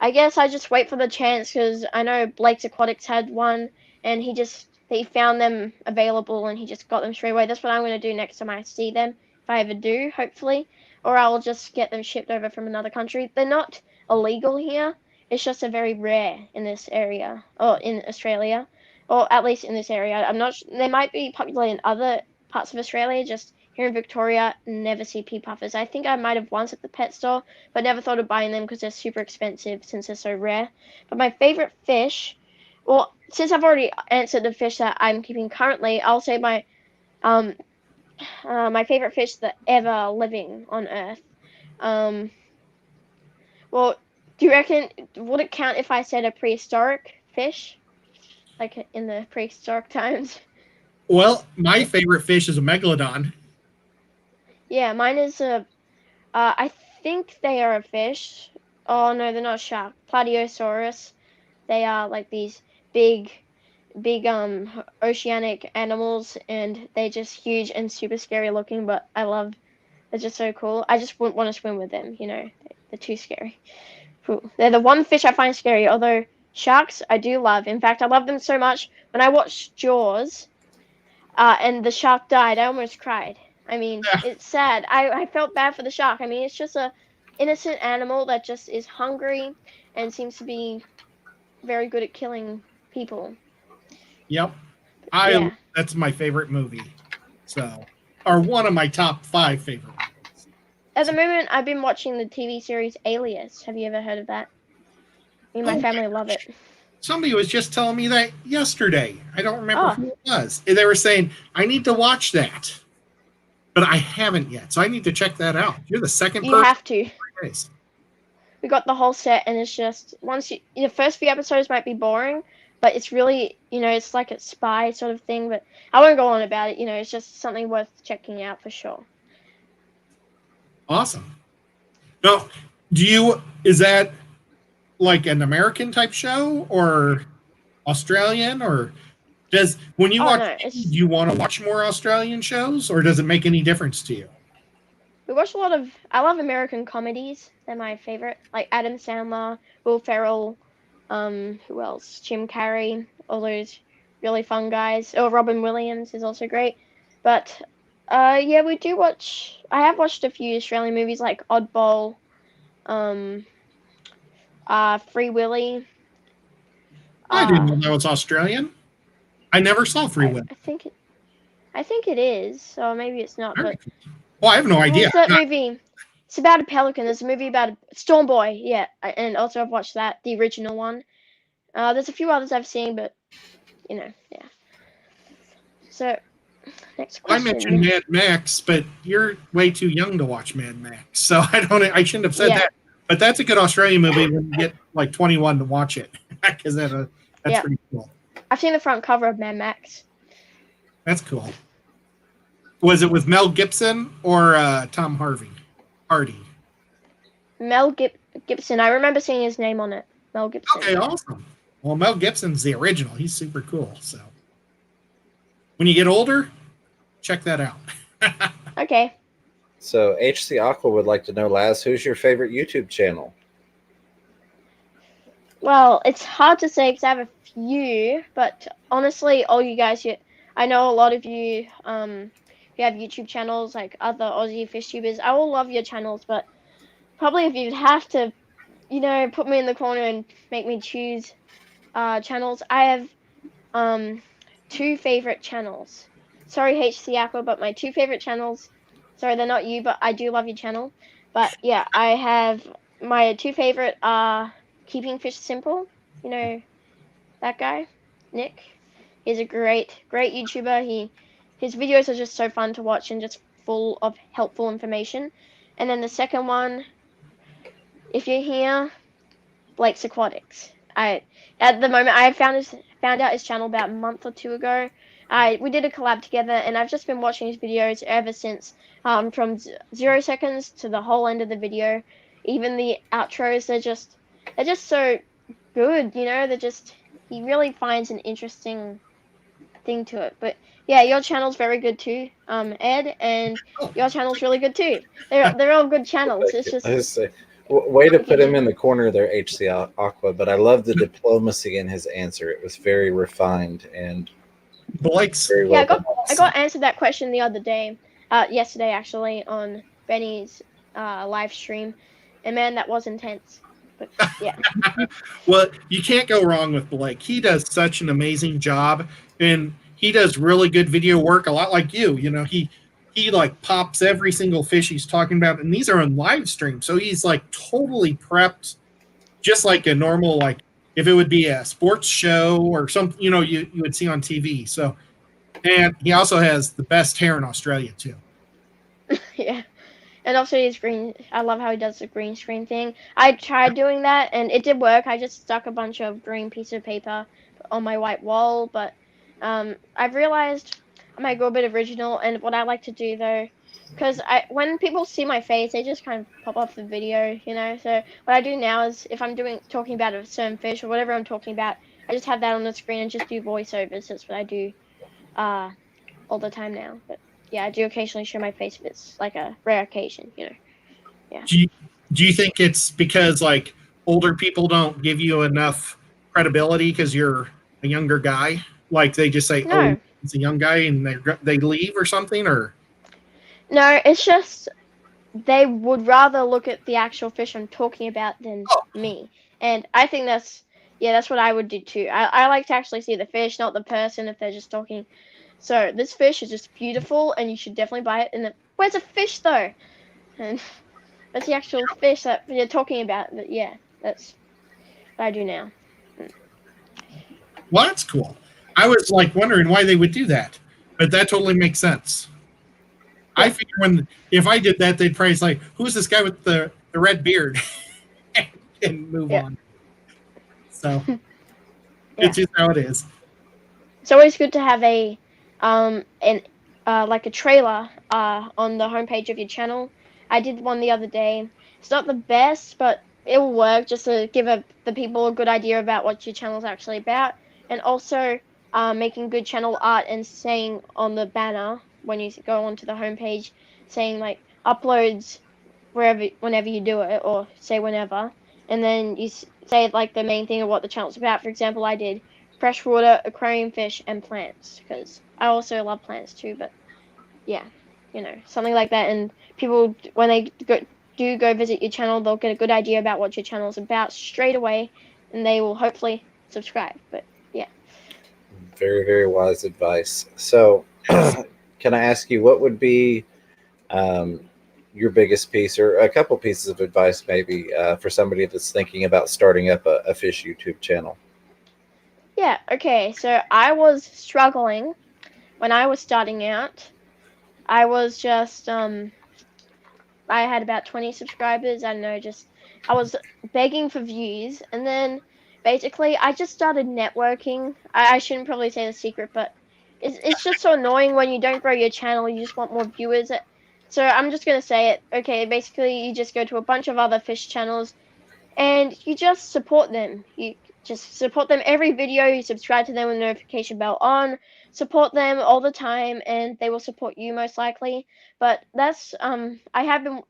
I guess I just wait for the chance because I know Blake's Aquatics had one, and he found them available and he just got them straight away. That's what I'm gonna do next time I see them, if I ever do, hopefully, or I'll just get them shipped over from another country. They're not illegal here. It's just a very rare in this area or in Australia, or at least in this area. I'm not. They might be popular in other parts of Australia. Just here in Victoria, never see pea puffers. I think I might have once at the pet store, but never thought of buying them because they're super expensive since they're so rare. But my favorite fish, well, since I've already answered the fish that I'm keeping currently, I'll say um my favorite fish that ever living on Earth. Um, well, do you reckon would it count if I said a prehistoric fish, like in the prehistoric times? Well, my favorite fish is a megalodon. Yeah, mine is a. I think they are a fish. Oh no, they're not a shark. Platyosaurus. They are like these big, big oceanic animals, and they're just huge and super scary looking. But I love. They're just so cool. I just wouldn't want to swim with them. They're too scary. They're the one fish I find scary. Although sharks, I do love. In fact, I love them so much. When I watched Jaws, and the shark died, I almost cried. I mean, Yeah. it's sad. I felt bad for the shark. I mean, it's just a innocent animal that just is hungry and seems to be very good at killing people. Yep. Yeah. That's my favorite movie. So, or one of my top 5 favorite movies. At the moment, I've been watching the TV series Alias. Have you ever heard of that? Me and my Oh, family love it. somebody was just telling me that yesterday. I don't remember Oh, who it was. They were saying I need to watch that, but I haven't yet. So I need to check that out. You're the second you person. have to. Nice. We got the whole set, and it's just the first few episodes might be boring, but it's really it's like a spy sort of thing. But I won't go on about it. It's just something worth checking out for sure. Awesome. No, is that like an American type show or Australian, or when you Oh watch no, do you want to watch more Australian shows, or does it make any difference to you? we watch a lot of. I love American comedies. They're my favorite. Like Adam Sandler, Will Ferrell, who else? Jim Carrey. All those really fun guys. Oh, Robin Williams is also great. But yeah, we do watch. I have watched a few Australian movies like Oddball, um, Free Willy. I didn't Uh, know that was Australian. I never saw Free Will. I think it is. So maybe it's not. Very But cool. Well, I have no idea. what's that movie? It's about a pelican. There's a movie about a Storm Boy. Yeah, and also I've watched that, the original one. There's a few others I've seen, but yeah. So next I question. mentioned Mad Max, but you're way too young to watch Mad Max, so I shouldn't have said Yeah. that. But that's a good Australian movie when you get like 21 to watch it, because that's Yeah. pretty cool. I've seen the front cover of Mad Max. That's cool. Was it with Mel Gibson or Tom Hardy? Mel Gibson. I remember seeing his name on it. Mel Gibson. Okay, awesome. Well, Mel Gibson's the original. He's super cool. So when you get older, check that out. Okay. So HC Aqua would like to know, Laz, who's your favorite YouTube channel? Well, it's hard to say because I have a few, but honestly, all you guys, I know a lot of you, you have YouTube channels like other Aussie fish tubers. I will love your channels, but probably if you'd have to, put me in the corner and make me choose channels, I have two favorite channels. Sorry, HC Aqua, but my two favorite channels. Sorry, they're not you, but I do love your channel. But yeah, I have my two favorite are Keeping Fish Simple. You know that guy, Nick. He's a great YouTuber. His videos are just so fun to watch and just full of helpful information. And then the second one, if you're here, Blake's Aquatics. At the moment I found out his channel about a month or two ago. We did a collab together, and I've just been watching his videos ever since. From 0 seconds to the whole end of the video, even the outros, they're just so good. He really finds an interesting thing to it. But yeah, your channel's very good too, Ed, and your channel's really good too. They're all good channels. It's just. Way to put him in the corner there, HC Aqua, but I love the diplomacy in his answer. It was very refined and Blake's. very well done. I got answered that question the other day, yesterday actually, on Benny's live stream, and man, that was intense. But yeah. Well, you can't go wrong with Blake. He does such an amazing job, and he does really good video work, a lot like you. He like pops every single fish he's talking about, and these are on live stream, so he's like totally prepped, just like a normal, like if it would be a sports show or something, you would see on TV. So, and he also has the best hair in Australia too. Yeah. And also his green, I love how he does the green screen thing. I tried doing that and it did work. I just stuck a bunch of green piece of paper on my white wall, but I've realized I might go a bit original. And what I like to do though, because when people see my face, they just kind of pop off the video, So what I do now is if I'm talking about a certain fish or whatever I'm talking about, I just have that on the screen and just do voiceovers. That's what I do all the time now. But yeah, I do occasionally show my face if it's like a rare occasion, Yeah. Do you think it's because like older people don't give you enough credibility because you're a younger guy? Like they just say, No. "Oh, it's a young guy," and they leave or something, or? No, it's just they would rather look at the actual fish I'm talking about than me, and I think that's what I would do too. I like to actually see the fish, not the person, if they're just talking. So this fish is just beautiful, and you should definitely buy it. And where's the fish though? And that's the actual fish that you're talking about. But yeah, that's what I do now. Well, that's cool. I was like wondering why they would do that, but that totally makes sense. Yeah. I figure if I did that, they'd probably say, "Who's this guy with the red beard?" and move on. So it's just how it is. It's always good to have a like a trailer on the homepage of your channel. I did one the other day. It's not the best, but it will work just to give the people a good idea about what your channel is actually about, and also making good channel art and saying on the banner when you go onto the homepage, saying like uploads whenever you do it, or say whenever, and then you say like the main thing of what the channel's about. For example, I did freshwater, aquarium fish, and plants, because I also love plants too. But yeah, something like that, and people, when they go visit your channel, they'll get a good idea about what your channel is about straight away, and they will hopefully subscribe. But yeah. Very, very wise advice. So, can I ask you what would be um, your biggest piece, or a couple pieces of advice, maybe for somebody that's thinking about starting up a fish YouTube channel? Yeah, okay. So I was struggling when I was starting out. I was just I had about 20 subscribers. I don't know, just I was begging for views, and then basically I just started networking. I shouldn't probably say the secret, but it's just so annoying when you don't grow your channel. You just want more viewers. So I'm just gonna say it. Okay, basically you just go to a bunch of other fish channels and you just support them. You just support them every video. You subscribe to them with notification bell on. Support them all the time, and they will support you most likely. But that's I have been.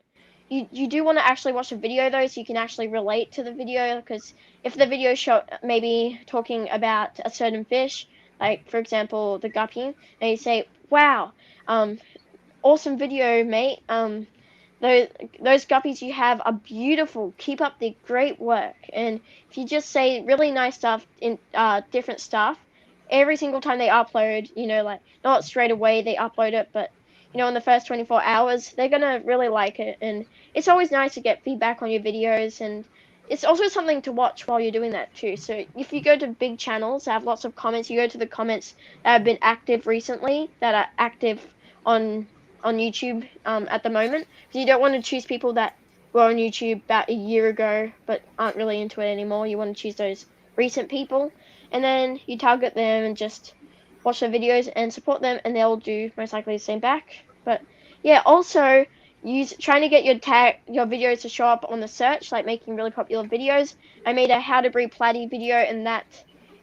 You do want to actually watch the video though, so you can actually relate to the video. Because if the video show maybe talking about a certain fish, like for example the guppy, and you say, "Wow, awesome video, mate. Those those guppies you have are beautiful. Keep up the great work." And if you just say really nice stuff in different stuff every single time they upload, like not straight away they upload it, but in the first 24 hours, they're gonna really like it. And it's always nice to get feedback on your videos, and it's also something to watch while you're doing that too. So if you go to big channels that have lots of comments, you go to the comments that have been active recently, that are active on YouTube at the moment. So you don't want to choose people that were on YouTube about a year ago but aren't really into it anymore. You want to choose those recent people, and then you target them and just watch their videos and support them, and they'll do most likely the same back. But yeah, also trying to get your videos to show up on the search, like making really popular videos. I made a how to breed platy video, and that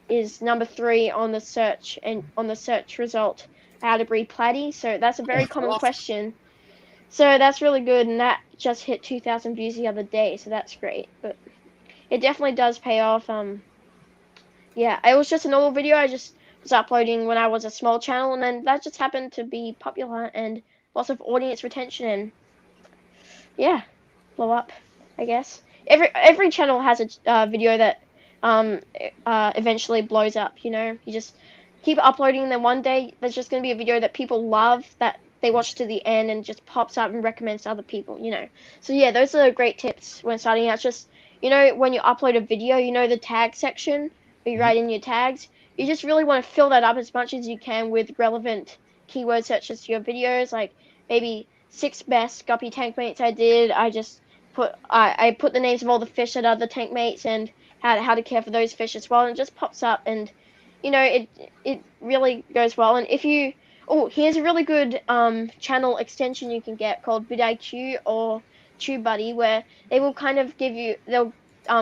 is number 3 on the search, and on the search result, how to breed platy. So that's a very common question. So that's really good, and that just hit 2,000 views the other day, so that's great. But it definitely does pay off. Yeah, it was just a normal video I just was uploading when I was a small channel, and then that just happened to be popular and lots of audience retention, and yeah, blow up, I guess. Every channel has a video that eventually blows up. You just keep uploading, and then one day there's just gonna be a video that people love, that they watch to the end and just pops up and recommends to other people. So yeah, those are great tips when starting out. Just when you upload a video, the tag section where you write in your tags. You just really want to fill that up as much as you can with relevant keyword searches to your videos, like maybe 6 best guppy tank mates I did. I put the names of all the fish that are the tank mates, and how to care for those fish as well, and it just pops up, and it really goes well. And if you here's a really good channel extension you can get called vidIQ or TubeBuddy, where they will kind of they'll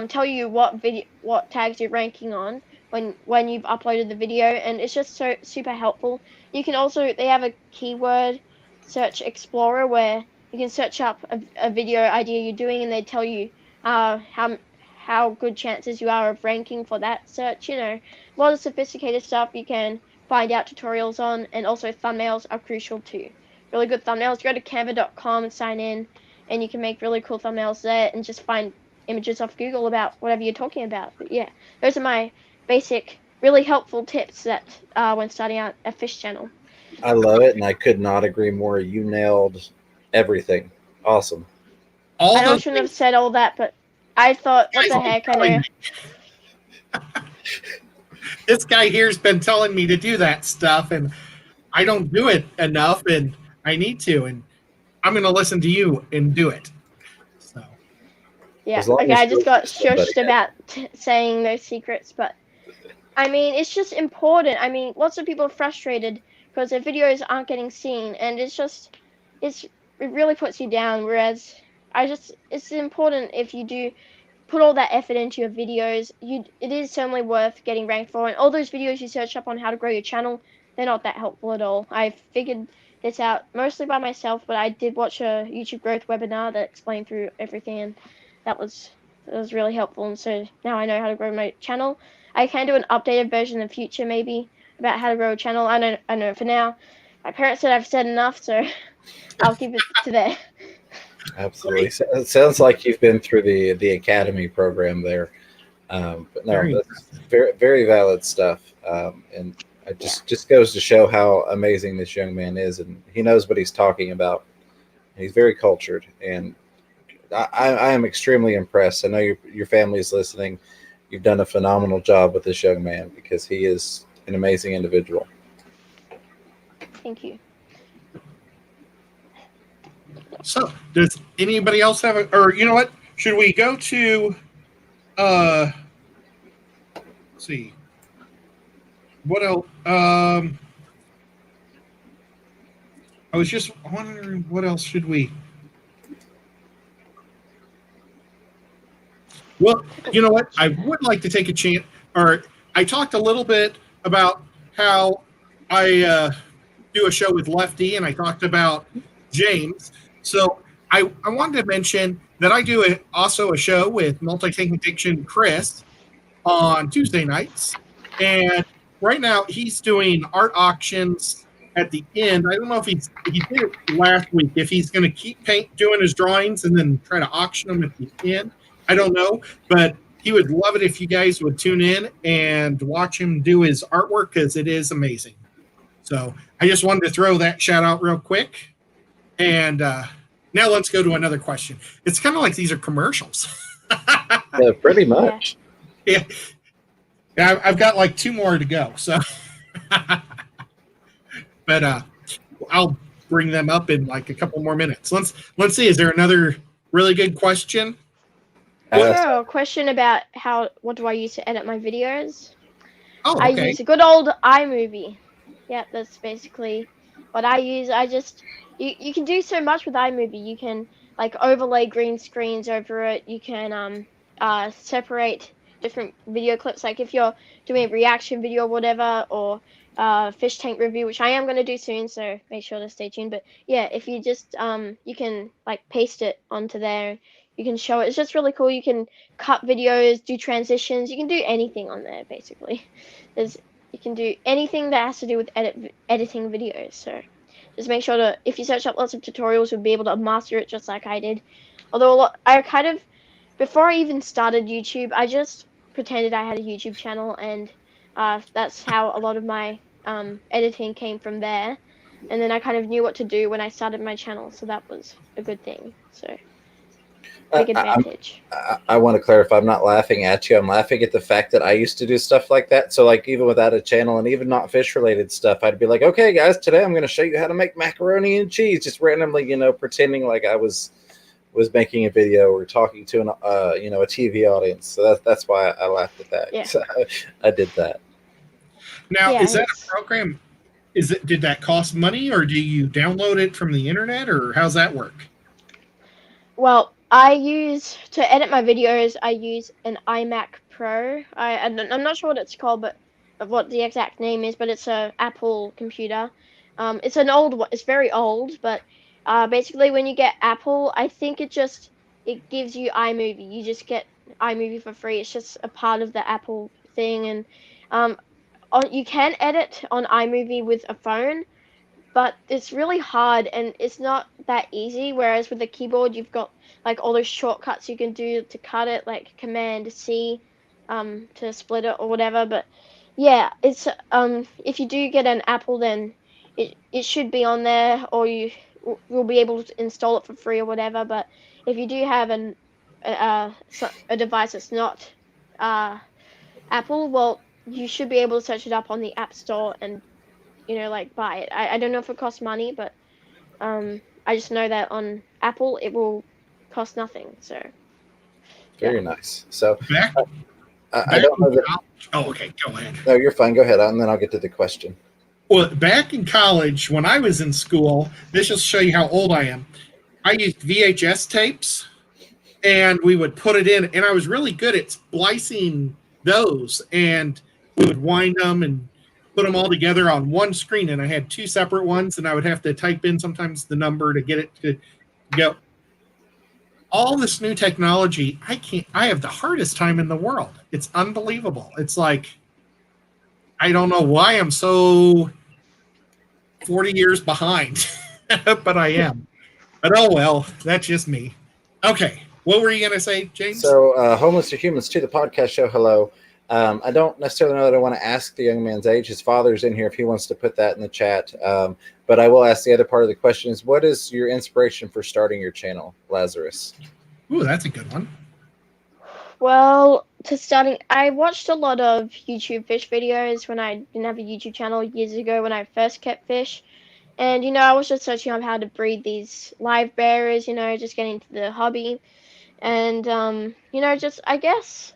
tell you what tags you're ranking on when you've uploaded the video, and it's just so super helpful. You can also, they have a keyword search explorer where you can search up a video idea you're doing, and they tell you how good chances you are of ranking for that search. A lot of sophisticated stuff you can find out tutorials on, and also thumbnails are crucial too. Really good thumbnails. Go to canva.com and sign in, and you can make really cool thumbnails there, and just find images off Google about whatever you're talking about. But yeah, those are my basic, really helpful tips that when starting out a fish channel. I love it, and I could not agree more. You nailed everything. Awesome. I know I shouldn't have said all that, but I thought, what the heck, I know. This guy here's been telling me to do that stuff, and I don't do it enough, and I need to, and I'm going to listen to you and do it. So. Yeah, okay, I just got shushed about saying those secrets, but I mean, it's just important. I mean, lots of people are frustrated because their videos aren't getting seen, and it really puts you down. Whereas it's important if you do put all that effort into your videos. It is certainly worth getting ranked for. And all those videos you search up on how to grow your channel, they're not that helpful at all. I figured this out mostly by myself, but I did watch a YouTube growth webinar that explained through everything, and that was really helpful. And so now I know how to grow my channel. I can do an updated version in the future, maybe, about how to grow a channel. I know for now. My parents said I've said enough, so I'll keep it to there. Absolutely. So it sounds like you've been through the academy program there. But no, that's very, very valid stuff. And it just goes to show how amazing this young man is, and he knows what he's talking about. He's very cultured, and I am extremely impressed. I know your family is listening. You've done a phenomenal job with this young man because he is an amazing individual. Thank you. So, does anybody else have or you know what? Should we go to let's see. What else? I was just wondering what else should we. Well, you know what? I would like to take a chance, or I talked a little bit about how I do a show with Lefty, and I talked about James. So I wanted to mention that I do also a show with Multi-Tank Addiction Chris on Tuesday nights. And right now he's doing art auctions at the end. I don't know if he did it last week, if he's going to keep doing his drawings and then try to auction them at the end. I don't know, but he would love it if you guys would tune in and watch him do his artwork because it is amazing. So I just wanted to throw that shout out real quick. And now let's go to another question. It's kind of like these are commercials. Yeah, pretty much. Yeah. I've got like 2 more to go. So, but I'll bring them up in like a couple more minutes. Let's see. Is there another really good question? A question about what do I use to edit my videos? Oh, okay. I use a good old iMovie. Yeah, that's basically what I use. You can do so much with iMovie. You can like overlay green screens over it. You can separate different video clips. Like if you're doing a reaction video or whatever, or fish tank review, which I am going to do soon, so make sure to stay tuned. But yeah, if you just you can like paste it onto there. You can show it. It's just really cool. You can cut videos, do transitions. You can do anything on there, basically. You can do anything that has to do with editing videos. So just make sure to, if you search up lots of tutorials, you'll be able to master it just like I did. Although before I even started YouTube, I just pretended I had a YouTube channel, and that's how a lot of my editing came from there. And then I kind of knew what to do when I started my channel, so that was a good thing. So big advantage. I want to clarify. I'm not laughing at you. I'm laughing at the fact that I used to do stuff like that. So like even without a channel and even not fish related stuff, I'd be like, okay, guys, today I'm going to show you how to make macaroni and cheese, just randomly, pretending like I was making a video or talking to a TV audience. So that's why I laughed at that. Yeah. So I did that. Now, is that a program? Did that cost money, or do you download it from the internet, or how's that work? Well, to edit my videos, I use an iMac Pro. I'm not sure what it's called, but what the exact name is, but it's a Apple computer. It's it's very old, but basically when you get Apple, I think it gives you iMovie. You just get iMovie for free. It's just a part of the Apple thing, and you can edit on iMovie with a phone, but it's really hard and it's not that easy. Whereas with the keyboard, you've got like all those shortcuts you can do to cut it, like Command C to split it or whatever. But yeah, it's if you do get an Apple, then it should be on there, or you'll be able to install it for free or whatever. But if you do have a device that's not Apple, well, you should be able to search it up on the App Store and buy it. I don't know if it costs money, but I just know that on Apple it will cost nothing. So very nice. So I don't know that. Oh, okay, go ahead. No, you're fine. Go ahead, and then I'll get to the question. Well, back in college, when I was in school, this will show you how old I am. I used VHS tapes, and we would put it in, and I was really good at splicing those, and we would wind them and put them all together on one screen, and I had two separate ones, and I would have to type in sometimes the number to get it to go. All this new technology, I have the hardest time in the world. It's unbelievable. It's like, I don't know why I'm so 40 years behind, but I am. But oh well, that's just me. Okay, what were you going to say, James? So, Homeless to Humans to the podcast show, hello. I don't necessarily know that I want to ask the young man's age. His father's in here if he wants to put that in the chat. But I will ask the other part of the question is, what is your inspiration for starting your channel, Lazarus? Ooh, that's a good one. Well, I watched a lot of YouTube fish videos when I didn't have a YouTube channel years ago when I first kept fish. And, I was just searching up how to breed these live bearers, just getting into the hobby. And, I guess,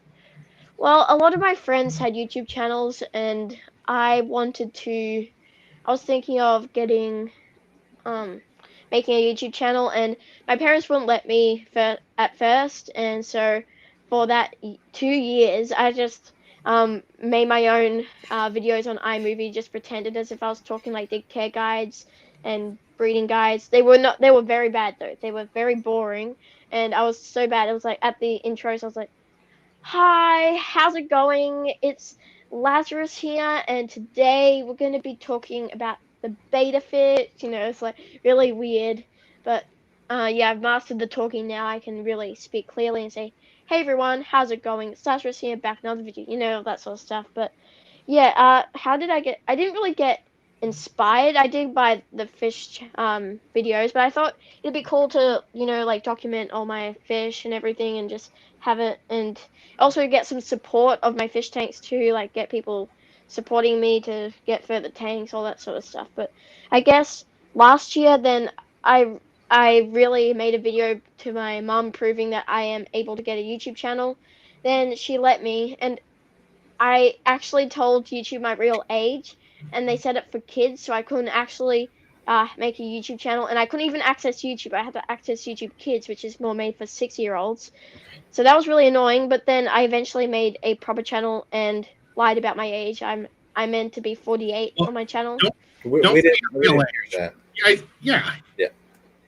well, a lot of my friends had YouTube channels, and I was thinking of making a YouTube channel, and my parents wouldn't let me at first, and so for that 2 years, I just made my own videos on iMovie, just pretended as if I was talking like dig care guides and breeding guides. They were very bad though. They were very boring, and I was so bad. It was like at the intros, I was like, "Hi, how's it going? It's Lazarus here, and today we're going to be talking about the beta fish." It's like really weird, but yeah, I've mastered the talking now. I can really speak clearly and say, "Hey everyone, how's it going? It's Lazarus here, back another video," that sort of stuff. But yeah, how did I didn't really get inspired. I did by the fish videos, but I thought it'd be cool to, like document all my fish and everything and just have it, and also get some support of my fish tanks too, like get people supporting me to get further tanks, all that sort of stuff. But I guess last year then I really made a video to my mom proving that I am able to get a YouTube channel. Then she let me, and I actually told YouTube my real age, and they set it for kids, so I couldn't actually make a YouTube channel, and I couldn't even access YouTube. I had to access YouTube Kids, which is more made for 6-year-olds. So that was really annoying. But then I eventually made a proper channel and lied about my age. I meant to be 48 on my channel. We didn't hear that. Yeah.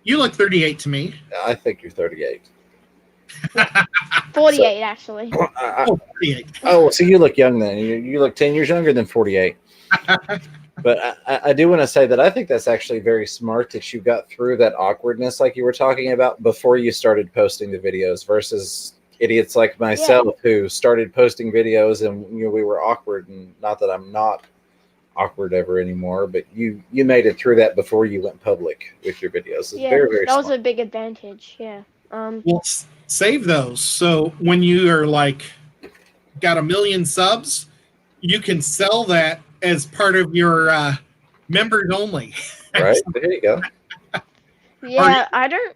You look 38 to me. I think you're 38. 48, actually. Oh, 48. Oh, so you look young then. You look 10 years younger than 48. But I do want to say that I think that's actually very smart that you got through that awkwardness like you were talking about before you started posting the videos versus idiots like myself who started posting videos and we were awkward. And not that I'm not awkward ever anymore, but you made it through that before you went public with your videos. It's very, very that smart. was a big advantage. Yeah. Well, save those. So when you are got 1 million subs, you can sell that as part of your members only. Right, there you go. Yeah, I don't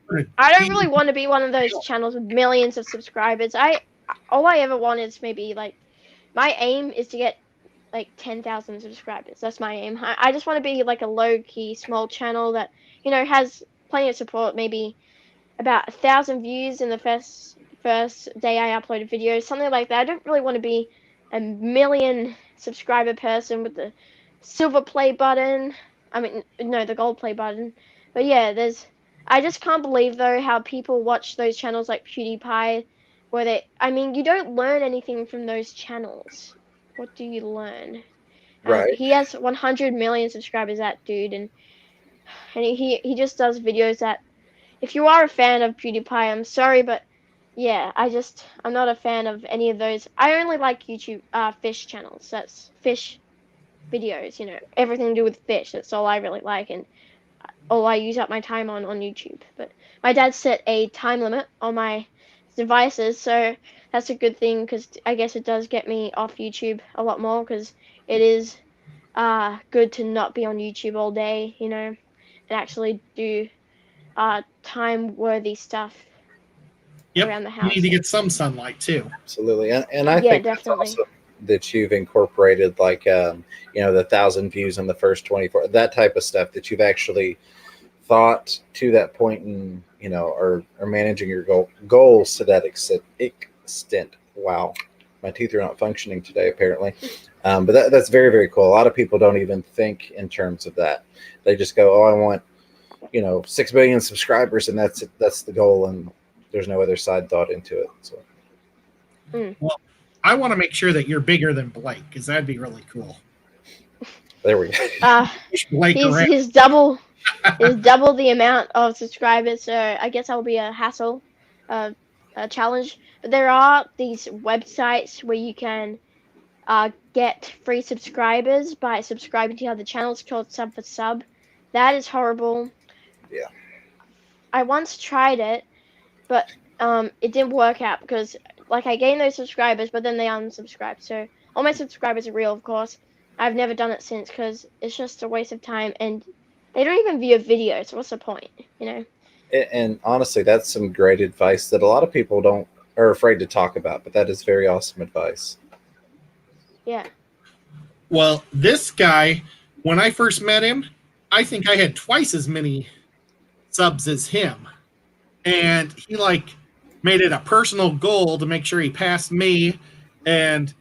really want to be one of those channels with millions of subscribers. All I ever want is maybe my aim is to get 10,000 subscribers. That's my aim. I just want to be a low-key small channel that has plenty of support, maybe about 1,000 views in the first day I uploaded videos, something like that. I don't really want to be a 1 million subscriber person with the silver play button. I mean, no, the gold play button. But yeah, I just can't believe though how people watch those channels like PewDiePie, where you don't learn anything from those channels. What do you learn? Right. He has 100 million subscribers, that dude, and he just does videos that, if you are a fan of PewDiePie, I'm sorry, but yeah, I'm not a fan of any of those. I only like YouTube fish channels. That's fish videos, everything to do with fish. That's all I really like, and all I use up my time on YouTube. But my dad set a time limit on my devices, so that's a good thing, because I guess it does get me off YouTube a lot more, because it is good to not be on YouTube all day, and actually do time-worthy stuff around the house. You need to get some sunlight too. Absolutely, and I think definitely. that's awesome that you've incorporated the 1,000 views in the first 24, that type of stuff, that you've actually thought to that point and are managing your goals to that extent. Wow. my teeth are not functioning today, apparently. But that's very, very cool. A lot of people don't even think in terms of that. They just go, "Oh, I want 6 billion subscribers," and that's it. That's the goal, and there's no other side thought into it. So Well, I want to make sure that you're bigger than Blake, because that'd be really cool. there we go. Push Blake he's around. he's double the amount of subscribers, so I guess that will be a hassle, a challenge. But there are these websites where you can get free subscribers by subscribing to other channels, called Sub for Sub. That is horrible. Yeah. I once tried it, but it didn't work out because like I gained those subscribers, but then they unsubscribed. So all my subscribers are real, of course. I've never done it since because it's just a waste of time, and they don't even view a video. So what's the point, And honestly, that's some great advice that a lot of people are afraid to talk about, but that is very awesome advice. Yeah. Well, this guy, when I first met him, I think I had twice as many subs as him. And he made it a personal goal to make sure he passed me. And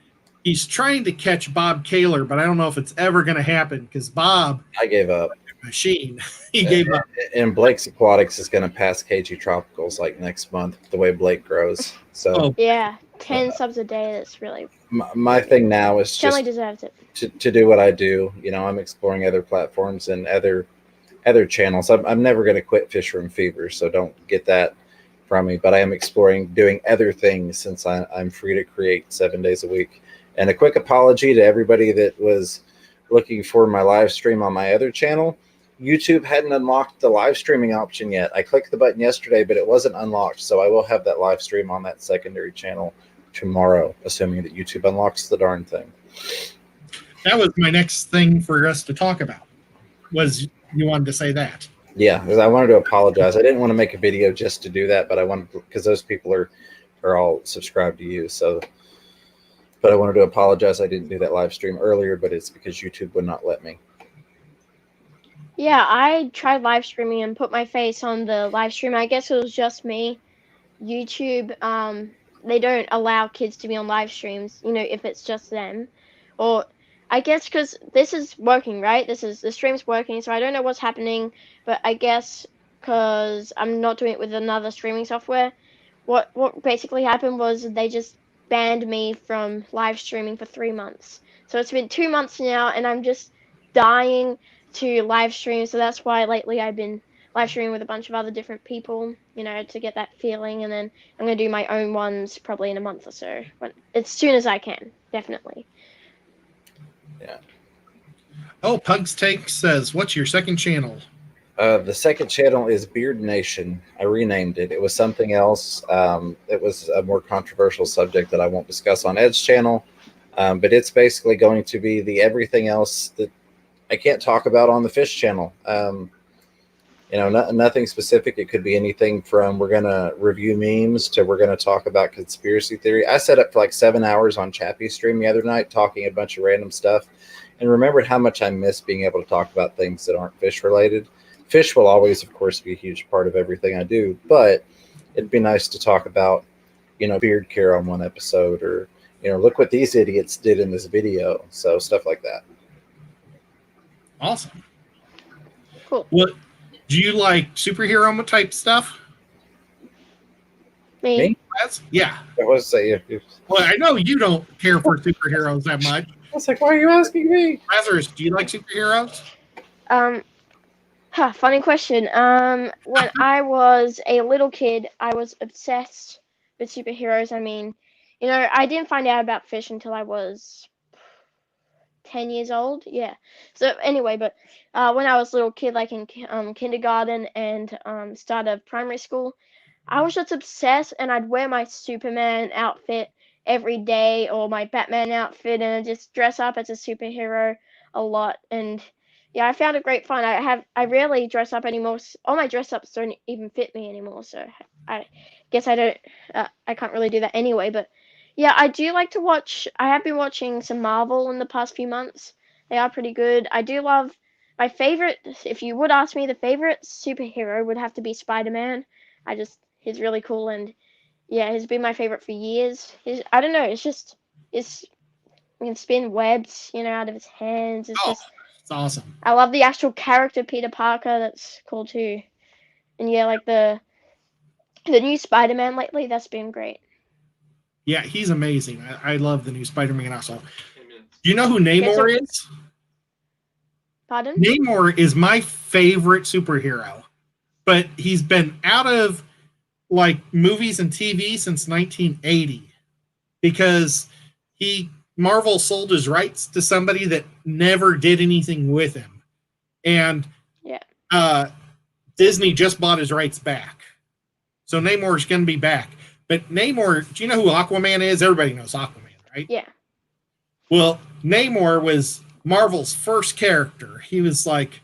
he's trying to catch Bob Kaler, but I don't know if it's ever going to happen because Bob, I gave up. machine, he gave up. And Blake's Aquatics is going to pass KG Tropicals next month, the way Blake grows. So Yeah, 10 subs a day. That's really my thing now is Shelly just deserves it. to do what I do. I'm exploring other platforms and other channels. I'm never going to quit Fish Room Fever, so don't get that from me. But I am exploring doing other things since I'm free to create 7 days a week. And a quick apology to everybody that was looking for my live stream on my other channel. YouTube hadn't unlocked the live streaming option yet. I clicked the button yesterday, but it wasn't unlocked. So I will have that live stream on that secondary channel tomorrow, assuming that YouTube unlocks the darn thing. That was my next thing for us to talk about. Was you wanted to say that? Yeah, because I wanted to apologize. I didn't want to make a video just to do that, but I wanted because those people are all subscribed to you. So, but I wanted to apologize. I didn't do that live stream earlier, but it's because YouTube would not let me. Yeah, I tried live streaming and put my face on the live stream. I guess it was just me. YouTube, they don't allow kids to be on live streams, if it's just them. Or I guess because this is working, right? The stream's working, so I don't know what's happening, but I guess because I'm not doing it with another streaming software, what basically happened was they just banned me from live streaming for 3 months. So it's been 2 months now, and I'm just dying to live stream. So that's why lately I've been live streaming with a bunch of other different people, to get that feeling. And then I'm going to do my own ones probably in a month or so, but as soon as I can, definitely. Yeah. Oh, Pug's Take says, what's your second channel? The second channel is Beard Nation. I renamed it. It was something else. It was a more controversial subject that I won't discuss on Ed's channel. But it's basically going to be the everything else that I can't talk about on the Fish channel. Nothing specific. It could be anything from we're going to review memes to we're going to talk about conspiracy theory. I set up for 7 hours on Chappie's stream the other night talking a bunch of random stuff and remembered how much I miss being able to talk about things that aren't fish related. Fish will always, of course, be a huge part of everything I do, but it'd be nice to talk about, beard care on one episode or, look what these idiots did in this video. So stuff like that. Awesome. Cool. What do you like superhero type stuff? Me? Yeah. I was saying, Well, I know you don't care for superheroes that much. I was like, why are you asking me? Lazarus, do you like superheroes? Funny question. When I was a little kid, I was obsessed with superheroes. I mean, I didn't find out about fish until I was 10 years old. Yeah. So anyway, but when I was a little kid, in kindergarten and start of primary school, I was just obsessed, and I'd wear my Superman outfit every day or my Batman outfit, and I'd just dress up as a superhero a lot. And yeah, I found it great fun. I rarely dress up anymore. All my dress ups don't even fit me anymore, so I guess I can't really do that anyway. But yeah, I do like to watch. I have been watching some Marvel in the past few months. They are pretty good. I do love my favorite. If you would ask me, the favorite superhero would have to be Spider-Man. He's really cool, and yeah, he's been my favorite for years. I don't know. It's just It's he can spin webs, out of his hands. It's Oh, just it's awesome. I love the actual character Peter Parker. That's cool too. And yeah, like the new Spider-Man lately, that's been great. Yeah, he's amazing. I love the new Spider-Man also. Do you know who Namor is? Pardon? Namor is my favorite superhero, but he's been out of like movies and TV since 1980 because Marvel sold his rights to somebody that never did anything with him, and Disney just bought his rights back. So Namor's going to be back. But Namor, do you know who Aquaman is? Everybody knows Aquaman, right? Yeah. Well, Namor was Marvel's first character. He was like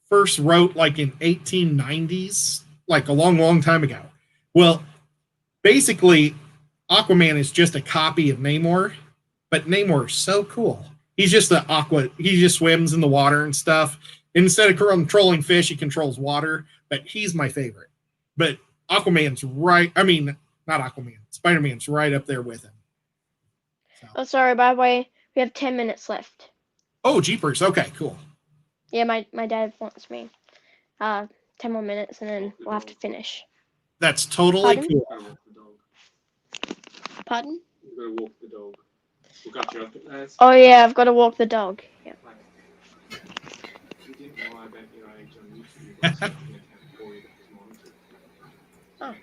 first wrote like in 1890s, like a long, long time ago. Well, basically, Aquaman is just a copy of Namor, but Namor's so cool. He's just he just swims in the water and stuff. Instead of controlling fish, he controls water, but he's my favorite. But Aquaman's right. I mean, not Aquaman. Spider-Man's right up there with him. So. Oh, sorry. By the way, we have 10 minutes left. Oh, jeepers. Okay, cool. Yeah, my dad wants me. 10 more minutes, and then we'll have to finish. That's totally Pardon? cool. Pardon? You're gonna walk the dog. Look after your guys. Oh yeah, I've got to walk the dog. Yeah. You didn't know about your age on YouTube. You got something account for you that was monitored. Oh.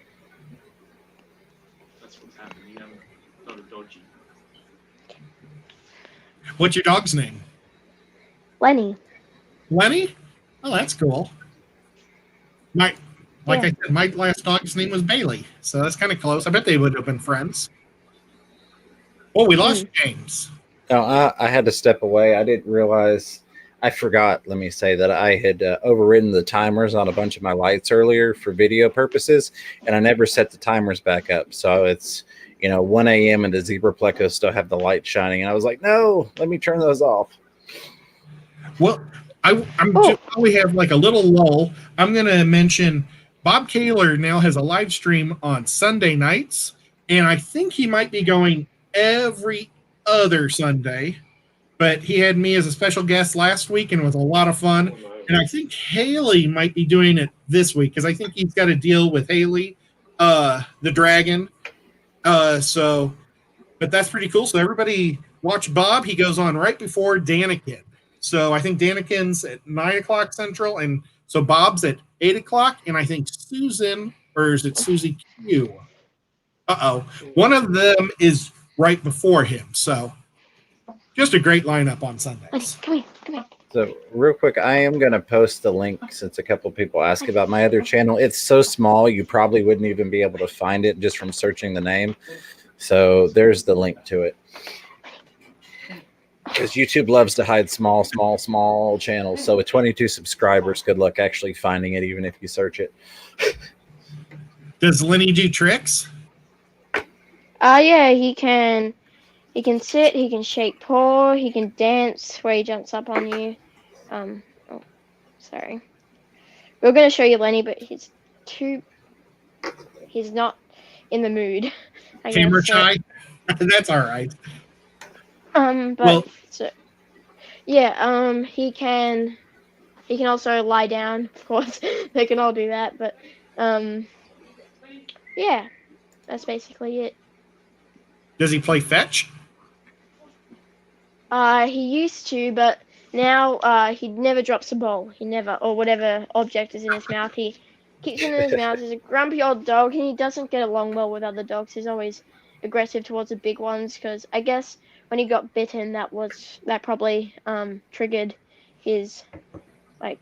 That's what's happening. You haven't got a dodgy. What's your dog's name? Lenny. Lenny? Oh, that's cool. I said, my last dog's name was Bailey, so that's kind of close. I bet they would have been friends. Oh, we lost James. No, I had to step away. I didn't realize. I forgot, let me say, that I had overridden the timers on a bunch of my lights earlier for video purposes, and I never set the timers back up. So it's, 1 a.m. and the zebra plecos still have the light shining. And I was like, no, let me turn those off. Well, we have like a little lull. I'm going to mention Bob Kaler now has a live stream on Sunday nights, and I think he might be going every other Sunday. But he had me as a special guest last week, and it was a lot of fun. And I think Haley might be doing it this week because I think he's got to deal with Haley, the dragon. But that's pretty cool. So everybody watch Bob. He goes on right before Danikin. So I think Danikin's at 9 o'clock Central, and so Bob's at 8 o'clock, and I think Susan, or is it Susie Q? One of them is right before him. So just a great lineup on Sundays. Come here. So real quick, I am going to post the link since a couple of people asked about my other channel. It's so small, you probably wouldn't even be able to find it just from searching the name. So there's the link to it. Because YouTube loves to hide small channels. So with 22 subscribers, good luck actually finding it, even if you search it. Does Lenny do tricks? Yeah, he can sit, he can shake paw, he can dance where he jumps up on you. Sorry. We were going to show you Lenny, but he's not in the mood. Camera shy? That's all right. He can also lie down, of course. They can all do that, but yeah, that's basically it. Does he play fetch? He used to, but now he never drops a ball. He never, or whatever object is in his mouth, he keeps it in his mouth. He's a grumpy old dog, and he doesn't get along well with other dogs. He's always aggressive towards the big ones, because I guess when he got bitten, that probably triggered his a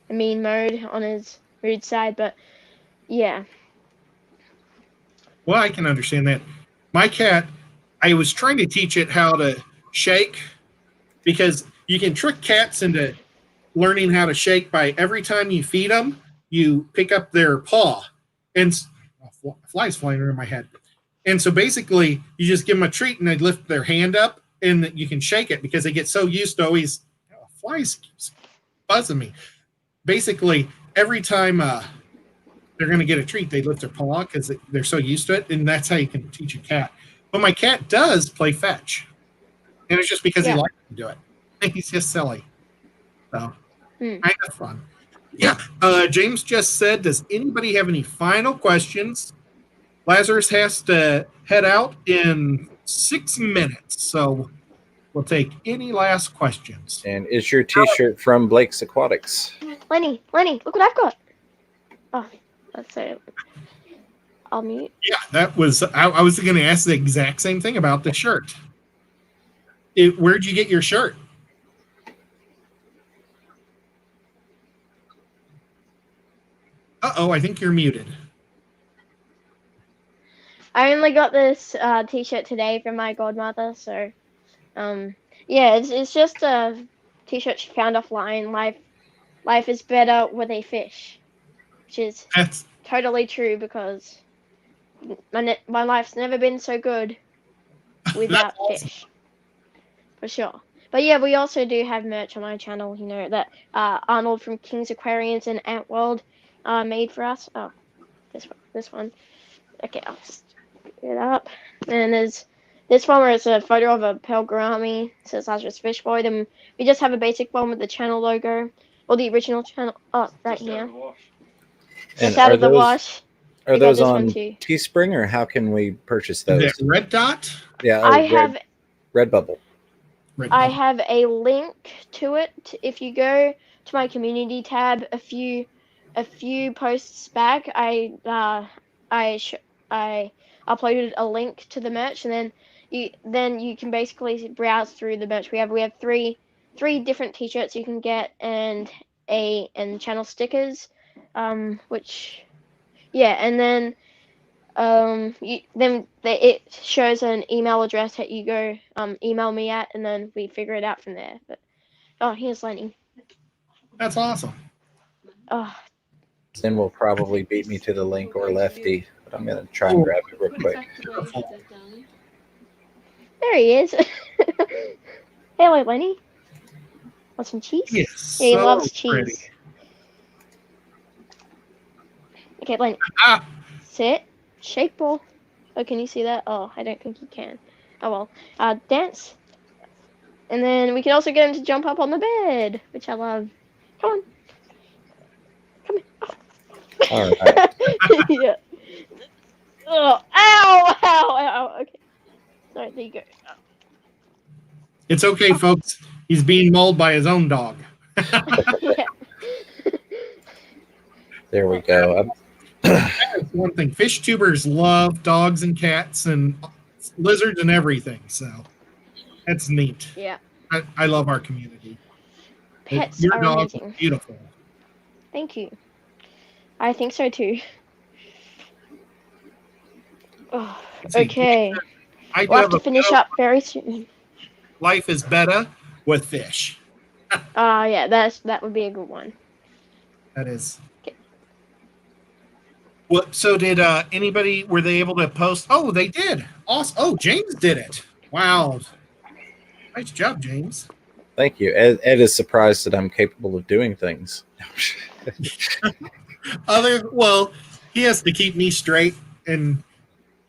mean mode on his rude side. But yeah. Well, I can understand that. My cat, I was trying to teach it how to shake, because you can trick cats into learning how to shake by every time you feed them, you pick up their paw, and flies flying around my head. And so basically, you just give them a treat, and they lift their hand up, and you can shake it because they get so used to always flies keeps buzzing me. Basically, every time they're going to get a treat, they lift their paw because they're so used to it, and that's how you can teach a cat. But my cat does play fetch. And it's just because he Yeah. likes to do it. He's just silly. So, Hmm. kind of fun. Yeah. James just said, does anybody have any final questions? Lazarus has to head out in 6 minutes. So we'll take any last questions. And it's your T-shirt from Blake's Aquatics. Lenny, look what I've got. Oh, let's say it. I'll mute. Yeah, that was, I was going to ask the exact same thing about the shirt. Where'd you get your shirt? Uh-oh, I think you're muted. I only got this t-shirt today from my godmother, so yeah, it's just a t-shirt she found offline. Life is better with a fish, which is That's totally true because my life's never been so good without awesome. fish, for sure. But yeah, we also do have merch on our channel. You know that Arnold from King's Aquariums and Ant World made for us. Oh, this one. Okay, I'll just get it up. And there's this one where it's a photo of a pearl gourami. It says Lazarus Fish Boy. Then we just have a basic one with the channel logo or the original channel. Oh, right here. Just out of the wash. Are We got those this one on too. Teespring, or how can we purchase Is those? that Red Dot? Yeah, I have Redbubble. Red I Dot. have a link to it. If you go to my community tab, a few posts back, I uploaded a link to the merch, and then you can basically browse through the merch. We have three different t-shirts you can get, and channel stickers, which yeah, and then it shows an email address that you go email me at, and then we figure it out from there. But oh, here's Lenny. That's awesome. Oh, Then will probably beat me to the link or Lefty, but I'm gonna try and grab it real quick. there he is. Hello, Lenny. Want some cheese? Yes. Yeah, he so loves cheese. pretty. Okay, Lenny. Ah, Sit. Shake ball. Oh, can you see that? Oh, I don't think you can. Oh well. Dance. And then we can also get him to jump up on the bed, which I love. Come on. Come here. All right. Yeah. Oh, ow. Okay. Sorry, there you go. it's okay, folks. He's being mauled by his own dog. Yeah. There we go. That's one thing. Fish tubers love dogs and cats and lizards and everything. So that's neat. Yeah. I love our community. Pets Your are dog is amazing. beautiful. Thank you. I think so too. Oh, Let's see. okay. I do We'll have have to finish up very soon. Life is better with fish. Yeah, that would be a good one. That is. Okay. What? So did anybody? Were they able to post? Oh, they did. Awesome. Oh, James did it. Wow. Nice job, James. Thank you. Ed is surprised that I'm capable of doing things. Well, he has to keep me straight, and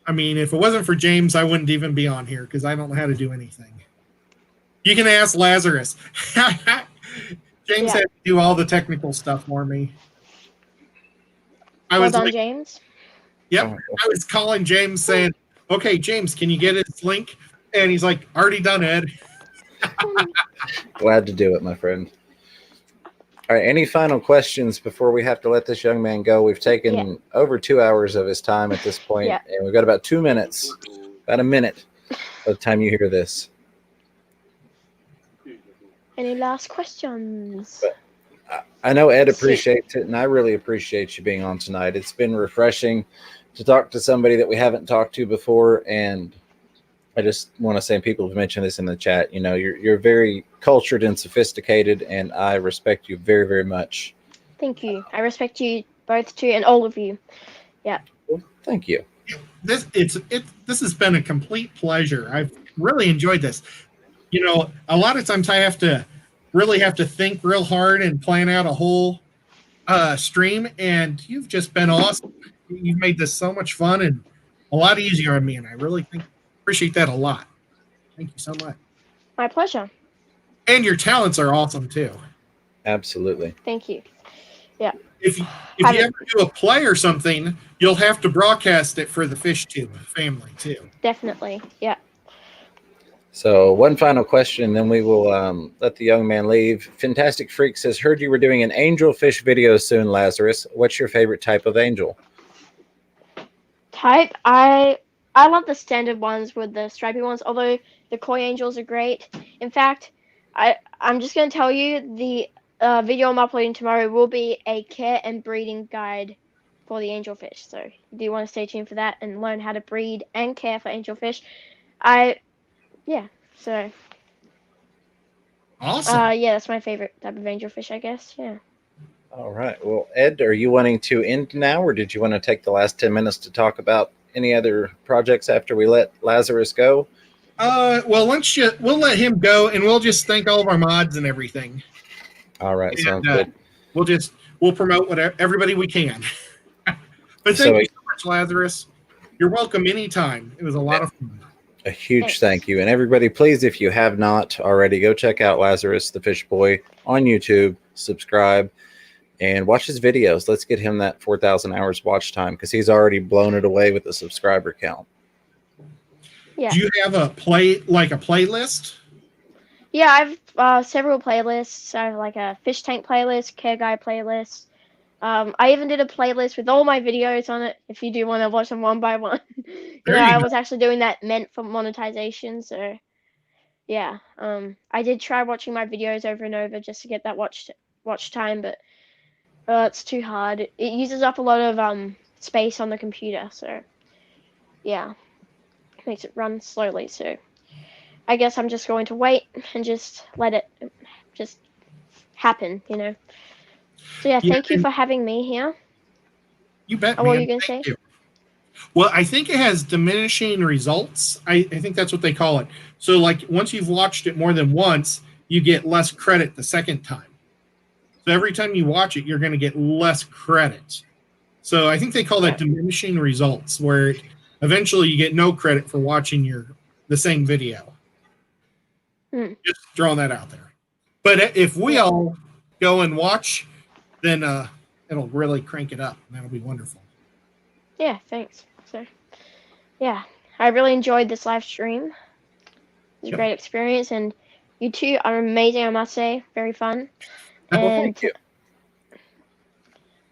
I mean, if it wasn't for James, I wouldn't even be on here because I don't know how to do anything. You can ask Lazarus. James had to do all the technical stuff for me. I Well was done, like, James. yep. I was calling James saying, "Okay, James, can you get his link?" And he's like, "Already done, Ed." Glad to do it, my friend. All right. Any final questions before we have to let this young man go? We've taken over 2 hours of his time at this point, and we've got about 2 minutes, about a minute by the time you hear this. Any last questions? I know Ed appreciates it, and I really appreciate you being on tonight. It's been refreshing to talk to somebody that we haven't talked to before, and I just want to say, and people have mentioned this in the chat, you know, you're very cultured and sophisticated, and I respect you very, very much. Thank you. I respect you both too, and all of you. Yeah. Well, thank you. This has been a complete pleasure. I've really enjoyed this. You know, a lot of times I have to think real hard and plan out a whole stream, and you've just been awesome. You've made this so much fun and a lot easier on me, and I really think Appreciate that a lot. Thank you so much. My pleasure. And your talents are awesome too. Absolutely. Thank you. If you Have ever it. do a play or something, you'll have to broadcast it for the Fish Tube family too. Definitely. Yeah. So, one final question, then we will let the young man leave. Fantastic Freak says, heard you were doing an angelfish video soon, Lazarus. What's your favorite type of angel? Type. I love the standard ones with the stripy ones, although the koi angels are great. In fact, I'm just gonna tell you the video I'm uploading tomorrow will be a care and breeding guide for the angelfish. So do you want to stay tuned for that and learn how to breed and care for angelfish? So Awesome. yeah, that's my favorite type of angelfish, I guess. Yeah. All right. Well, Ed, are you wanting to end now, or did you want to take the last 10 minutes to talk about any other projects after we let Lazarus go? Well, we'll let him go, and we'll just thank all of our mods and everything. All right. Sounds And, good. We'll promote whatever everybody we can. But So- thank you so much, Lazarus. You're welcome anytime. It was a lot of fun. A huge Thanks. thank you. And everybody, please, if you have not already, go check out Lazarus the Fish Boy on YouTube, subscribe, and watch his videos. Let's get him that 4,000 hours watch time because he's already blown it away with the subscriber count. Yeah. Do you have a playlist? Yeah, I've several playlists. I have like a fish tank playlist, care guy playlist. I even did a playlist with all my videos on it. If you do want to watch them one by one, I was actually doing that meant for monetization. So, yeah, I did try watching my videos over and over just to get that watch time, but it's too hard. It uses up a lot of space on the computer. So, yeah, it makes it run slowly. So, I guess I'm just going to wait and just let it just happen. So yeah, thank you for having me here. You bet. Oh, what were man. you gonna say? Thank you. Well, I think it has diminishing results. I think that's what they call it. So, like, once you've watched it more than once, you get less credit the second time. So every time you watch it, you're going to get less credit. So I think they call that diminishing results, where eventually you get no credit for watching the same video. Just throwing that out there. But if we all go and watch, then it'll really crank it up, and that'll be wonderful. Yeah, thanks. So, yeah, I really enjoyed this live stream. It was a great experience, and you two are amazing, I must say. Very fun. And Thank you.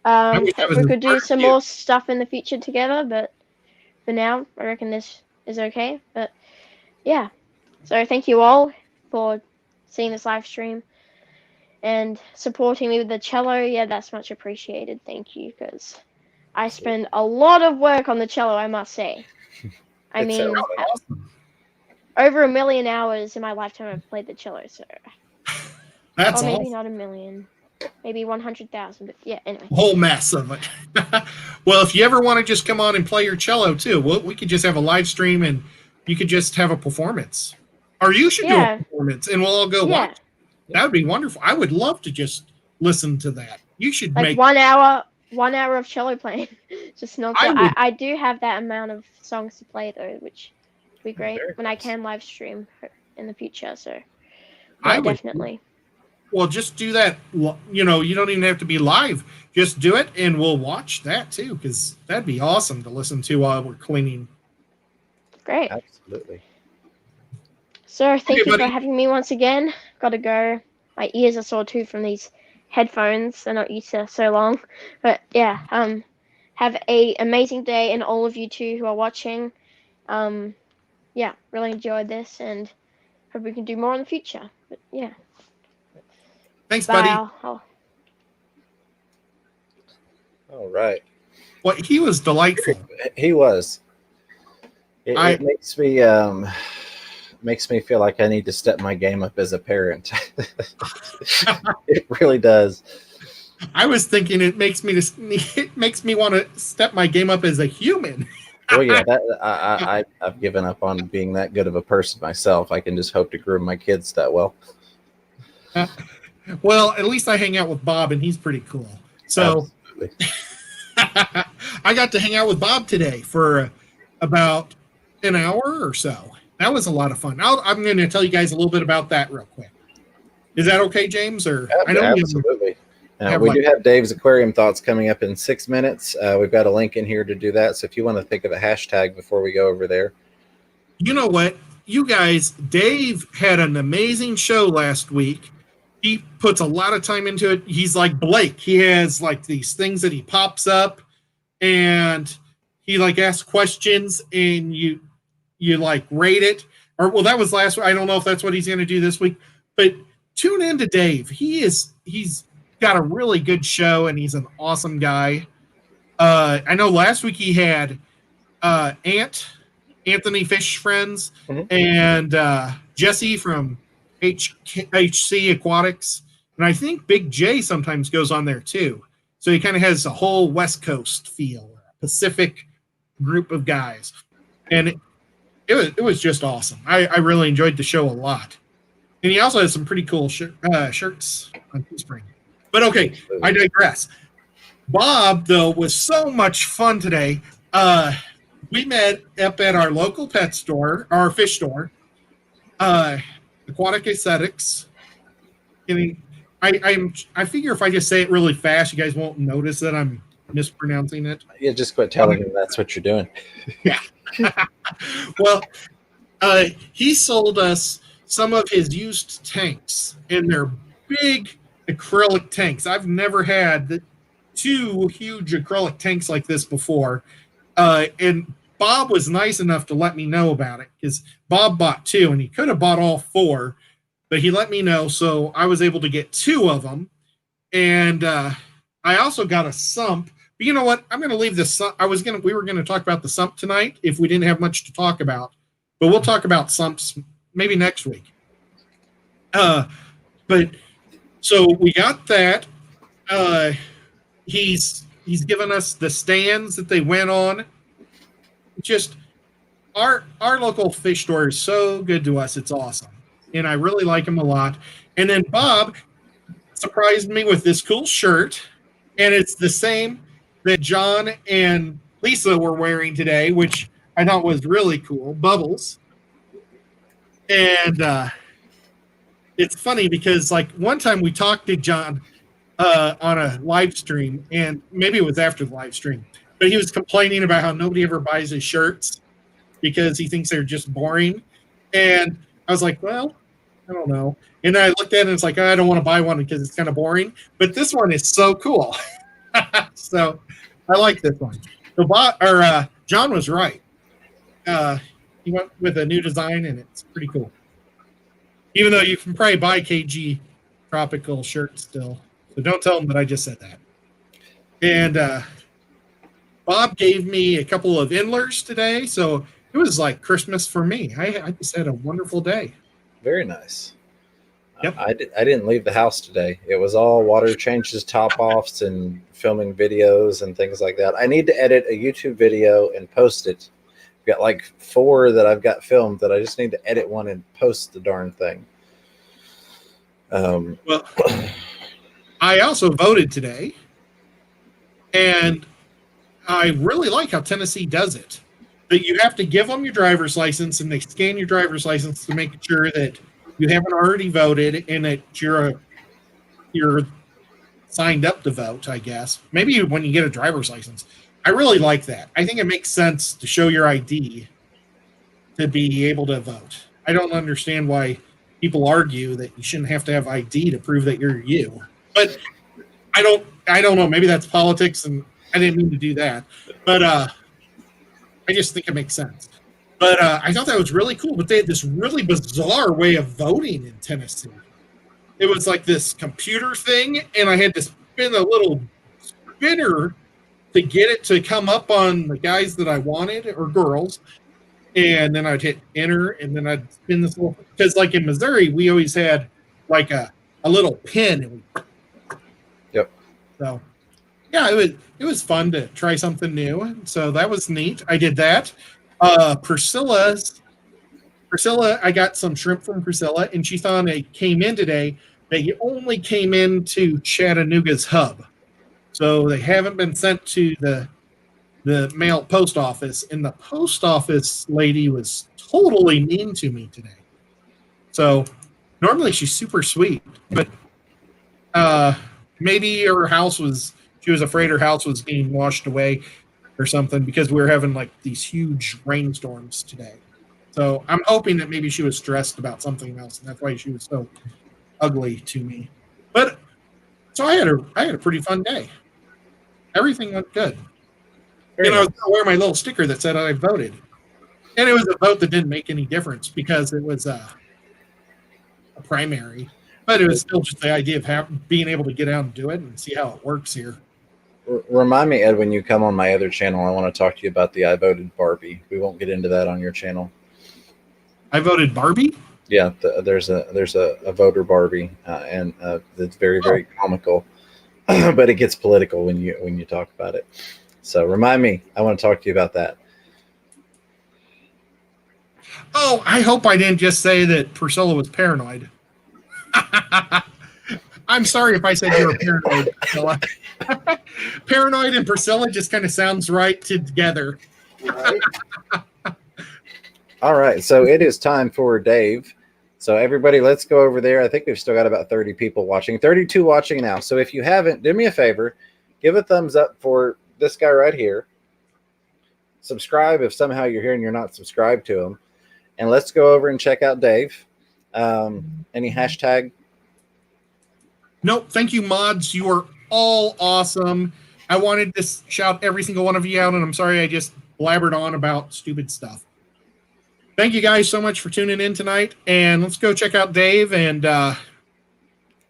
if we could do some more stuff in the future together, but for now, I reckon this is okay. But yeah, so thank you all for seeing this live stream and supporting me with the cello. Yeah, that's much appreciated. Thank you, because I spend a lot of work on the cello, I must say. I mean, awesome. over 1 million hours in my lifetime I've played the cello, so. That's or maybe awesome. not 1 million, maybe 100,000, but yeah, anyway. Whole mess of it. Well, if you ever want to just come on and play your cello too, we could just have a live stream and you could just have a performance. Or you should do a performance and we'll all go watch. That would be wonderful. I would love to just listen to that. You should like make 1 hour of cello playing. Just nonstop. I do have that amount of songs to play though, which would be great when I can live stream in the future. So yeah, definitely. Well, just do that. You don't even have to be live. Just do it, and we'll watch that too, because that'd be awesome to listen to while we're cleaning. Great. Absolutely. So thank you for having me once again. Gotta go. My ears are sore too from these headphones. They're not used to so long. But yeah, have a amazing day, and all of you too who are watching. Yeah, really enjoyed this, and hope we can do more in the future. But yeah. Thanks, Bye. buddy. All right. Well, he was delightful. He was. It makes me feel like I need to step my game up as a parent. It really does. I was thinking it makes me want to step my game up as a human. Oh yeah, I've given up on being that good of a person myself. I can just hope to groom my kids that well. Well, at least I hang out with Bob, and he's pretty cool. So I got to hang out with Bob today for about an hour or so. That was a lot of fun. I'm going to tell you guys a little bit about that real quick. Is that okay, James? Or I know absolutely. We do have Dave's aquarium thoughts coming up in 6 minutes. We've got a link in here to do that. So if you want to think of a hashtag before we go over there. You know what? You guys, Dave had an amazing show last week. He puts a lot of time into it. He's like Blake. He has like these things that he pops up and he like asks questions and you like rate it. Or well, that was last week. I don't know if that's what he's going to do this week, but tune in to Dave. He's got a really good show and he's an awesome guy. I know last week he had Anthony Fish Friends and Jesse from HC Aquatics, and I think Big J sometimes goes on there too. So he kind of has a whole West Coast feel, Pacific group of guys, and it was just awesome. I really enjoyed the show a lot, and he also has some pretty cool shirts on Teespring. But okay, I digress. Bob though was so much fun today. We met up at our local pet store, our fish store, Aquatic Aesthetics. And I figure if I just say it really fast, you guys won't notice that I'm mispronouncing it. Yeah, just quit telling him that's what you're doing. Yeah. Well, he sold us some of his used tanks, and they're big acrylic tanks. I've never had two huge acrylic tanks like this before. And Bob was nice enough to let me know about it because Bob bought two and he could have bought all four, but he let me know. So I was able to get two of them. And I also got a sump. But you know what? I'm going to leave this. We were going to talk about the sump tonight if we didn't have much to talk about, but we'll talk about sumps maybe next week. But so we got that. He's given us the stands that they went on. Just our local fish store is so good to us. It's awesome. And I really like him a lot. And then Bob surprised me with this cool shirt. And it's the same that John and Lisa were wearing today, which I thought was really cool. Bubbles. And it's funny because like one time we talked to John on a live stream, and maybe it was after the live stream, but he was complaining about how nobody ever buys his shirts because he thinks they're just boring. And I was like, well, I don't know. And I looked at it and it's like, I don't want to buy one because it's kind of boring. But this one is so cool. So I like this one. So John was right. He went with a new design and it's pretty cool. Even though you can probably buy KG tropical shirts still. So don't tell them that I just said that. And Bob gave me a couple of Endlers today, so it was like Christmas for me. I just had a wonderful day. Very nice. Yep. I didn't leave the house today. It was all water changes, top offs, and filming videos and things like that. I need to edit a YouTube video and post it. I've got like 4 that I've got filmed that I just need to edit one and post the darn thing. Well, I also voted today, and I really like how Tennessee does it. That you have to give them your driver's license, and they scan your driver's license to make sure that you haven't already voted and that you're signed up to vote, I guess. Maybe when you get a driver's license. I really like that. I think it makes sense to show your ID to be able to vote. I don't understand why people argue that you shouldn't have to have ID to prove that you're you. But I don't know. Maybe that's politics, and I didn't mean to do that. But I just think it makes sense. But I thought that was really cool. But they had this really bizarre way of voting in Tennessee. It was like this computer thing, and I had to spin a little spinner to get it to come up on the guys that I wanted, or girls. And then I'd hit enter, and then I'd spin this little, because like in Missouri, we always had like a little pin. And Yep. So yeah, it was fun to try something new. So that was neat. I did that. Priscilla, I got some shrimp from Priscilla, and she thought it came in today. They only came into Chattanooga's hub. So they haven't been sent to the the mail post office, and the post office lady was totally mean to me today. So normally she's super sweet, but maybe she was afraid her house was being washed away or something, because we were having like these huge rainstorms today. So I'm hoping that maybe she was stressed about something else, and that's why she was so ugly to me. But so I had a pretty fun day. Everything went good. Very And I was nice. going to wear my little sticker that said I voted. And it was a vote that didn't make any difference because it was a primary. But it was still just the idea of being able to get out and do it and see how it works here. Remind me, Ed, when you come on my other channel, I want to talk to you about the I voted Barbie. We won't get into that on your channel. I voted Barbie? Yeah, there's a voter Barbie, and it's very, very comical, but it gets political when you talk about it. So remind me, I want to talk to you about that. Oh, I hope I didn't just say that Priscilla was paranoid. I'm sorry if I said you were paranoid, Priscilla. Paranoid and Priscilla just kind of sounds right together. Right. All right, so it is time for Dave. So everybody, let's go over there. I think we've still got about 30 people watching, 32 watching now. So if you haven't, do me a favor, give a thumbs up for this guy right here. Subscribe if somehow you're here and you're not subscribed to him. And let's go over and check out Dave. Any hashtag? Nope. Thank you, mods. You are all awesome. I wanted to shout every single one of you out, and I'm sorry I just blabbered on about stupid stuff. Thank you guys so much for tuning in tonight, and let's go check out Dave and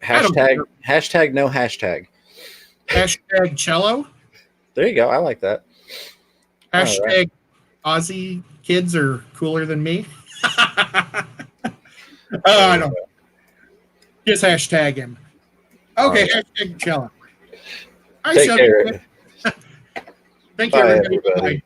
Hashtag no hashtag. Hashtag cello. There you go. I like that. Hashtag Aussie kids are cooler than me. I don't know. Just hashtag him. Okay, hashtag cello. Take care. Thank you, everybody. Bye, everybody. Bye.